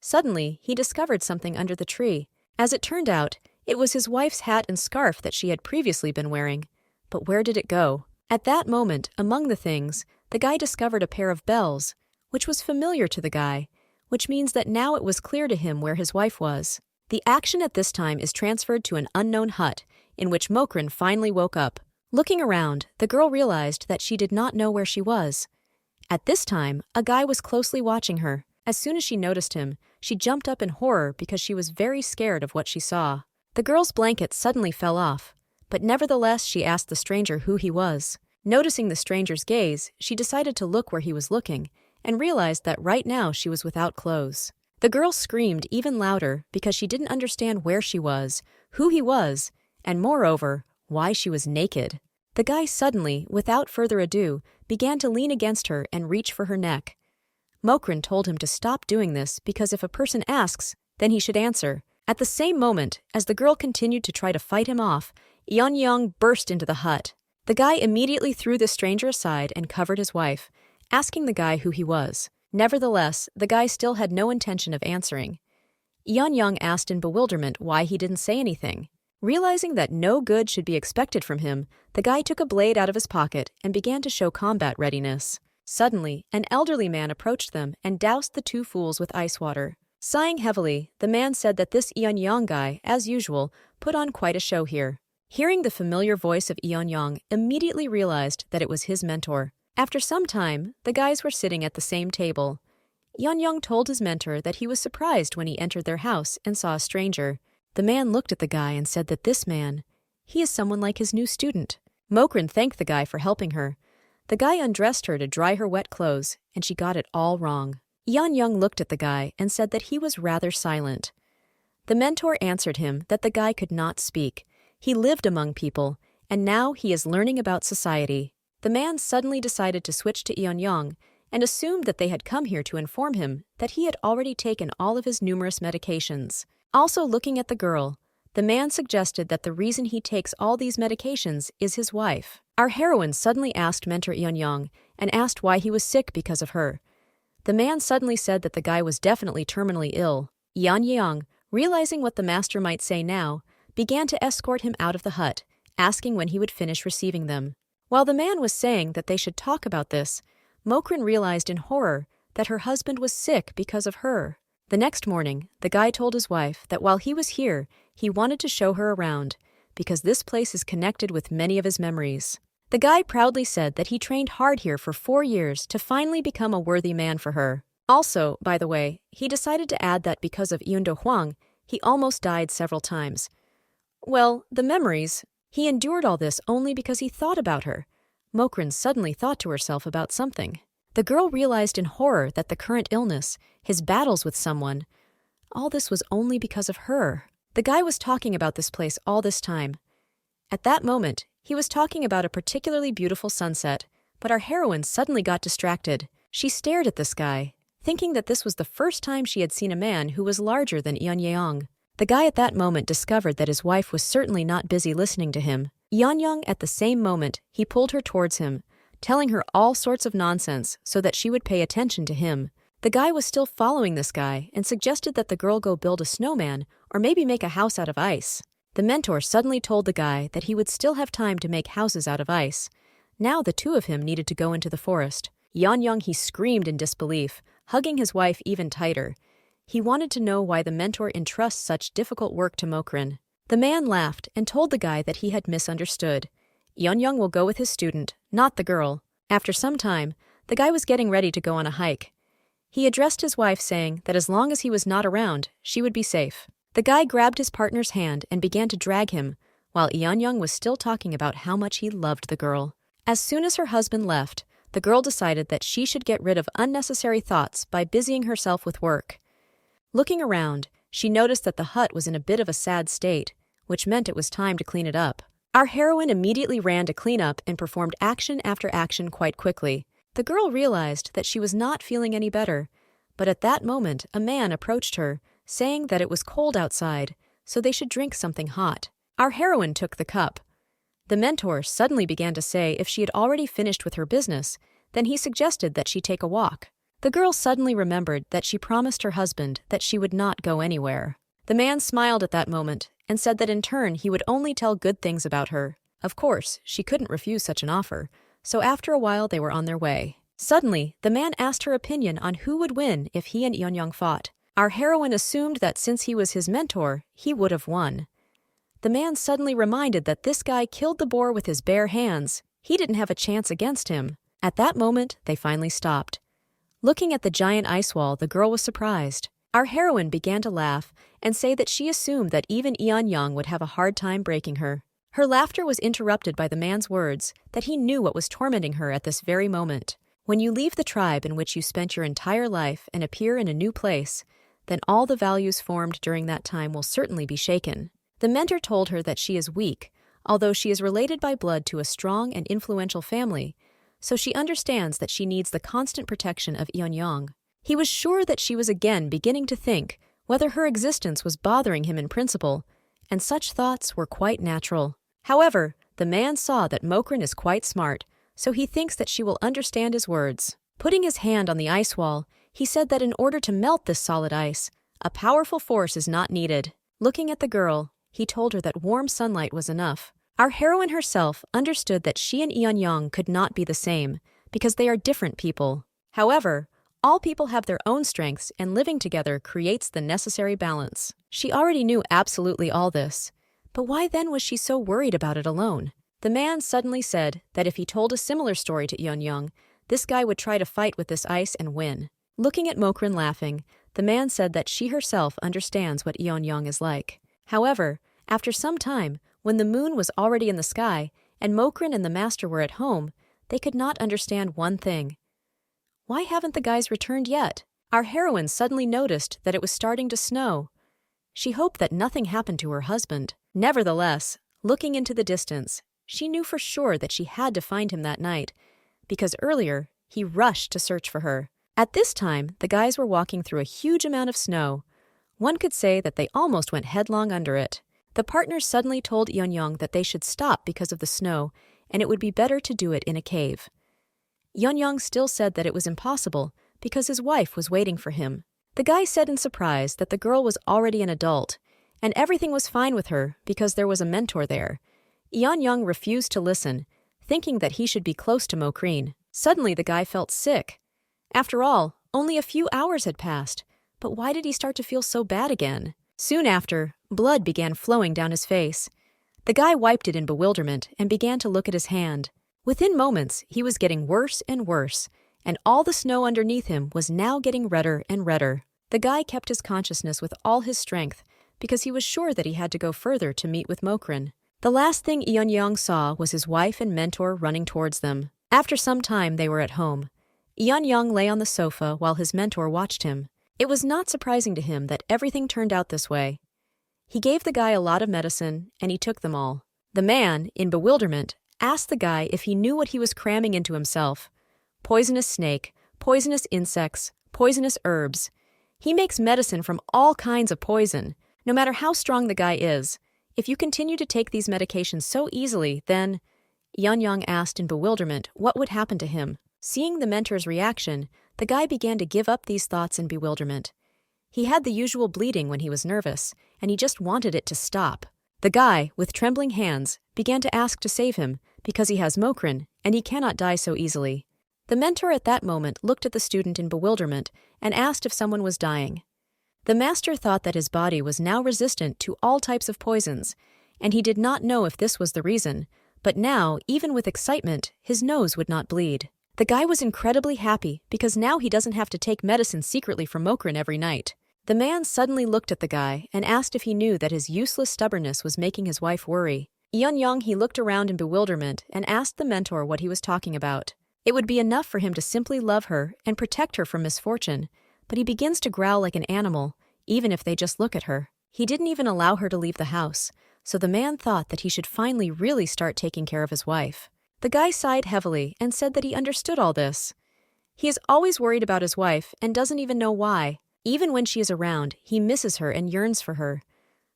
Suddenly, he discovered something under the tree. As it turned out, it was his wife's hat and scarf that she had previously been wearing. But where did it go? At that moment, among the things, the guy discovered a pair of bells, which was familiar to the guy, which means that now it was clear to him where his wife was. The action at this time is transferred to an unknown hut, in which Mokran finally woke up. Looking around, the girl realized that she did not know where she was. At this time, a guy was closely watching her. As soon as she noticed him, she jumped up in horror because she was very scared of what she saw. The girl's blanket suddenly fell off, but nevertheless she asked the stranger who he was. Noticing the stranger's gaze, she decided to look where he was looking, and realized that right now she was without clothes. The girl screamed even louder because she didn't understand where she was, who he was, and moreover, why she was naked. The guy suddenly, without further ado, began to lean against her and reach for her neck. Mokran told him to stop doing this because if a person asks, then he should answer. At the same moment, as the girl continued to try to fight him off, Yanyong burst into the hut. The guy immediately threw the stranger aside and covered his wife, asking the guy who he was. Nevertheless, the guy still had no intention of answering. Yanyong asked in bewilderment why he didn't say anything. Realizing that no good should be expected from him, the guy took a blade out of his pocket and began to show combat readiness. Suddenly, an elderly man approached them and doused the two fools with ice water. Sighing heavily, the man said that this Yanyong guy, as usual, put on quite a show here." Hearing the familiar voice of Yanyong immediately realized that it was his mentor. After some time, the guys were sitting at the same table. Yanyong told his mentor that he was surprised when he entered their house and saw a stranger. The man looked at the guy and said that this man, he is someone like his new student. Mokrin thanked the guy for helping her. The guy undressed her to dry her wet clothes, and she got it all wrong. Yanyong looked at the guy and said that he was rather silent. The mentor answered him that the guy could not speak. He lived among people, and now he is learning about society. The man suddenly decided to switch to Yanyong and assumed that they had come here to inform him that he had already taken all of his numerous medications. Also looking at the girl, the man suggested that the reason he takes all these medications is his wife. Our heroine suddenly asked mentor Yanyong and asked why he was sick because of her. The man suddenly said that the guy was definitely terminally ill. Yanyong, realizing what the master might say now, began to escort him out of the hut, asking when he would finish receiving them. While the man was saying that they should talk about this, Mokrin realized in horror that her husband was sick because of her. The next morning, the guy told his wife that while he was here, he wanted to show her around, because this place is connected with many of his memories. The guy proudly said that he trained hard here for 4 years to finally become a worthy man for her. Also, by the way, he decided to add that because of Yundo Huang, he almost died several times. Well, the memories. He endured all this only because he thought about her. Mokrin suddenly thought to herself about something. The girl realized in horror that the current illness, his battles with someone, all this was only because of her. The guy was talking about this place all this time. At that moment, he was talking about a particularly beautiful sunset, but our heroine suddenly got distracted. She stared at this guy, thinking that this was the first time she had seen a man who was larger than Yanyong. The guy at that moment discovered that his wife was certainly not busy listening to him. Yanyong, at the same moment, he pulled her towards him, telling her all sorts of nonsense so that she would pay attention to him. The guy was still following this guy and suggested that the girl go build a snowman or maybe make a house out of ice. The mentor suddenly told the guy that he would still have time to make houses out of ice. Now the two of him needed to go into the forest. Yanyong, he screamed in disbelief, hugging his wife even tighter. He wanted to know why the mentor entrusts such difficult work to Mokrin. The man laughed and told the guy that he had misunderstood. Yanyong will go with his student, not the girl. After some time, the guy was getting ready to go on a hike. He addressed his wife saying that as long as he was not around, she would be safe. The guy grabbed his partner's hand and began to drag him, while Yanyong was still talking about how much he loved the girl. As soon as her husband left, the girl decided that she should get rid of unnecessary thoughts by busying herself with work. Looking around, she noticed that the hut was in a bit of a sad state, which meant it was time to clean it up. Our heroine immediately ran to clean up and performed action after action quite quickly. The girl realized that she was not feeling any better, but at that moment a man approached her, saying that it was cold outside, so they should drink something hot. Our heroine took the cup. The mentor suddenly began to say if she had already finished with her business, then he suggested that she take a walk. The girl suddenly remembered that she promised her husband that she would not go anywhere. The man smiled at that moment and said that in turn he would only tell good things about her. Of course, she couldn't refuse such an offer, so after a while they were on their way. Suddenly, the man asked her opinion on who would win if he and Yanyong fought. Our heroine assumed that since he was his mentor, he would have won. The man suddenly reminded that this guy killed the boar with his bare hands. He didn't have a chance against him. At that moment, they finally stopped. Looking at the giant ice wall, the girl was surprised. Our heroine began to laugh and say that she assumed that even Yanyong would have a hard time breaking her. Her laughter was interrupted by the man's words that he knew what was tormenting her at this very moment. When you leave the tribe in which you spent your entire life and appear in a new place, then all the values formed during that time will certainly be shaken. The mentor told her that she is weak, although she is related by blood to a strong and influential family, so she understands that she needs the constant protection of Yanyong. He was sure that she was again beginning to think whether her existence was bothering him in principle, and such thoughts were quite natural. However, the man saw that Mokrin is quite smart, so he thinks that she will understand his words. Putting his hand on the ice wall, he said that in order to melt this solid ice, a powerful force is not needed. Looking at the girl, he told her that warm sunlight was enough. Our heroine herself understood that she and Yanyong could not be the same, because they are different people. However, all people have their own strengths, and living together creates the necessary balance. She already knew absolutely all this, But why then was she so worried about it alone? The man suddenly said that if he told a similar story to Yanyong, this guy would try to fight with this ice and win. Looking at Mokrin laughing, the man said that she herself understands what Yanyong is like. However, after some time, when the moon was already in the sky and Mokrin and the master were at home, they could not understand one thing. Why haven't the guys returned yet? Our heroine suddenly noticed that it was starting to snow. She hoped that nothing happened to her husband. Nevertheless, looking into the distance, she knew for sure that she had to find him that night, because earlier he rushed to search for her. At this time, the guys were walking through a huge amount of snow. One could say that they almost went headlong under it. The partners suddenly told Yanyong that they should stop because of the snow, and it would be better to do it in a cave. Yanyong still said that it was impossible because his wife was waiting for him. The guy said in surprise that the girl was already an adult, and everything was fine with her because there was a mentor there. Yanyong refused to listen, thinking that he should be close to Mokrin. Suddenly the guy felt sick. After all, only a few hours had passed, but why did he start to feel so bad again? Soon after, blood began flowing down his face. The guy wiped it in bewilderment and began to look at his hand. Within moments, he was getting worse and worse, and all the snow underneath him was now getting redder and redder. The guy kept his consciousness with all his strength because he was sure that he had to go further to meet with Mokrin. The last thing Yanyong saw was his wife and mentor running towards them. After some time, they were at home. Yanyong lay on the sofa while his mentor watched him. It was not surprising to him that everything turned out this way. He gave the guy a lot of medicine, and he took them all. The man, in bewilderment, asked the guy if he knew what he was cramming into himself. Poisonous snake, poisonous insects, poisonous herbs. He makes medicine from all kinds of poison. No matter how strong the guy is, if you continue to take these medications so easily, then... Yanyong asked in bewilderment what would happen to him. Seeing the mentor's reaction, the guy began to give up these thoughts in bewilderment. He had the usual bleeding when he was nervous, and he just wanted it to stop. The guy, with trembling hands, began to ask to save him, because he has Mokrin, and he cannot die so easily. The mentor at that moment looked at the student in bewilderment and asked if someone was dying. The master thought that his body was now resistant to all types of poisons, and he did not know if this was the reason, but now, even with excitement, his nose would not bleed. The guy was incredibly happy because now he doesn't have to take medicine secretly from Mokrin every night. The man suddenly looked at the guy and asked if he knew that his useless stubbornness was making his wife worry. Yanyong, he looked around in bewilderment and asked the mentor what he was talking about. It would be enough for him to simply love her and protect her from misfortune, but he begins to growl like an animal, even if they just look at her. He didn't even allow her to leave the house, so the man thought that he should finally really start taking care of his wife. The guy sighed heavily and said that he understood all this. He is always worried about his wife and doesn't even know why. Even when she is around, he misses her and yearns for her.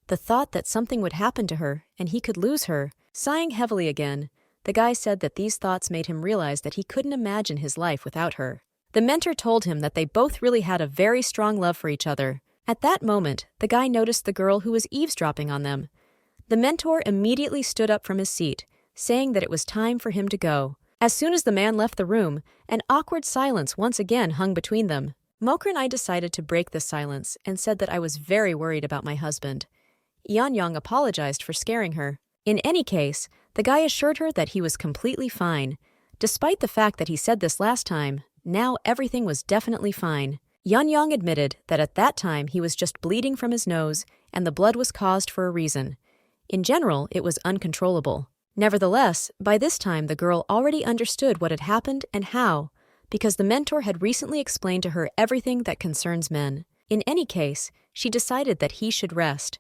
The thought that something would happen to her and he could lose her, sighing heavily again, the guy said that these thoughts made him realize that he couldn't imagine his life without her. The mentor told him that they both really had a very strong love for each other. At that moment, the guy noticed the girl who was eavesdropping on them. The mentor immediately stood up from his seat, saying that it was time for him to go. As soon as the man left the room, an awkward silence once again hung between them. Mokrin and I decided to break this silence and said that I was very worried about my husband. Yanyong apologized for scaring her. In any case, the guy assured her that he was completely fine. Despite the fact that he said this last time, now everything was definitely fine. Yanyong admitted that at that time he was just bleeding from his nose and the blood was caused for a reason. In general, it was uncontrollable. Nevertheless, by this time the girl already understood what had happened and how, because the mentor had recently explained to her everything that concerns men. In any case, she decided that he should rest.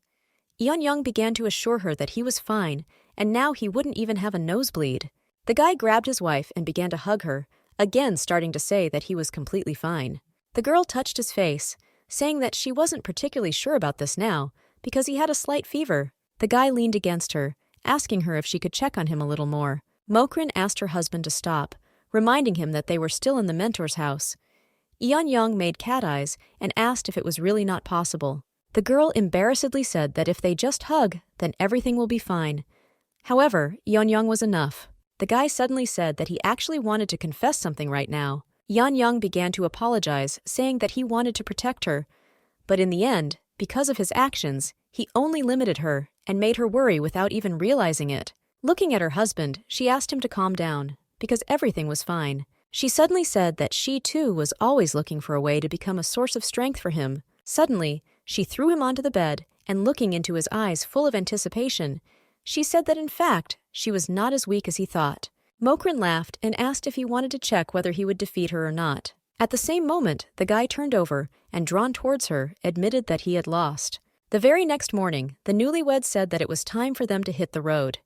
Yanyong began to assure her that he was fine, and now he wouldn't even have a nosebleed. The guy grabbed his wife and began to hug her, again starting to say that he was completely fine. The girl touched his face, saying that she wasn't particularly sure about this now, because he had a slight fever. The guy leaned against her, asking her if she could check on him a little more. Mokrin asked her husband to stop, reminding him that they were still in the mentor's house. Yanyong made cat eyes and asked if it was really not possible. The girl embarrassedly said that if they just hug, then everything will be fine. However, Yanyong was enough. The guy suddenly said that he actually wanted to confess something right now. Yanyong began to apologize, saying that he wanted to protect her. But in the end, because of his actions, he only limited her, and made her worry without even realizing it. Looking at her husband, she asked him to calm down, because everything was fine. She suddenly said that she too was always looking for a way to become a source of strength for him. Suddenly, she threw him onto the bed, and looking into his eyes full of anticipation, she said that in fact, she was not as weak as he thought. Mokrin laughed and asked if he wanted to check whether he would defeat her or not. At the same moment, the guy turned over and, drawn towards her, admitted that he had lost. The very next morning, the newlyweds said that it was time for them to hit the road.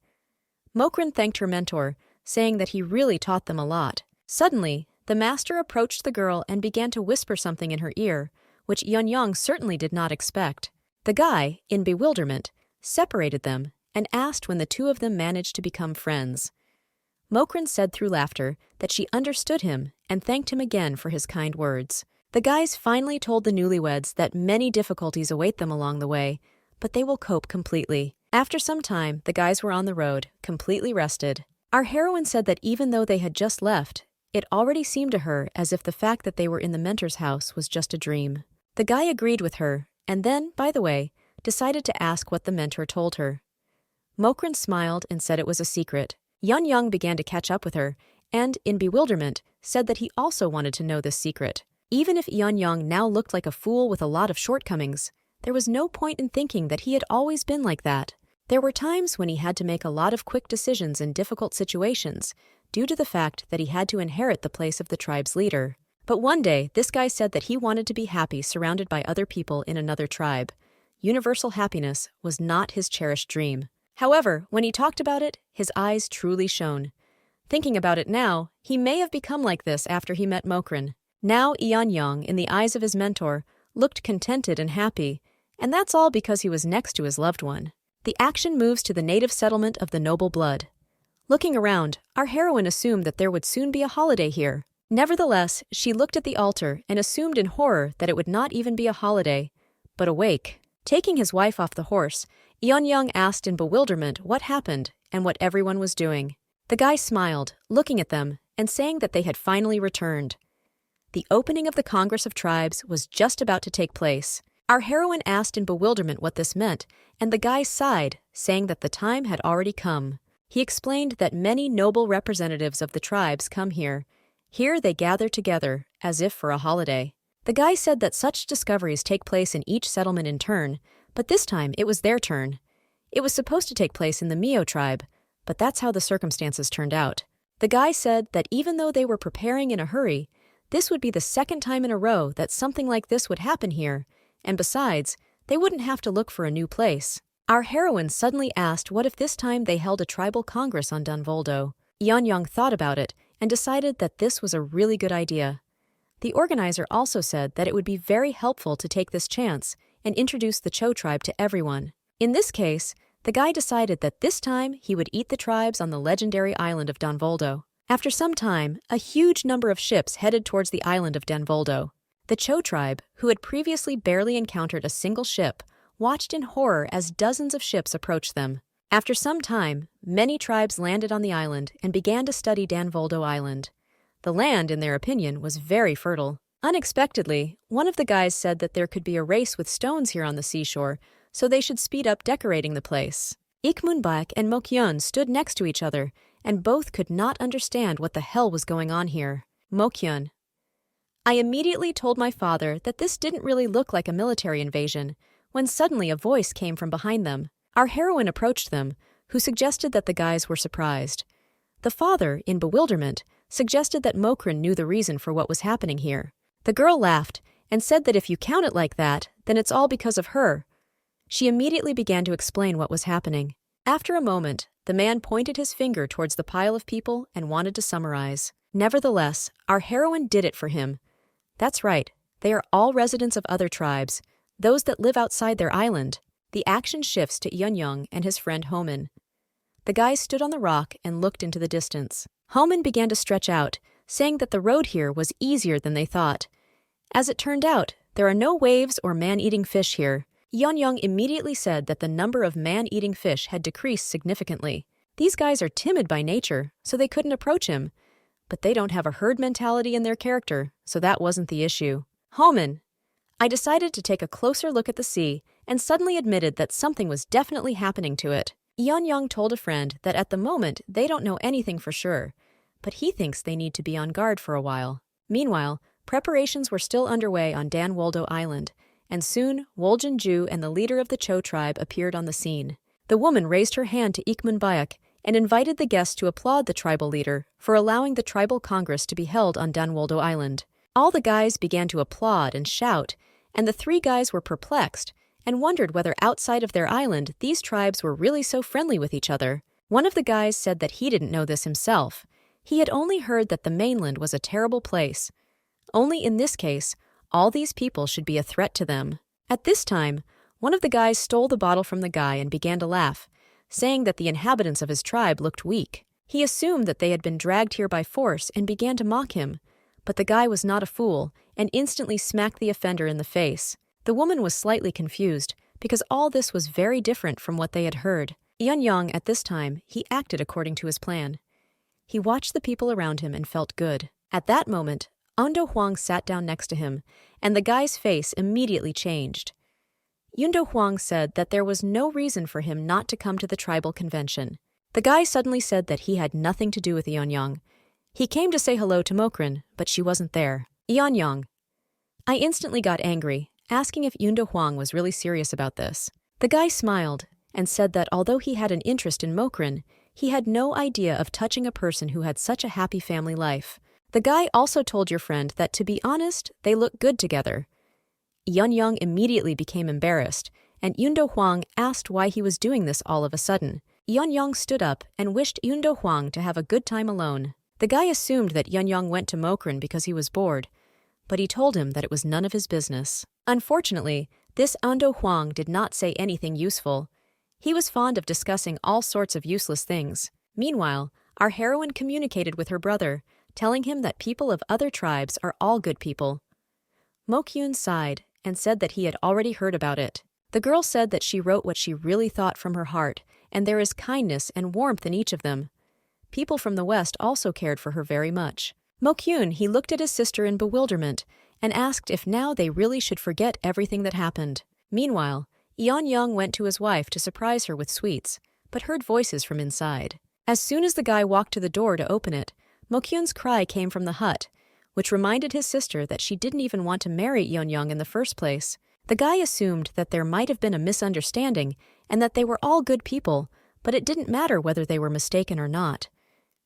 Mokrin thanked her mentor, saying that he really taught them a lot. Suddenly, the master approached the girl and began to whisper something in her ear, which Yanyong certainly did not expect. The guy, in bewilderment, separated them and asked when the two of them managed to become friends. Mokrin said through laughter that she understood him and thanked him again for his kind words. The guys finally told the newlyweds that many difficulties await them along the way, but they will cope completely. After some time, the guys were on the road, completely rested. Our heroine said that even though they had just left, it already seemed to her as if the fact that they were in the mentor's house was just a dream. The guy agreed with her, and then, by the way, decided to ask what the mentor told her. Mokrin smiled and said it was a secret. Yanyong began to catch up with her, and, in bewilderment, said that he also wanted to know this secret. Even if Yanyong now looked like a fool with a lot of shortcomings, there was no point in thinking that he had always been like that. There were times when he had to make a lot of quick decisions in difficult situations, due to the fact that he had to inherit the place of the tribe's leader. But one day, this guy said that he wanted to be happy surrounded by other people in another tribe. Universal happiness was not his cherished dream. However, when he talked about it, his eyes truly shone. Thinking about it now, he may have become like this after he met Mokrin. Now Yanyong, in the eyes of his mentor, looked contented and happy, and that's all because he was next to his loved one. The action moves to the native settlement of the noble blood. Looking around, our heroine assumed that there would soon be a holiday here. Nevertheless, she looked at the altar and assumed in horror that it would not even be a holiday, but a wake. Taking his wife off the horse, Yanyong asked in bewilderment what happened and what everyone was doing. The guy smiled, looking at them, and saying that they had finally returned. The opening of the Congress of Tribes was just about to take place. Our heroine asked in bewilderment what this meant, and the guy sighed, saying that the time had already come. He explained that many noble representatives of the tribes come here. Here they gather together, as if for a holiday. The guy said that such discoveries take place in each settlement in turn, but this time it was their turn. It was supposed to take place in the Mio tribe, but that's how the circumstances turned out. The guy said that even though they were preparing in a hurry, this would be the second time in a row that something like this would happen here, and besides, they wouldn't have to look for a new place. Our heroine suddenly asked what if this time they held a tribal congress on Dunvoldo. Yanyong thought about it and decided that this was a really good idea. The organizer also said that it would be very helpful to take this chance and introduce the Cho tribe to everyone. In this case, the guy decided that this time he would eat the tribes on the legendary island of Dunvoldo. After some time, a huge number of ships headed towards the island of Dunvoldo. The Cho tribe, who had previously barely encountered a single ship, watched in horror as dozens of ships approached them. After some time, many tribes landed on the island and began to study Dunvoldo Island. The land, in their opinion, was very fertile. Unexpectedly, one of the guys said that there could be a race with stones here on the seashore, so they should speed up decorating the place. Ikmunbak and Mokyun stood next to each other, and both could not understand what the hell was going on here. Mokyun: I immediately told my father that this didn't really look like a military invasion, when suddenly a voice came from behind them. Our heroine approached them, who suggested that the guys were surprised. The father, in bewilderment, suggested that Mokrin knew the reason for what was happening here. The girl laughed and said that if you count it like that, then it's all because of her. She immediately began to explain what was happening. After a moment, the man pointed his finger towards the pile of people and wanted to summarize. Nevertheless, our heroine did it for him. That's right, they are all residents of other tribes, those that live outside their island. The action shifts to Yanyong and his friend Homan. The guys stood on the rock and looked into the distance. Homan began to stretch out, saying that the road here was easier than they thought. As it turned out, there are no waves or man-eating fish here. Yanyong immediately said that the number of man-eating fish had decreased significantly. These guys are timid by nature, so they couldn't approach him. But they don't have a herd mentality in their character, so that wasn't the issue. Homan: I decided to take a closer look at the sea and suddenly admitted that something was definitely happening to it. Yanyong told a friend that at the moment they don't know anything for sure, but he thinks they need to be on guard for a while. Meanwhile, preparations were still underway on Danwoldo Island, and soon Woljin-ju and the leader of the Cho tribe appeared on the scene. The woman raised her hand to Ikman Bayak and invited the guests to applaud the tribal leader for allowing the tribal congress to be held on Danwoldo Island. All the guys began to applaud and shout, and the three guys were perplexed and wondered whether outside of their island these tribes were really so friendly with each other. One of the guys said that he didn't know this himself. He had only heard that the mainland was a terrible place. Only in this case, all these people should be a threat to them. At this time, one of the guys stole the bottle from the guy and began to laugh, saying that the inhabitants of his tribe looked weak. He assumed that they had been dragged here by force and began to mock him. But the guy was not a fool and instantly smacked the offender in the face. The woman was slightly confused because all this was very different from what they had heard. Yanyong, at this time, he acted according to his plan. He watched the people around him and felt good. At that moment, Undo Huang sat down next to him, and the guy's face immediately changed. Undo Huang said that there was no reason for him not to come to the tribal convention. The guy suddenly said that he had nothing to do with Yanyong. He came to say hello to Mokrin, but she wasn't there. Yanyong. I instantly got angry, asking if Undo Huang was really serious about this. The guy smiled and said that although he had an interest in Mokrin, he had no idea of touching a person who had such a happy family life. The guy also told your friend that, to be honest, they look good together. Yanyong immediately became embarrassed, and Undo Huang asked why he was doing this all of a sudden. Yanyong stood up and wished Undo Huang to have a good time alone. The guy assumed that Yanyong went to Mokrin because he was bored, but he told him that it was none of his business. Unfortunately, this Undo Huang did not say anything useful. He was fond of discussing all sorts of useless things. Meanwhile, our heroine communicated with her brother, telling him that people of other tribes are all good people. Mokyun sighed and said that he had already heard about it. The girl said that she wrote what she really thought from her heart, and there is kindness and warmth in each of them. People from the West also cared for her very much. Mokyun, he looked at his sister in bewilderment and asked if now they really should forget everything that happened. Meanwhile, Yanyong went to his wife to surprise her with sweets, but heard voices from inside. As soon as the guy walked to the door to open it, Mokyun's cry came from the hut, which reminded his sister that she didn't even want to marry Yanyong in the first place. The guy assumed that there might have been a misunderstanding and that they were all good people, but it didn't matter whether they were mistaken or not.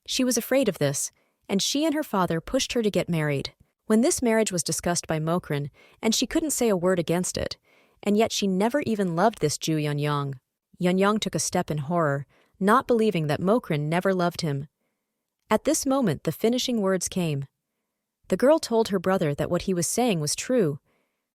She was afraid of this, and she and her father pushed her to get married. When this marriage was discussed by Mokrin, and she couldn't say a word against it, and yet she never even loved this Jew Yanyong. Yanyong took a step in horror, not believing that Mokrin never loved him. At this moment the finishing words came. The girl told her brother that what he was saying was true.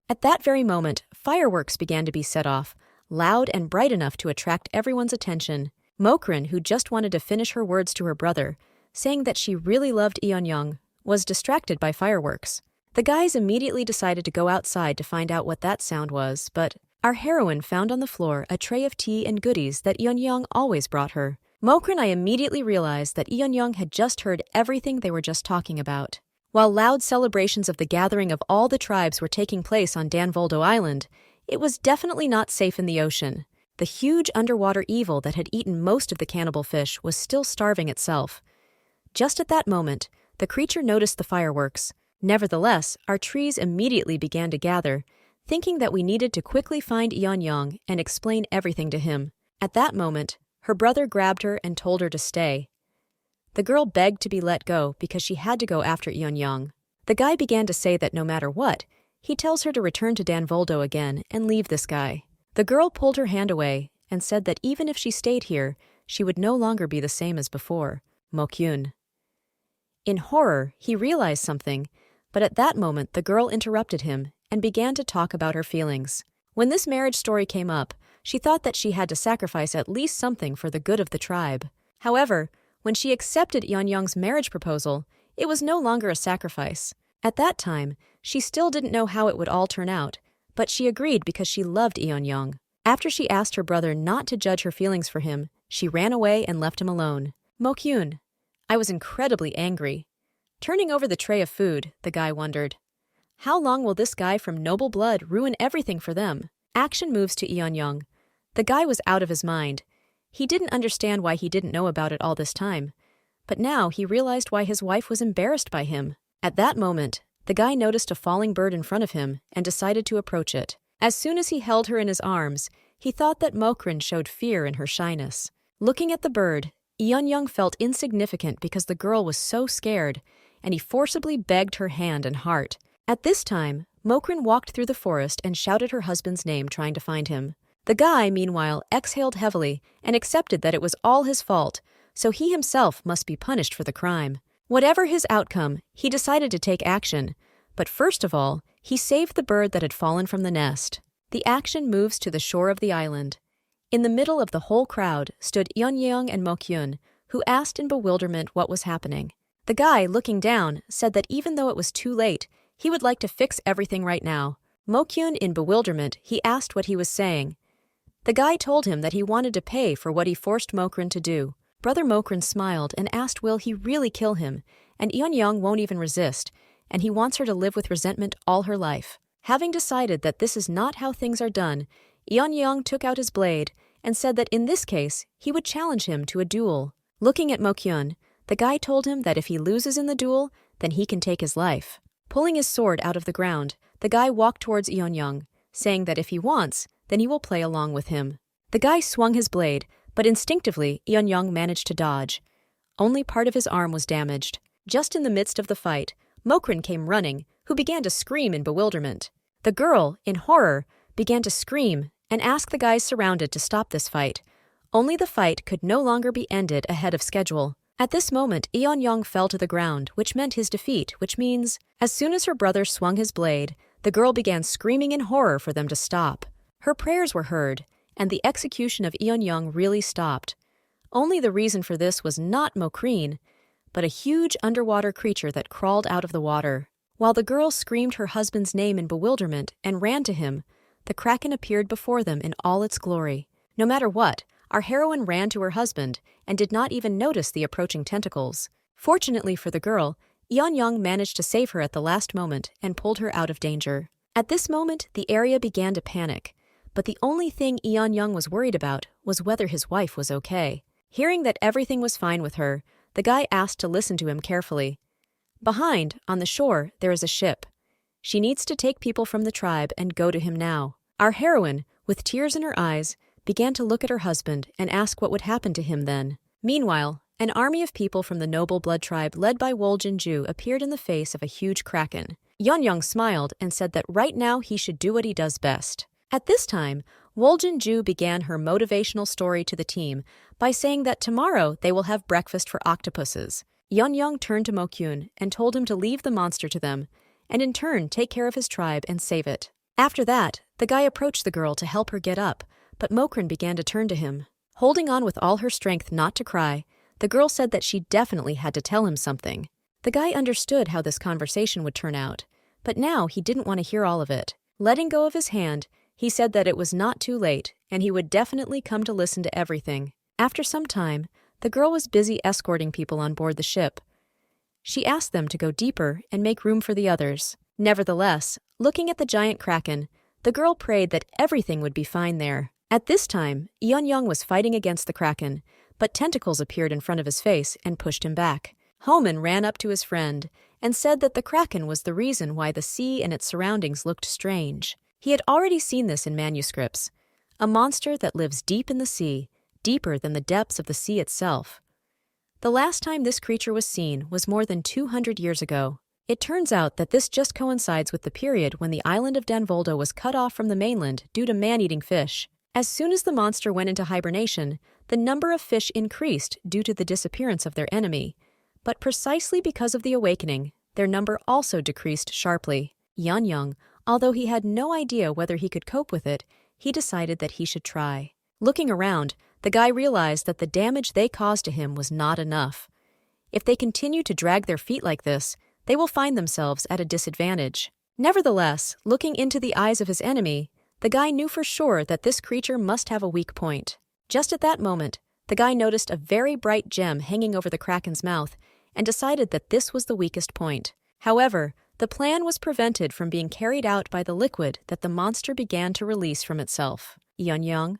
At that very moment, fireworks began to be set off, loud and bright enough to attract everyone's attention. Mokrin, who just wanted to finish her words to her brother, saying that she really loved Yanyong, was distracted by fireworks. The guys immediately decided to go outside to find out what that sound was, but our heroine found on the floor a tray of tea and goodies that Yanyong always brought her. Mokrin and I immediately realized that Yanyong had just heard everything they were just talking about. While loud celebrations of the gathering of all the tribes were taking place on Danwoldo Island, it was definitely not safe in the ocean. The huge underwater evil that had eaten most of the cannibal fish was still starving itself. Just at that moment, the creature noticed the fireworks. Nevertheless, our trees immediately began to gather, thinking that we needed to quickly find Yanyong and explain everything to him. At that moment, her brother grabbed her and told her to stay. The girl begged to be let go because she had to go after Yanyong. The guy began to say that no matter what, he tells her to return to Danwoldo again and leave this guy. The girl pulled her hand away and said that even if she stayed here, she would no longer be the same as before. Mokyun. In horror, he realized something, but at that moment the girl interrupted him and began to talk about her feelings. When this marriage story came up, she thought that she had to sacrifice at least something for the good of the tribe. However, when she accepted Yanyong's marriage proposal, it was no longer a sacrifice. At that time, she still didn't know how it would all turn out, but she agreed because she loved Yanyong. After she asked her brother not to judge her feelings for him, she ran away and left him alone. Mokyun. I was incredibly angry. Turning over the tray of food, the guy wondered, how long will this guy from noble blood ruin everything for them? Action moves to Yanyong. The guy was out of his mind. He didn't understand why he didn't know about it all this time. But now he realized why his wife was embarrassed by him. At that moment, the guy noticed a falling bird in front of him and decided to approach it. As soon as he held her in his arms, he thought that Mokrin showed fear in her shyness. Looking at the bird, Yanyong felt insignificant because the girl was so scared, and he forcibly begged her hand and heart. At this time, Mokrin walked through the forest and shouted her husband's name, trying to find him. The guy, meanwhile, exhaled heavily and accepted that it was all his fault, so he himself must be punished for the crime. Whatever his outcome, he decided to take action, but first of all, he saved the bird that had fallen from the nest. The action moves to the shore of the island. In the middle of the whole crowd stood Yanyong and Mokyun, who asked in bewilderment what was happening. The guy, looking down, said that even though it was too late, he would like to fix everything right now. Mokyun, in bewilderment, he asked what he was saying. The guy told him that he wanted to pay for what he forced Mokrin to do. Brother Mokrin smiled and asked will he really kill him, and Yanyong won't even resist, and he wants her to live with resentment all her life. Having decided that this is not how things are done, Yanyong took out his blade and said that in this case, he would challenge him to a duel. Looking at Mokyun, the guy told him that if he loses in the duel, then he can take his life. Pulling his sword out of the ground, the guy walked towards Yanyong, saying that if he wants, then he will play along with him. The guy swung his blade, but instinctively, Yanyong managed to dodge. Only part of his arm was damaged. Just in the midst of the fight, Mokrin came running, who began to scream in bewilderment. The girl, in horror, began to scream and ask the guys surrounded to stop this fight. Only the fight could no longer be ended ahead of schedule. At this moment, Yanyong fell to the ground, which meant his defeat, which means, as soon as her brother swung his blade, the girl began screaming in horror for them to stop. Her prayers were heard, and the execution of Yanyong really stopped. Only the reason for this was not Mokrin, but a huge underwater creature that crawled out of the water. While the girl screamed her husband's name in bewilderment and ran to him, the Kraken appeared before them in all its glory. No matter what, our heroine ran to her husband and did not even notice the approaching tentacles. Fortunately for the girl, Yanyong managed to save her at the last moment and pulled her out of danger. At this moment, the area began to panic, but the only thing Yanyong was worried about was whether his wife was okay. Hearing that everything was fine with her, the guy asked to listen to him carefully. Behind, on the shore, there is a ship. She needs to take people from the tribe and go to him now. Our heroine, with tears in her eyes, began to look at her husband and ask what would happen to him then. Meanwhile, an army of people from the noble blood tribe led by Woljin-ju appeared in the face of a huge kraken. Yanyong smiled and said that right now he should do what he does best. At this time, Woljin-ju began her motivational story to the team by saying that tomorrow they will have breakfast for octopuses. Yanyong turned to Mokyun and told him to leave the monster to them, and in turn take care of his tribe and save it. After that, the guy approached the girl to help her get up, but Mokrin began to turn to him. Holding on with all her strength not to cry, the girl said that she definitely had to tell him something. The guy understood how this conversation would turn out, but now he didn't want to hear all of it. Letting go of his hand, he said that it was not too late, and he would definitely come to listen to everything. After some time, the girl was busy escorting people on board the ship. She asked them to go deeper and make room for the others. Nevertheless, looking at the giant kraken, the girl prayed that everything would be fine there. At this time, Yanyong was fighting against the kraken, but tentacles appeared in front of his face and pushed him back. Homan ran up to his friend and said that the kraken was the reason why the sea and its surroundings looked strange. He had already seen this in manuscripts, a monster that lives deep in the sea, deeper than the depths of the sea itself. The last time this creature was seen was more than 200 years ago. It turns out that this just coincides with the period when the island of Danvoldo was cut off from the mainland due to man-eating fish. As soon as the monster went into hibernation, the number of fish increased due to the disappearance of their enemy. But precisely because of the awakening, their number also decreased sharply. Yanyong, although he had no idea whether he could cope with it, he decided that he should try. Looking around, the guy realized that the damage they caused to him was not enough. If they continue to drag their feet like this, they will find themselves at a disadvantage. Nevertheless, looking into the eyes of his enemy, the guy knew for sure that this creature must have a weak point. Just at that moment, the guy noticed a very bright gem hanging over the kraken's mouth and decided that this was the weakest point. However, The plan was prevented from being carried out by the liquid that the monster began to release from itself. Yanyong.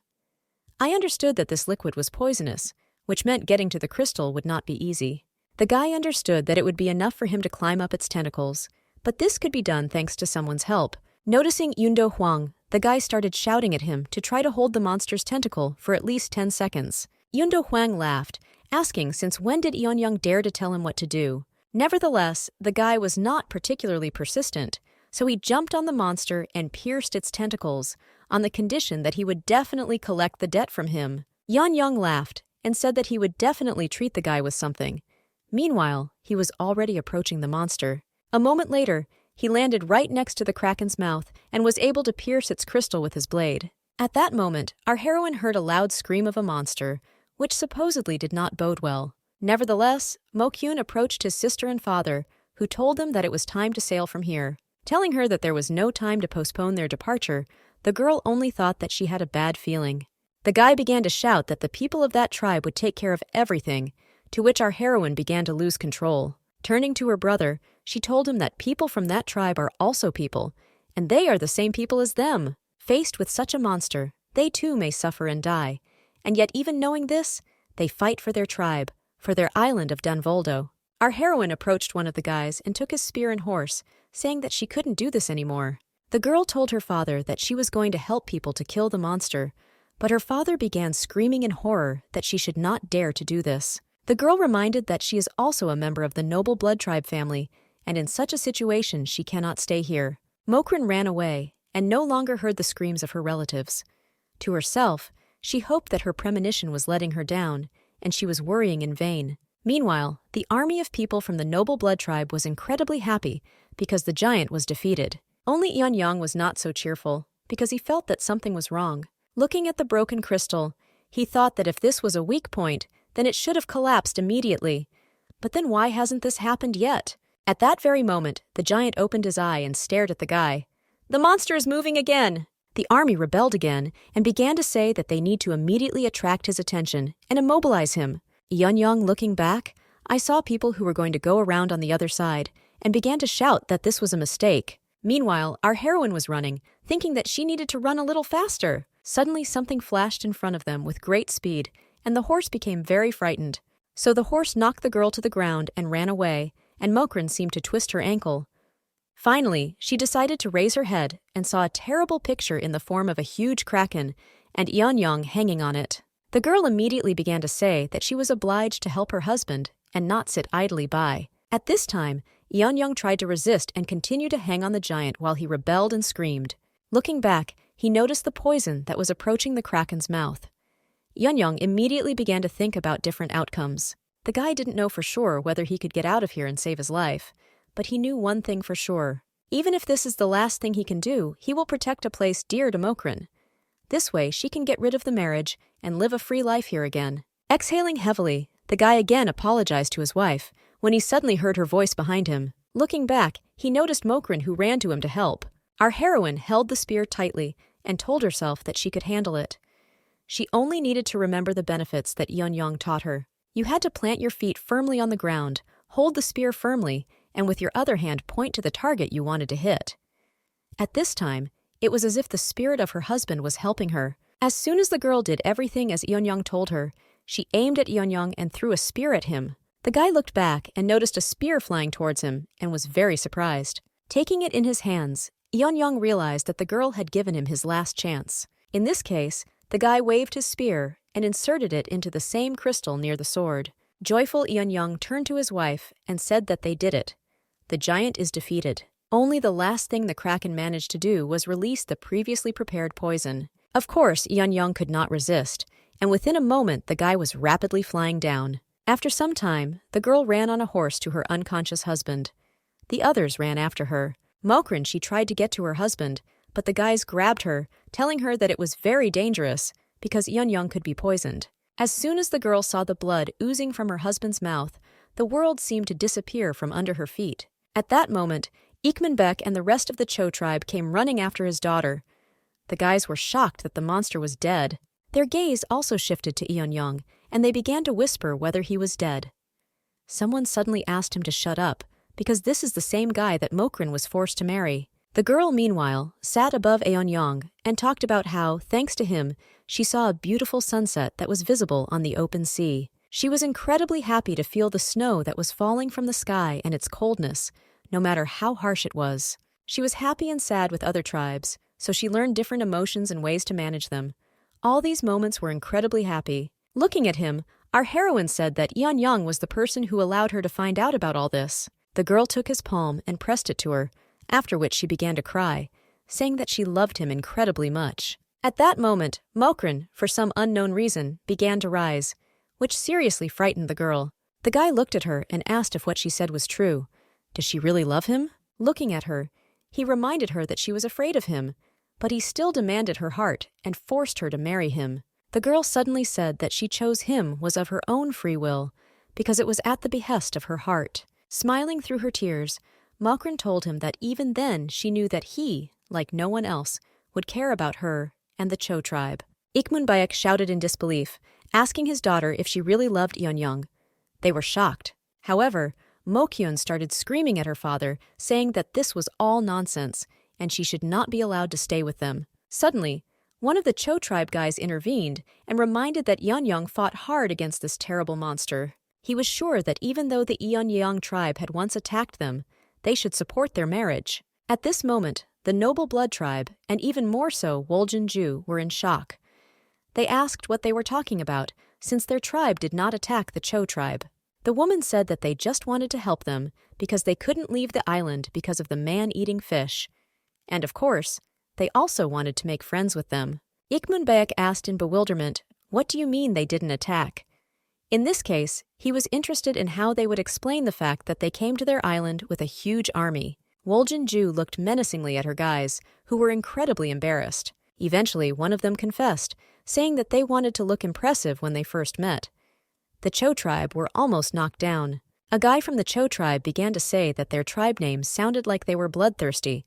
I understood that this liquid was poisonous, which meant getting to the crystal would not be easy. The guy understood that it would be enough for him to climb up its tentacles, but this could be done thanks to someone's help. Noticing Yundo Huang, the guy started shouting at him to try to hold the monster's tentacle for at least 10 seconds. Yundo Huang laughed, asking since when did Yanyong dare to tell him what to do. Nevertheless, the guy was not particularly persistent, so he jumped on the monster and pierced its tentacles, on the condition that he would definitely collect the debt from him. Yanyong laughed and said that he would definitely treat the guy with something. Meanwhile, he was already approaching the monster. A moment later, he landed right next to the Kraken's mouth and was able to pierce its crystal with his blade. At that moment, our heroine heard a loud scream of a monster, which supposedly did not bode well. Nevertheless, Mokyun approached his sister and father, who told them that it was time to sail from here. Telling her that there was no time to postpone their departure, the girl only thought that she had a bad feeling. The guy began to shout that the people of that tribe would take care of everything, to which our heroine began to lose control. Turning to her brother, she told him that people from that tribe are also people, and they are the same people as them. Faced with such a monster, they too may suffer and die, and yet even knowing this, they fight for their tribe, for their island of Dunvoldo. Our heroine approached one of the guys and took his spear and horse, saying that she couldn't do this anymore. The girl told her father that she was going to help people to kill the monster, but her father began screaming in horror that she should not dare to do this. The girl reminded that she is also a member of the noble blood tribe family, and in such a situation she cannot stay here. Mokrin ran away and no longer heard the screams of her relatives. To herself, she hoped that her premonition was letting her down, and she was worrying in vain. Meanwhile, the army of people from the noble blood tribe was incredibly happy because the giant was defeated. Only Yanyong was not so cheerful, because he felt that something was wrong. Looking at the broken crystal, he thought that if this was a weak point, then it should have collapsed immediately. But then why hasn't this happened yet? At that very moment, the giant opened his eye and stared at the guy. The monster is moving again! The army rebelled again and began to say that they need to immediately attract his attention and immobilize him. Yanyong looking back, I saw people who were going to go around on the other side and began to shout that this was a mistake. Meanwhile, our heroine was running, thinking that she needed to run a little faster. Suddenly something flashed in front of them with great speed, and the horse became very frightened. So the horse knocked the girl to the ground and ran away, and Mokrin seemed to twist her ankle. Finally, she decided to raise her head and saw a terrible picture in the form of a huge kraken and Yanyong hanging on it. The girl immediately began to say that she was obliged to help her husband and not sit idly by. At this time, Yanyong tried to resist and continue to hang on the giant while he rebelled and screamed. Looking back, he noticed the poison that was approaching the kraken's mouth. Yanyong immediately began to think about different outcomes. The guy didn't know for sure whether he could get out of here and save his life, but he knew one thing for sure. Even if this is the last thing he can do, he will protect a place dear to Mokrin. This way, she can get rid of the marriage and live a free life here again. Exhaling heavily, the guy again apologized to his wife when he suddenly heard her voice behind him. Looking back, he noticed Mokrin, who ran to him to help. Our heroine held the spear tightly and told herself that she could handle it. She only needed to remember the benefits that Yanyong taught her. You had to plant your feet firmly on the ground, hold the spear firmly, and with your other hand point to the target you wanted to hit. At this time, it was as if the spirit of her husband was helping her. As soon as the girl did everything as Yanyong told her, she aimed at Yanyong and threw a spear at him. The guy looked back and noticed a spear flying towards him and was very surprised. Taking it in his hands, Yanyong realized that the girl had given him his last chance. In this case, the guy waved his spear and inserted it into the same crystal near the sword. Joyful Yanyong turned to his wife and said that they did it. The giant is defeated. Only the last thing the Kraken managed to do was release the previously prepared poison. Of course, Yanyong could not resist, and within a moment the guy was rapidly flying down. After some time, the girl ran on a horse to her unconscious husband. The others ran after her. Mokrin, she tried to get to her husband, but the guys grabbed her, telling her that it was very dangerous because Yanyong could be poisoned. As soon as the girl saw the blood oozing from her husband's mouth, the world seemed to disappear from under her feet. At that moment, Ikmenbek and the rest of the Cho tribe came running after his daughter. The guys were shocked that the monster was dead. Their gaze also shifted to Yanyong, and they began to whisper whether he was dead. Someone suddenly asked him to shut up, because this is the same guy that Mokrin was forced to marry. The girl, meanwhile, sat above Yanyong and talked about how, thanks to him, she saw a beautiful sunset that was visible on the open sea. She was incredibly happy to feel the snow that was falling from the sky and its coldness, no matter how harsh it was. She was happy and sad with other tribes, so she learned different emotions and ways to manage them. All these moments were incredibly happy. Looking at him, our heroine said that Yanyong was the person who allowed her to find out about all this. The girl took his palm and pressed it to her, after which she began to cry, saying that she loved him incredibly much. At that moment, Mokrin, for some unknown reason, began to rise, which seriously frightened the girl. The guy looked at her and asked if what she said was true. Does she really love him? Looking at her, he reminded her that she was afraid of him, but he still demanded her heart and forced her to marry him. The girl suddenly said that she chose him was of her own free will, because it was at the behest of her heart. Smiling through her tears, Mokrin told him that even then she knew that he, like no one else, would care about her and the Cho tribe. Ikmunbaek shouted in disbelief, asking his daughter if she really loved Yanyong. They were shocked. However, Mokyun started screaming at her father, saying that this was all nonsense, and she should not be allowed to stay with them. Suddenly, one of the Cho tribe guys intervened and reminded that Yanyong fought hard against this terrible monster. He was sure that even though the Yanyong tribe had once attacked them, they should support their marriage. At this moment, the Noble Blood tribe, and even more so Woljin-ju, were in shock. They asked what they were talking about, since their tribe did not attack the Cho tribe. The woman said that they just wanted to help them because they couldn't leave the island because of the man-eating fish. And of course, they also wanted to make friends with them. Ikmunbaek asked in bewilderment, "What do you mean they didn't attack?" In this case, he was interested in how they would explain the fact that they came to their island with a huge army. Woljin-ju looked menacingly at her guys, who were incredibly embarrassed. Eventually, one of them confessed, saying that they wanted to look impressive when they first met. The Cho tribe were almost knocked down. A guy from the Cho tribe began to say that their tribe names sounded like they were bloodthirsty,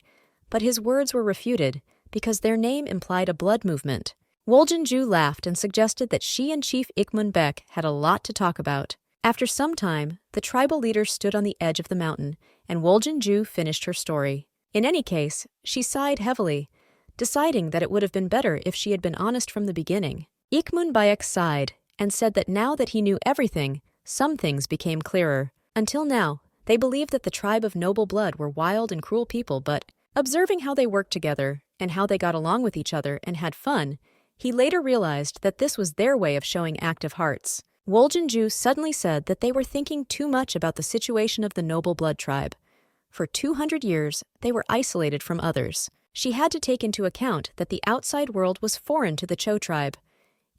but his words were refuted because their name implied a blood movement. Woljin-ju laughed and suggested that she and Chief Ikmunbaek had a lot to talk about. After some time, the tribal leader stood on the edge of the mountain, and Woljin-ju finished her story. In any case, she sighed heavily, deciding that it would have been better if she had been honest from the beginning. Ikmunbaek sighed and said that now that he knew everything, some things became clearer. Until now, they believed that the tribe of Noble Blood were wild and cruel people, but observing how they worked together and how they got along with each other and had fun, he later realized that this was their way of showing active hearts. Woljin-ju suddenly said that they were thinking too much about the situation of the Noble Blood tribe. For 200 years, they were isolated from others. She had to take into account that the outside world was foreign to the Cho tribe.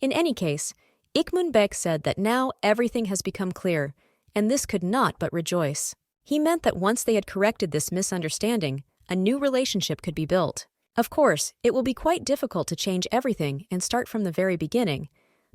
In any case, Ikmunbaek said that now everything has become clear, and this could not but rejoice. He meant that once they had corrected this misunderstanding, a new relationship could be built. Of course, it will be quite difficult to change everything and start from the very beginning,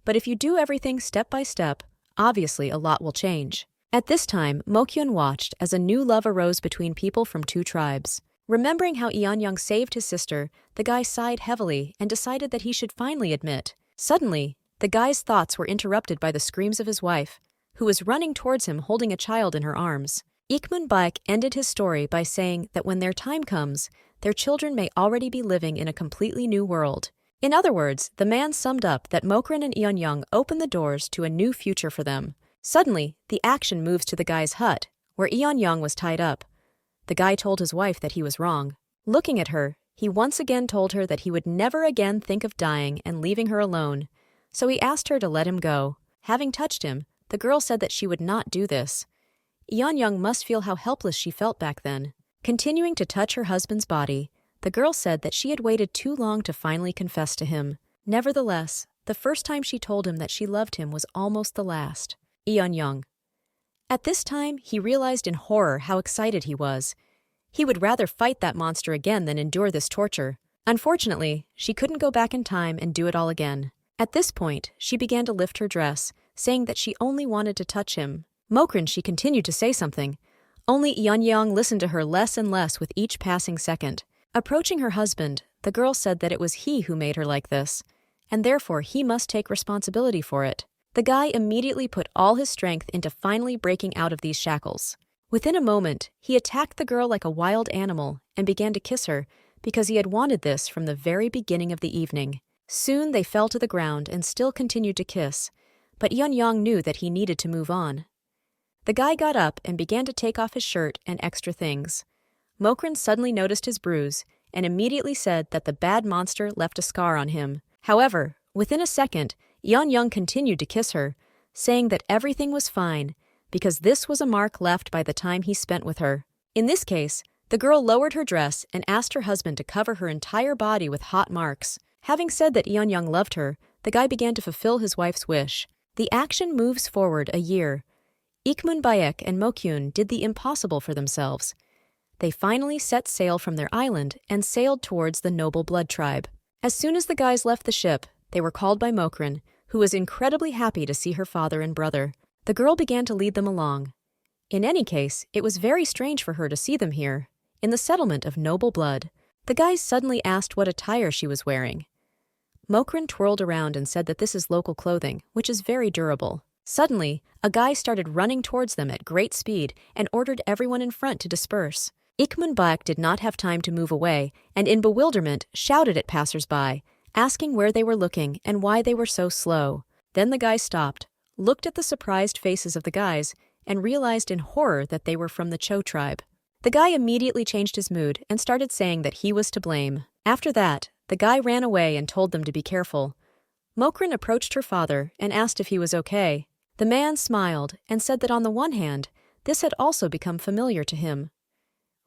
but if you do everything step by step, obviously a lot will change. At this time, Mokyun watched as a new love arose between people from two tribes. Remembering how Yanyong saved his sister, the guy sighed heavily and decided that he should finally admit. Suddenly, the guy's thoughts were interrupted by the screams of his wife, who was running towards him holding a child in her arms. Ikmunbaek ended his story by saying that when their time comes, their children may already be living in a completely new world. In other words, the man summed up that Mokrin and Yanyong opened the doors to a new future for them. Suddenly, the action moves to the guy's hut, where Yanyong was tied up. The guy told his wife that he was wrong. Looking at her, he once again told her that he would never again think of dying and leaving her alone, so he asked her to let him go. Having touched him, the girl said that she would not do this. Yanyong must feel how helpless she felt back then. Continuing to touch her husband's body, the girl said that she had waited too long to finally confess to him. Nevertheless, the first time she told him that she loved him was almost the last. Yanyong. At this time, he realized in horror how excited he was. He would rather fight that monster again than endure this torture. Unfortunately, she couldn't go back in time and do it all again. At this point, she began to lift her dress, saying that she only wanted to touch him. Mokrin, she continued to say something. Only Yanyong listened to her less and less with each passing second. Approaching her husband, the girl said that it was he who made her like this, and therefore he must take responsibility for it. The guy immediately put all his strength into finally breaking out of these shackles. Within a moment, he attacked the girl like a wild animal and began to kiss her because he had wanted this from the very beginning of the evening. Soon they fell to the ground and still continued to kiss, but Yanyong knew that he needed to move on. The guy got up and began to take off his shirt and extra things. Mokrin suddenly noticed his bruise and immediately said that the bad monster left a scar on him. However, within a second, Yanyong continued to kiss her, saying that everything was fine because this was a mark left by the time he spent with her. In this case, the girl lowered her dress and asked her husband to cover her entire body with hot marks. Having said that Yanyong loved her, the guy began to fulfill his wife's wish. The action moves forward a year. Ikmun Bayek and Mokyun did the impossible for themselves. They finally set sail from their island and sailed towards the noble blood tribe. As soon as the guys left the ship, they were called by Mokrin, who was incredibly happy to see her father and brother. The girl began to lead them along. In any case, it was very strange for her to see them here, in the settlement of noble blood. The guys suddenly asked what attire she was wearing. Mokrin twirled around and said that this is local clothing, which is very durable. Suddenly, a guy started running towards them at great speed and ordered everyone in front to disperse. Ikmun Bayek did not have time to move away and in bewilderment shouted at passers-by, asking where they were looking and why they were so slow. Then the guy stopped, looked at the surprised faces of the guys, and realized in horror that they were from the Cho tribe. The guy immediately changed his mood and started saying that he was to blame. After that, the guy ran away and told them to be careful. Mokrin approached her father and asked if he was okay. The man smiled and said that on the one hand, this had also become familiar to him.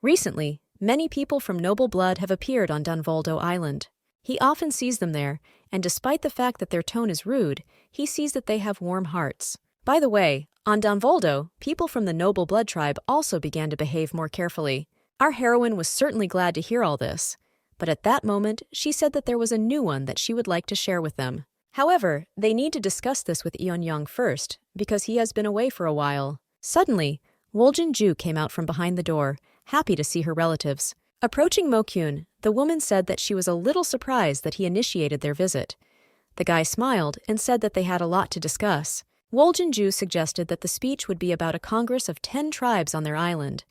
Recently, many people from noble blood have appeared on Dunvoldo Island. He often sees them there, and despite the fact that their tone is rude, he sees that they have warm hearts. By the way, on Dunvoldo, people from the noble blood tribe also began to behave more carefully. Our heroine was certainly glad to hear all this, but at that moment, she said that there was a new one that she would like to share with them. However, they need to discuss this with Yanyong first, because he has been away for a while. Suddenly, Woljin-ju came out from behind the door, happy to see her relatives. Approaching Mokyun, the woman said that she was a little surprised that he initiated their visit. The guy smiled and said that they had a lot to discuss. Woljin-ju suggested that the speech would be about a congress of 10 tribes on their island.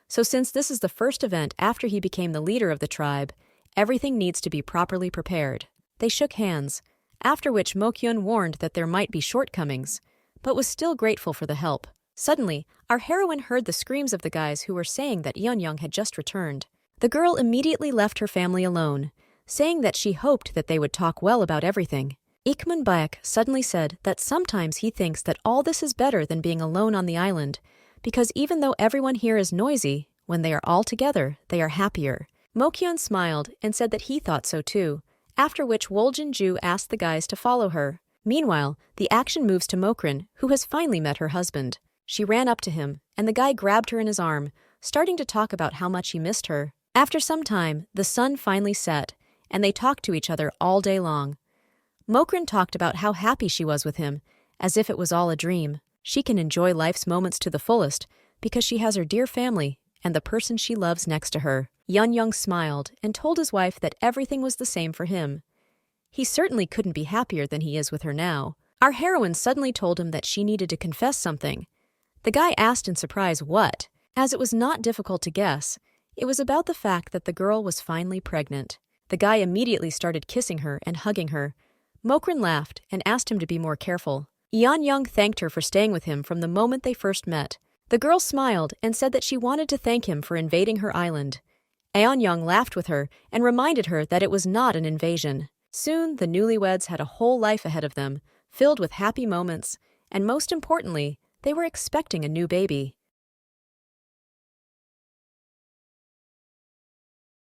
So since this is the first event after he became the leader of the tribe, everything needs to be properly prepared. They shook hands, after which Mokyun warned that there might be shortcomings, but was still grateful for the help. Suddenly, our heroine heard the screams of the guys who were saying that Yanyong had just returned. The girl immediately left her family alone, saying that she hoped that they would talk well about everything. Ikmun Bayek suddenly said that sometimes he thinks that all this is better than being alone on the island, because even though everyone here is noisy, when they are all together, they are happier. Mokyun smiled and said that he thought so too, after which Woljin-ju asked the guys to follow her. Meanwhile, the action moves to Mokrin, who has finally met her husband. She ran up to him, and the guy grabbed her in his arm, starting to talk about how much he missed her. After some time, the sun finally set, and they talked to each other all day long. Mokrin talked about how happy she was with him, as if it was all a dream. She can enjoy life's moments to the fullest because she has her dear family and the person she loves next to her. Yanyong smiled and told his wife that everything was the same for him. He certainly couldn't be happier than he is with her now. Our heroine suddenly told him that she needed to confess something. The guy asked in surprise what, as it was not difficult to guess. It was about the fact that the girl was finally pregnant. The guy immediately started kissing her and hugging her. Mokrin laughed and asked him to be more careful. Yanyong thanked her for staying with him from the moment they first met. The girl smiled and said that she wanted to thank him for invading her island. Yanyong laughed with her and reminded her that it was not an invasion. Soon, the newlyweds had a whole life ahead of them, filled with happy moments, and most importantly, they were expecting a new baby.